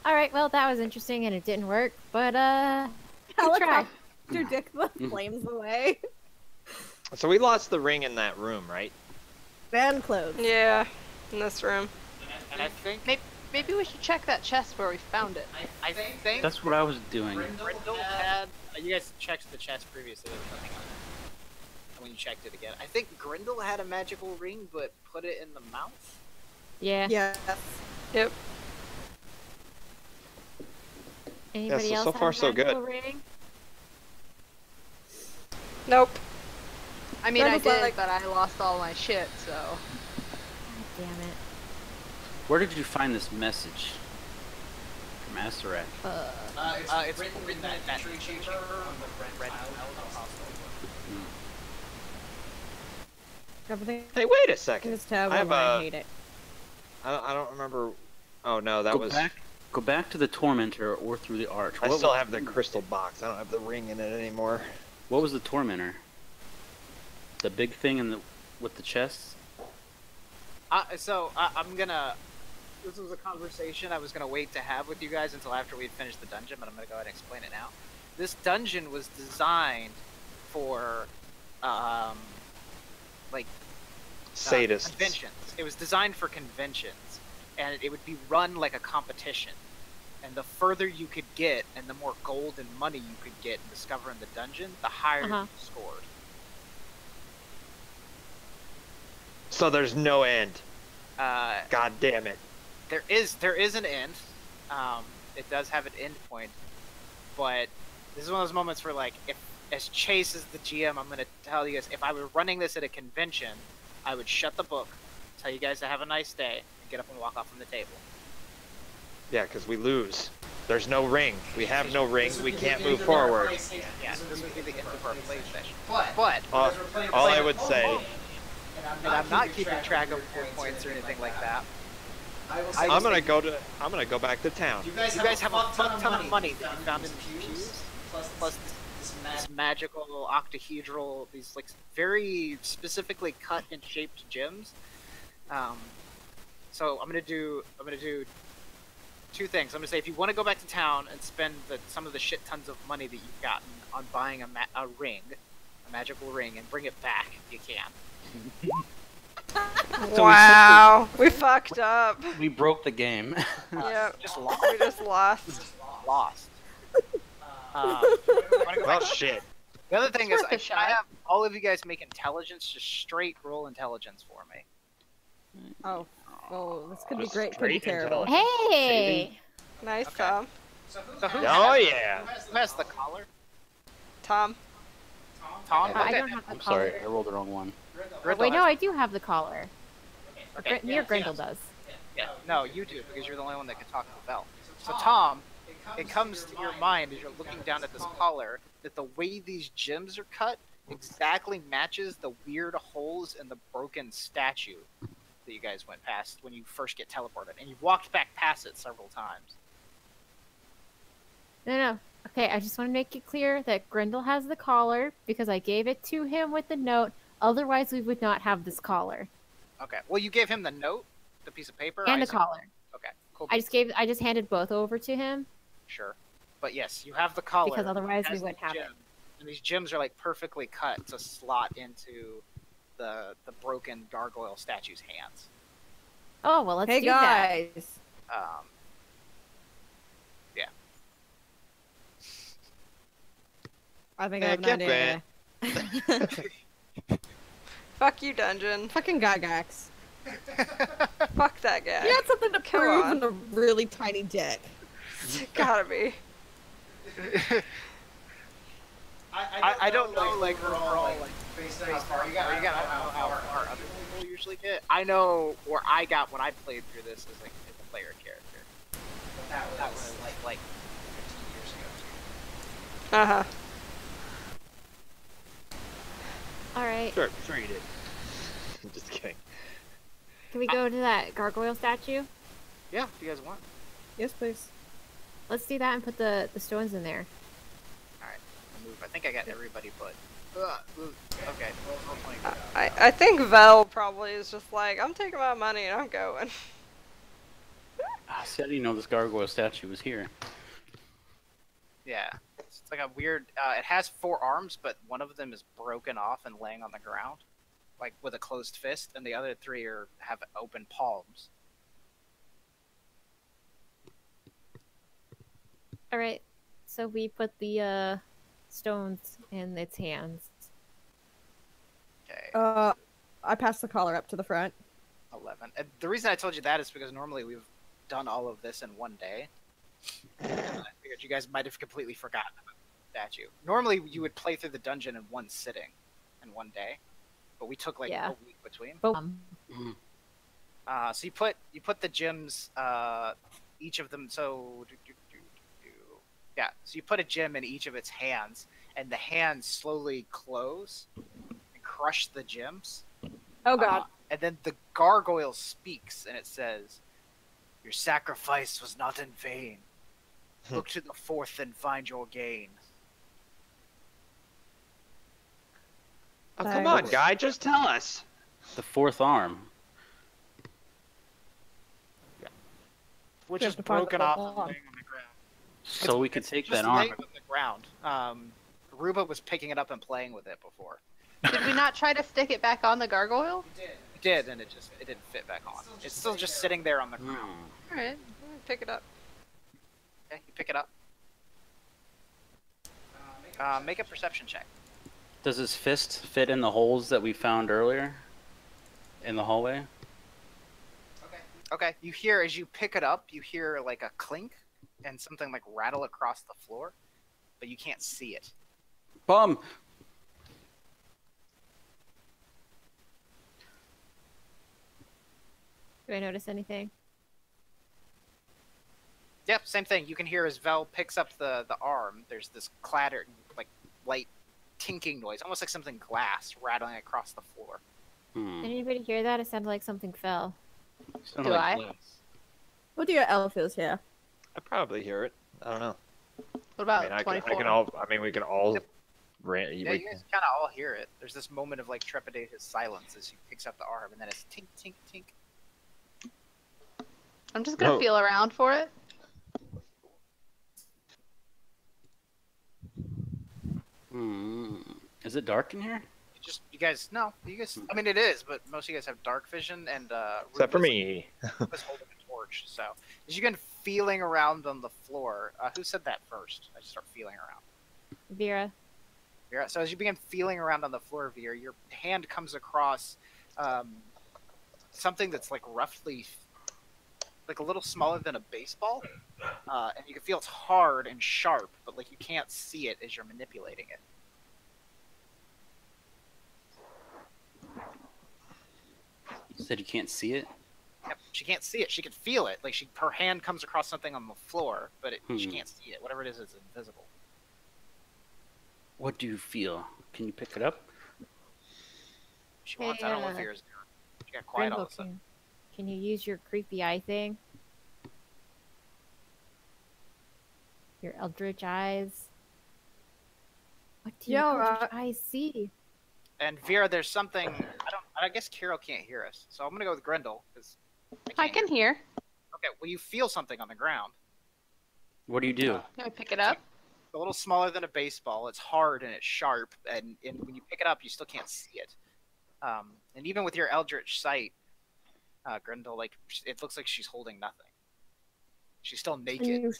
Alright, well that was interesting and it didn't work, but good try. Your dick the flames away. So we lost the ring in that room, right? Van clothes. Yeah, in this room. And I think Maybe we should check that chest where we found it. I think That's what I was doing. Grindel had. You guys checked the chest previously. There was nothing on it. And when you checked it again, I think Grindel had a magical ring, but put it in the mouth. Yeah. Yes. Yep. Anybody so else so have far, a so good. magical ring? Nope. I mean, I Grendel's did, like- but I lost all my shit, so. Damn it. Where did you find this message? From Asarak. It's written in that tree chamber on the red tile also. Everything Hey, wait a in second. this tab I have I a. hate it. I don't remember. Oh no, that was. Go back to the Tormentor or through the Arch. I What still was- have the crystal box. I don't have the ring in it anymore. What was the Tormentor? The big thing with the chests? I'm gonna. This was a conversation I was gonna wait to have with you guys until after we'd finished the dungeon, but I'm gonna go ahead and explain it now. This dungeon was designed for, Sadists. conventions. It was designed for conventions, and it would be run like a competition. And the further you could get, and the more gold and money you could get in discovering the dungeon, the higher you scored. So there's no end. God God damn it. There is an end. It does have an end point, but this is one of those moments where, like, if as Chase is the GM, I'm gonna tell you guys, if I were running this at a convention, I would shut the book, tell you guys to have a nice day, and get up and walk off from the table. Yeah, because we lose. There's no ring. We have no ring. We can't move forward. Yeah. this would be the end of our play session. But All I would say, and I'm not keeping track of points or anything like that. I'm gonna go back to town. you guys have a fuck ton of money that you found in the pews, plus This magical octahedral, these like very specifically cut and shaped gems. So I'm gonna do two things. I'm gonna say if you want to go back to town and spend some of the shit tons of money that you've gotten on buying a ring, a magical ring, and bring it back if you can. Wow, we fucked up. We broke the game. Yep, Just lost. we just lost. Lost. Well, shit. The other thing It's is, worth a I shot. have all of you guys make intelligence, just straight roll intelligence for me. Oh, well, this could be Just great, could be straight terrible. Hey! Nice, Okay. Tom. So who Oh has, yeah. who has the collar? Tom. Tom? I Okay. don't have the I'm collar. sorry, I rolled the wrong one. Grindel Wait, no, has- I do have the collar. Okay. Me or Grindel does. Yeah. No, you do, because you're the only one that can talk to the bell. So Tom, it comes to your mind as you're looking down at this collar that the way these gems are cut exactly matches the weird holes in the broken statue that you guys went past when you first get teleported, and you've walked back past it several times. No. Okay, I just want to make it clear that Grindel has the collar because I gave it to him with the note. Otherwise, we would not have this collar Okay. Well, you gave him the note, the piece of paper, and I the assume? collar. Okay. Cool. I just handed both over to him Sure. But yes, you have the collar. because otherwise we has the wouldn't have it. gem, and these gems are like perfectly cut to slot into the broken gargoyle statue's hands. Oh well, let's Hey do that. guys. Yeah. I think I Yeah, have an get idea. Fuck you, dungeon. Fucking Gagax. Fuck that guy. You had something to Come prove on. in a really tiny dick. Gotta be. I don't know, like, overall, like, based on how far you got, I don't know how far other people usually get. I know where I got when I played through this as, like, as a player character. But that was, like 15 years ago. Uh-huh. All right, Sure you did. Just kidding. can we go to that gargoyle statue? Yeah, if you guys want. Yes, please. Let's do that and put the stones in there. Alright, I'll move. I think I got everybody but... okay, roll 20. I think Vel probably is just like, I'm taking my money and I'm going. I said, you know, this gargoyle statue was here. Yeah. It's like a weird... it has 4 arms, but one of them is broken off and laying on the ground. Like, with a closed fist, and the other 3 have open palms. All right, so we put the stones in its hands. Okay. I passed the collar up to the front. 11. And the reason I told you that is because normally we've done all of this in one day. And I figured you guys might have completely forgotten about the statue. Normally you would play through the dungeon in one sitting, in one day, but we took like Yeah. a week between. But So you put the gems, each of them. So yeah. So you put a gem in each of its hands, and the hands slowly close and crush the gems. Oh god. And then the gargoyle speaks, and it says, "Your sacrifice was not in vain. Look to the 4th and find your gain." Oh, come on, guy, just tell us. The 4th arm. Which We is have to find the broken fourth off and arm. laying on the ground. So we could It's take just that arm. laying on the ground. Ruba was picking it up and playing with it before. Did we not try to stick it back on the gargoyle? It did, and it didn't fit back on. It's still just sitting there on the ground. Hmm. Alright, pick it up. Okay, you pick it up. Make a perception check. Does his fist fit in the holes that we found earlier? In the hallway? Okay, you hear, as you pick it up, you hear like a clink and something like rattle across the floor, but you can't see it. Bum! do I notice anything? Yep, same thing. You can hear as Vel picks up the arm, there's this clatter, like light tinking noise, almost like something glass rattling across the floor. Did anybody hear that? It sounded like something fell. Sounded Do like I? glass. What do your elfies here? I probably hear it. I don't know. What about I mean, I 24? can all. I mean, we can all. Rant, Yeah, you guys kind of all hear it. There's this moment of like trepidatious silence as he picks up the arm, and then it's tink, tink, tink. I'm just gonna No. feel around for it. Is it dark in here? You guys, no, you guys. I mean, it is, but most of you guys have dark vision, and Except for Rufus- me. Rufus holding a torch. So as you begin feeling around on the floor, who said that first? I just start feeling around. Vera. Vera. So as you begin feeling around on the floor, Vera, your hand comes across something that's like roughly, like a little smaller than a baseball, and you can feel it's hard and sharp, but like you can't see it as you're manipulating it. You said you can't see it? Yep, she can't see it. She can feel it. Like her hand comes across something on the floor, but she can't see it. Whatever it is invisible. What do you feel? Can you pick it up? She wants. I don't know what Vera's doing. She got quiet all of a sudden. Can you use your creepy eye thing? Your eldritch eyes? What do your eldritch eyes see? And Vera, there's something. I guess Carol can't hear us, so I'm gonna go with Grendel because I can hear. Okay, well you feel something on the ground. What do you do? Can I pick it up? A little smaller than a baseball. It's hard and it's sharp, and when you pick it up, you still can't see it. And even with your eldritch sight, Grendel, like it looks like she's holding nothing. She's still naked.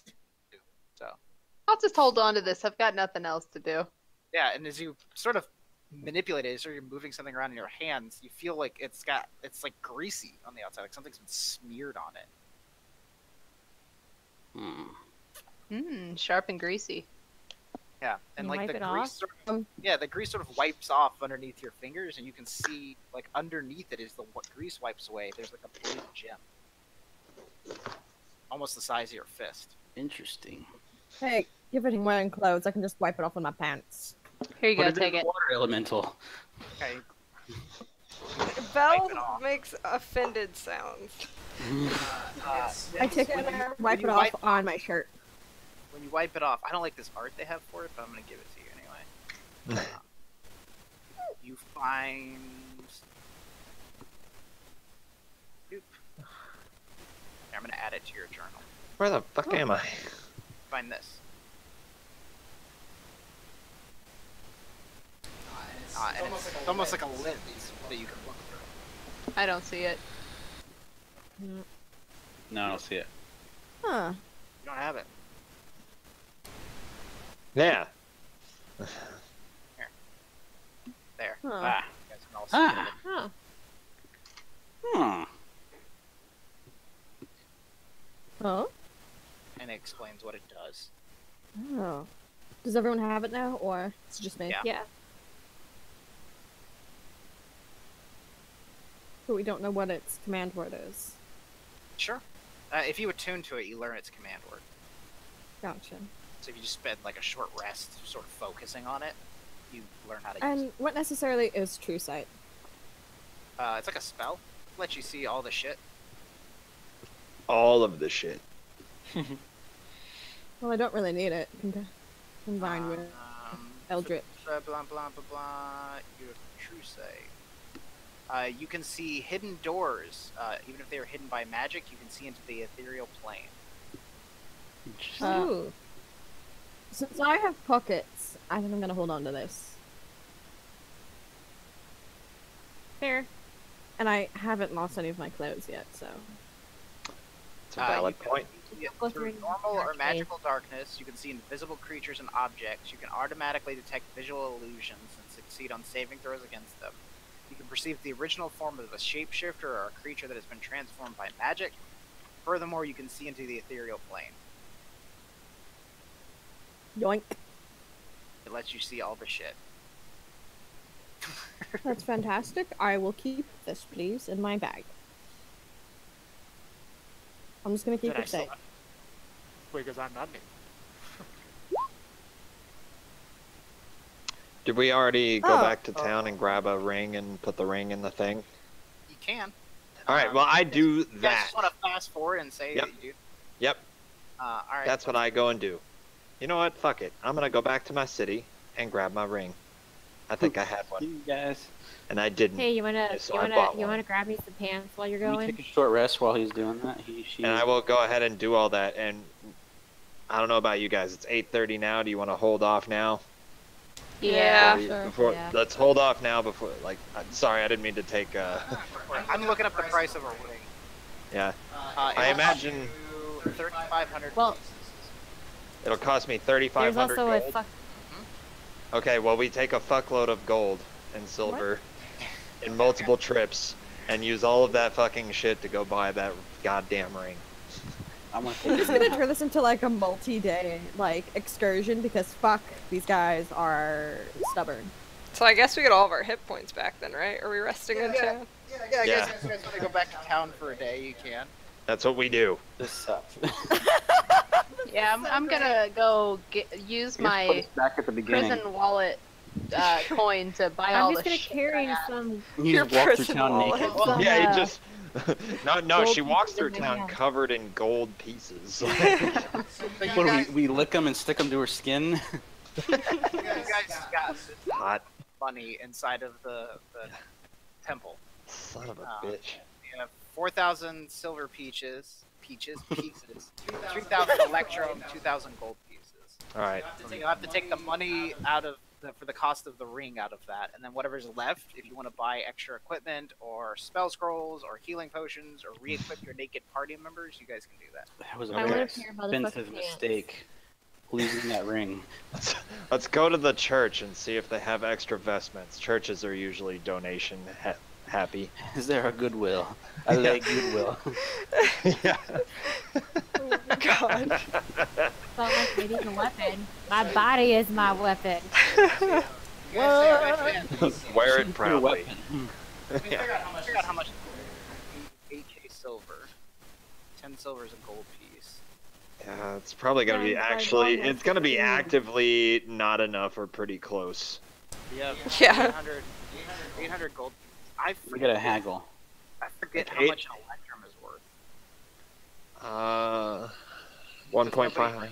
So I'll just hold on to this. I've got nothing else to do. yeah, and as you sort of manipulate it, so you're moving something around in your hands, you feel like it's like greasy on the outside, like something's been smeared on it. Sharp and greasy. Yeah, and Can you like wipe the it grease off? the grease sort of wipes off underneath your fingers, and you can see like underneath it is what grease wipes away. There's like a blue gem, almost the size of your fist. Interesting. Hey, given wearing clothes, I can just wipe it off with my pants. Here you Put go, in take the it. Water elemental. Okay. Belle makes offended sounds. I take it and I wipe it off on my shirt. When you wipe it off, I don't like this art they have for it, but I'm gonna give it to you anyway. You find. Oop. Here, I'm gonna add it to your journal. Where the fuck am I? Find this. And it's almost like a lens that you can look through. I don't see it. No, I don't see it. Huh. You don't have it. Yeah. There. Huh. Ah. You guys can all see it. Huh. Hmm. Oh? And it explains what it does. Oh. Does everyone have it now, or it's just me? Yeah. Yeah. But we don't know what its command word is. Sure. If you attune to it, you learn its command word. Gotcha. So if you just spend like a short rest sort of focusing on it, you learn how to use And what necessarily is True Sight? it. It's like a spell. It lets you see all the shit. All of the shit. Well, I don't really need it combined with Eldritch. Blah, blah, blah, blah, blah. You have True Sight. You can see hidden doors. Even if they are hidden by magic, you can see into the ethereal plane. Ooh. Since I have pockets, I think I'm gonna hold on to this. Fair. And I haven't lost any of my clothes yet, so. It's a valid you can point. see it through normal or magical darkness, you can see invisible creatures and objects. You can automatically detect visual illusions and succeed on saving throws against them. You can perceive the original form of a shapeshifter or a creature that has been transformed by magic. Furthermore, you can see into the ethereal plane. Yoink. It lets you see all the shit. That's fantastic. I will keep this, please, in my bag. I'm just gonna keep it safe. Because I'm not new. Did we already go Oh. back to town and grab a ring and put the ring in the thing? You can. All right. Well, I do You guys that. just want to fast forward and say Yep. that you do. Yep. All right. That's what I go and do. You know what? Fuck it. I'm gonna go back to my city and grab my ring. I think I had one, You guys, and I didn't. Hey, you wanna So you I wanna bought you one. wanna grab me some pants while you're can we going? take a short rest while he's doing that? She. And I will go ahead and do all that. And I don't know about you guys. It's 8:30 now. Do you want to hold off now? Yeah. Before, yeah. Let's hold off now before. Like, I'm sorry, I didn't mean to take. I'm looking up the price of a ring. Yeah. It I will cost imagine you 3,500. Well, it'll cost me there's 3,500 also a gold. fuck. Okay, well we take a fuckload of gold and silver in multiple trips and use all of that fucking shit to go buy that goddamn ring. I'm gonna I'm take just gonna turn this into like a multi-day like excursion because fuck, these guys are stubborn. So I guess we get all of our hit points back then, right? Are we resting in town? Yeah, I Yeah. guess if you guys want to go back to town for a day, you can. That's what we do. this sucks. Yeah, I'm gonna go use Put my us back at the beginning. prison wallet coin to buy all I'm the just gonna shit carry I have. some. You just walk through prison town wallet. naked. some, Yeah, uh, you just. No, gold she walks pieces through in my town hand. covered in gold pieces. So you What do guys, we lick them and stick them to her skin? you guys got Hot money inside of the temple. son of a Oh. bitch. You have 4,000 silver pieces, 3,000 electrum, 2,000 gold pieces. All right. So you'll have to take the money out of for the cost of the ring out of that, and then whatever's left, if you want to buy extra equipment or spell scrolls or healing potions or re-equip your naked party members, you guys can do that. That was a I very want a pair of expensive motherfucking pants. mistake. Losing that ring. Let's go to the church and see if they have extra vestments. Churches are usually donation happy. Is there a Goodwill? I like Goodwill. Yeah. God. Felt like they need a weapon. My body is my weapon. You guys say, actually, Wear it Your proudly. weapon. figure out how much 8k silver. 10 silver is a gold piece. Yeah, it's probably gonna be Yeah, it's like actually. almost It's gonna be 15. actively not enough or pretty close. You have Yeah. 800 gold. I We gotta forget, haggle. I forget how Eight- much an electrum is worth. 1.5.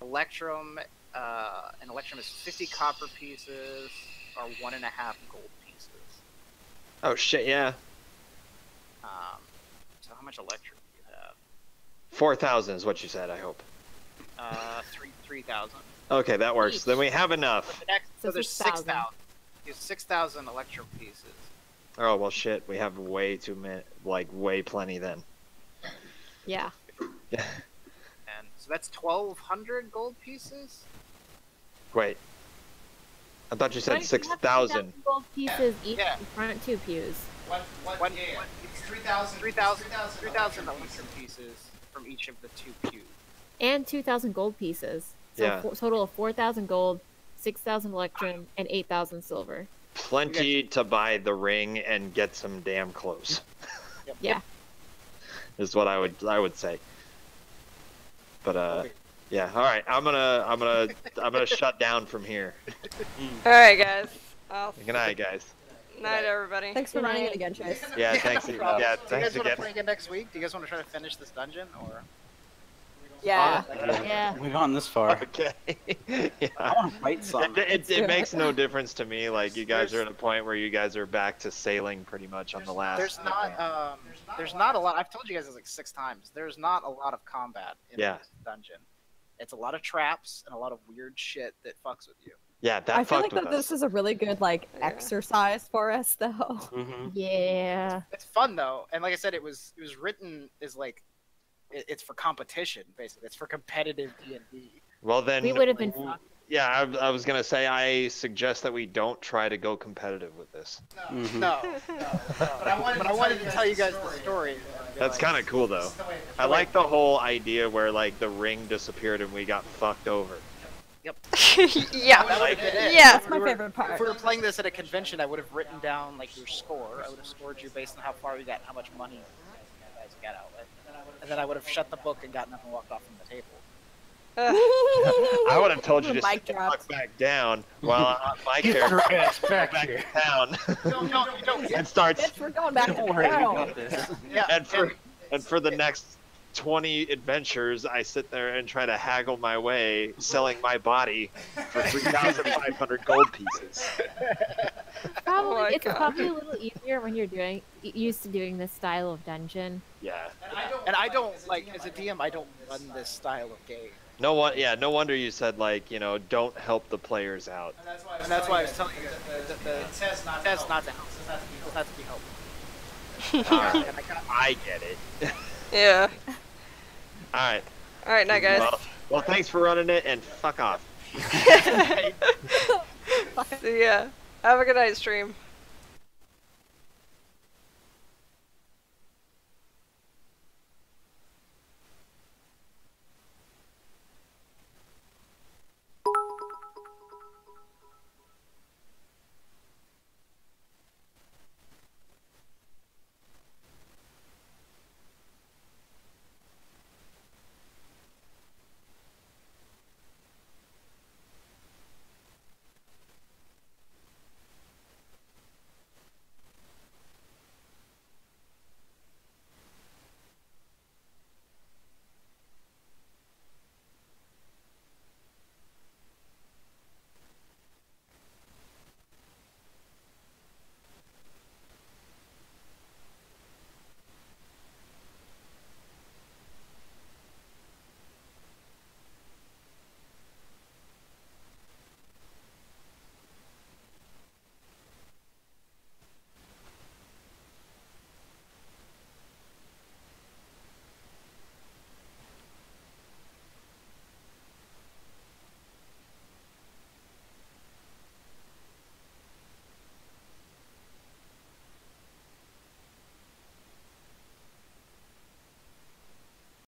Electrum, an electrum is 50 copper pieces or 1.5 gold pieces. Oh shit! Yeah, So how much electrum do you have? 4,000 is what you said. I hope. 3,000. Okay, that works. Then we have enough. The next, so So there's 6,000. 6,000. There's 6,000 electrum pieces. Oh well, shit. We have way too many. Like way plenty then. Yeah. Yeah. And so that's 1,200 gold pieces? Wait. I thought you Why said don't you have 6,000. gold pieces each Yeah. in front two pews. It's 3,000. 3,000 electrum pieces from each of the two pews. And 2,000 gold pieces. So Yeah. a total of 4,000 gold, 6,000 electrum, and 8,000 silver. Plenty to buy the ring and get some damn clothes. Yeah. Is what I would say. But yeah. All right. I'm gonna shut down from here. Alright, guys. Good night, guys. Night, everybody. Thanks for running it again, Chase. Yeah. Thanks. No Yeah. problem. Do you Thanks guys want to again. play again next week? Do you guys want to try to finish this dungeon? Or Yeah. Yeah. We've gone this far. Okay. I Yeah. want to fight some. It makes no difference to me. Like you guys are at a point where you guys are back to sailing pretty much on the last. there's not a lot. I've told you guys this like 6 times. There's not a lot of combat in Yeah. this dungeon. It's a lot of traps and a lot of weird shit that fucks with you. Yeah, that I feel fucked like with that us. this is a really good like exercise for us though. Mm-hmm. Yeah. It's fun though, and like I said, it was written as like it's for competition basically. It's for competitive D&D. Well then, We would have been fucked. yeah, I was gonna say I suggest that we don't try to go competitive with this. Mm-hmm. No, but I wanted to tell you guys the story. That's kind of cool though. I like the whole idea where like the ring disappeared and we got fucked over. Yeah. That would have been it. Yeah. That's my favorite part. If we were playing this at a convention, I would have written down like your score. I would have scored you based on how far you got, how much money you guys got out with, and then I would have shut the book and gotten up and walked off from the table. I would have told you to Mic sit the drops. fuck back down while my Get character your ass back back here. to town and starts. Bitch, we're going back to Don't worry, we town. got this. And for the next 20 adventures, I sit there and try to haggle my way, selling my body for 3,500 gold pieces. Probably, my it's God. probably a little easier when you're used to doing this style of dungeon. Yeah. And I don't like as a DM. I don't run this style of game. No one. Yeah. No wonder you said like don't help the players out. And that's why I was telling you that it says not to help. It says not to be helpful. Alright, And I got I get it. Yeah. All right. All right, night, guys. Well, thanks for running it, and fuck off. See ya. Have a good night, stream.